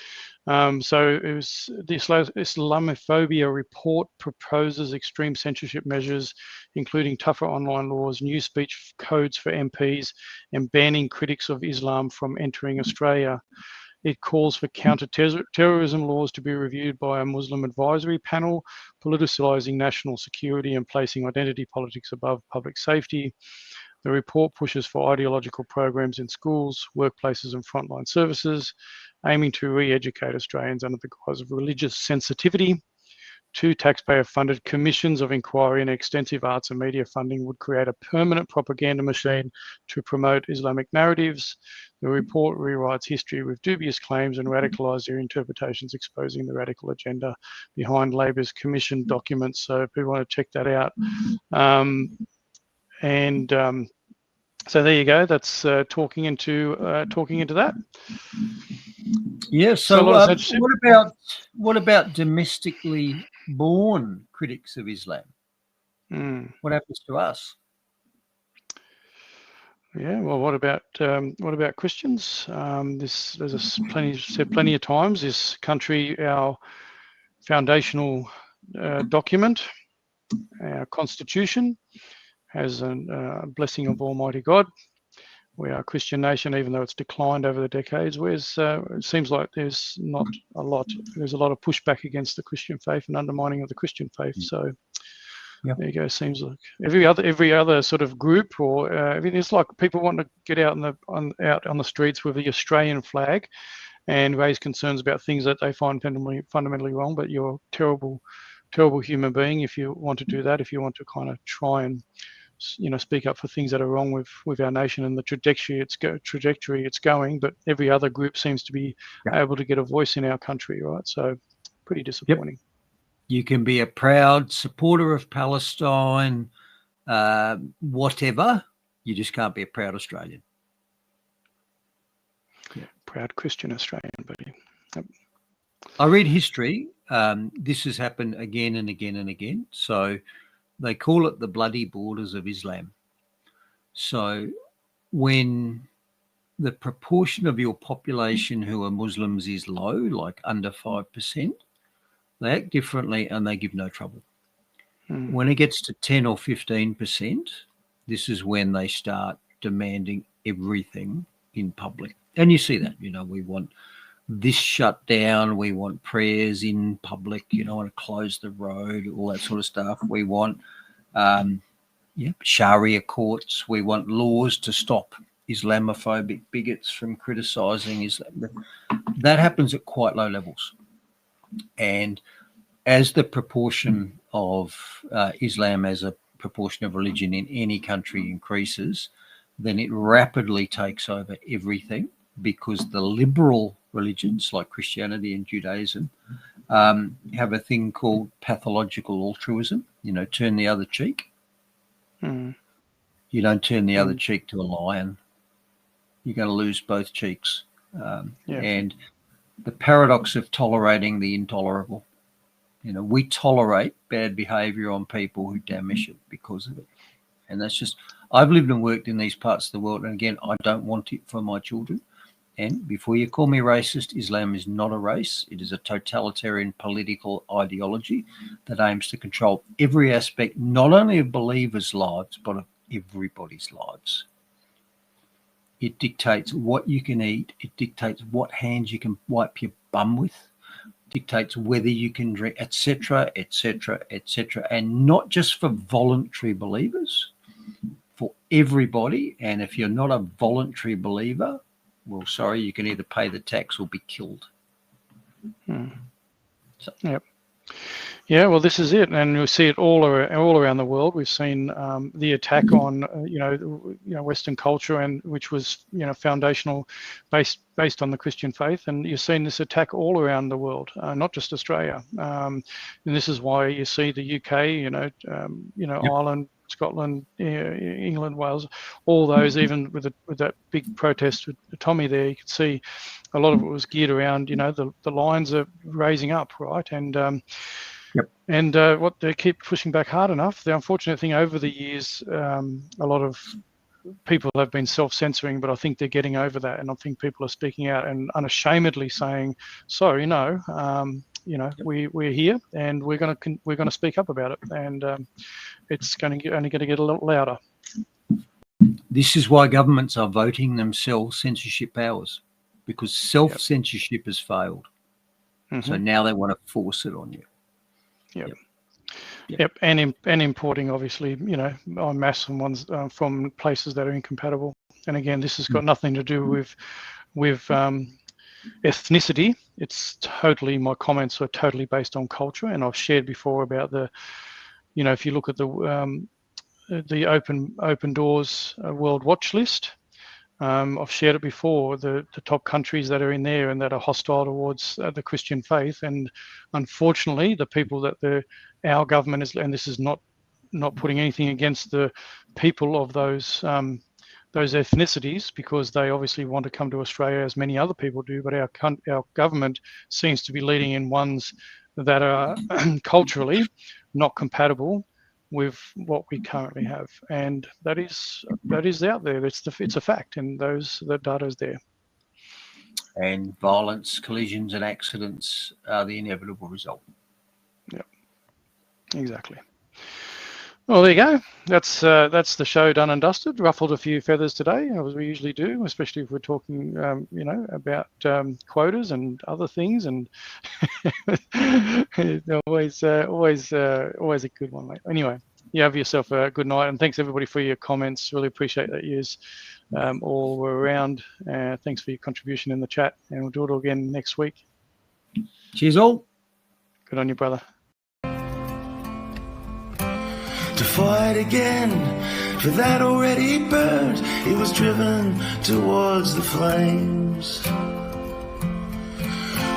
So it was the Islamophobia Report proposes extreme censorship measures, including tougher online laws, new speech codes for MPs, and banning critics of Islam from entering Australia. It calls for counter-terrorism laws to be reviewed by a Muslim advisory panel, politicising national security and placing identity politics above public safety. The report pushes for ideological programs in schools, workplaces and frontline services, aiming to re-educate Australians under the guise of religious sensitivity, 2 taxpayer-funded commissions of inquiry and extensive arts and media funding would create a permanent propaganda machine to promote Islamic narratives. The report rewrites history with dubious claims and radicalised their interpretations, exposing the radical agenda behind Labor's commission documents. So if people want to check that out. So there you go. That's talking into that. Yeah. So what about domestically born critics of Islam? What happens to us? Yeah. Well, what about Christians? There's plenty of times. This country, our foundational document, our constitution, has a blessing of Almighty God. We are a Christian nation, even though it's declined over the decades. Whereas it seems like there's not a lot. There's a lot of pushback against the Christian faith and undermining of the Christian faith. So there you go. Seems like every other sort of group, or it's like people want to get out on the streets with the Australian flag and raise concerns about things that they find fundamentally wrong. But you're a terrible human being if you want to do that. If you want to kind of try and speak up for things that are wrong with our nation and the trajectory it's going, but every other group seems to be able to get a voice in our country, right? So pretty disappointing. You can be a proud supporter of Palestine, whatever. You just can't be a proud Australian. Proud Christian Australian, buddy. Yep. I read history. This has happened again and again and again. So they call it the bloody borders of Islam. So when the proportion of your population who are Muslims is low, like under 5%, they act differently and they give no trouble. When it gets to 10 or 15%, this is when they start demanding everything in public. And you see that, we want this shut down, we want prayers in public, I want to close the road, all that sort of stuff. We want Sharia courts, we want laws to stop Islamophobic bigots from criticising Islam. That happens at quite low levels. And as the proportion of Islam as a proportion of religion in any country increases, then it rapidly takes over everything, because the liberal religions like Christianity and Judaism have a thing called pathological altruism, turn the other cheek. You don't turn the other cheek to a lion. You're going to lose both cheeks. And the paradox of tolerating the intolerable. We tolerate bad behavior on people who damage it because of it. And that's just, I've lived and worked in these parts of the world. And again, I don't want it for my children. And before you call me racist, Islam is not a race. It is a totalitarian political ideology that aims to control every aspect, not only of believers' lives, but of everybody's lives. It dictates what you can eat. It dictates what hands you can wipe your bum with. It dictates whether you can drink, etc., etc., etc. And not just for voluntary believers, for everybody. And if you're not a voluntary believer, well, sorry, you can either pay the tax or be killed. So. Yep. Yeah, well, this is it, and we see it all around the world. We've seen the attack on Western culture, and which was foundational, based on the Christian faith, and you've seen this attack all around the world, not just Australia. And this is why you see the UK, Ireland, Scotland, England, Wales, all those, even with that big protest with Tommy there, you could see a lot of it was geared around, the lines are raising up, right? And what they keep pushing back hard enough. The unfortunate thing over the years, a lot of people have been self-censoring, but I think they're getting over that, and I think people are speaking out and unashamedly saying, so we're here and we're going to speak up about it, and it's only going to get a little louder. This is why governments are voting themselves censorship powers, because self-censorship has failed. So now they want to force it on you. Yep. And importing, obviously, en masse ones from places that are incompatible. And again, this has got nothing to do with ethnicity. it's totally, my comments are totally based on culture, and I've shared before about the, if you look at the Open Doors World Watch List. I've shared it before, the top countries that are in there and that are hostile towards the Christian faith. And unfortunately, the people that our government is, and this is not putting anything against the people of those ethnicities, because they obviously want to come to Australia as many other people do, but our government seems to be leading in ones that are culturally not compatible with what we currently have, and that is out there. It's a fact, and the data is there. And violence, collisions, and accidents are the inevitable result. Yeah, exactly. Well, there you go. That's the show done and dusted. Ruffled a few feathers today, as we usually do, especially if we're talking, about quotas and other things. And always a good one, mate. Anyway, you have yourself a good night, and thanks everybody for your comments. Really appreciate that yous all were around. Thanks for your contribution in the chat, and we'll do it again next week. Cheers all. Good on you, brother. To fight again for that already burned, he was driven towards the flames.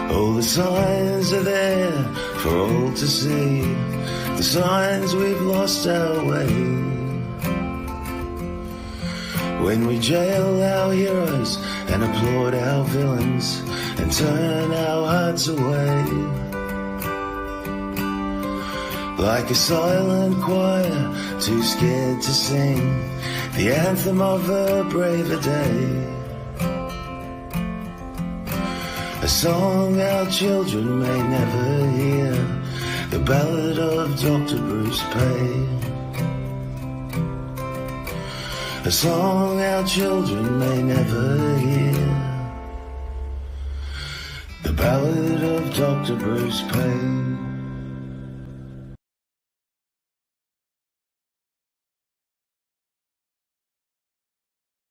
Oh, the signs are there for all to see, the signs we've lost our way. When we jail our heroes and applaud our villains and turn our hearts away, like a silent choir, too scared to sing the anthem of a braver day. A song our children may never hear, the ballad of Dr. Bruce Paix. A song our children may never hear, the ballad of Dr. Bruce Paix.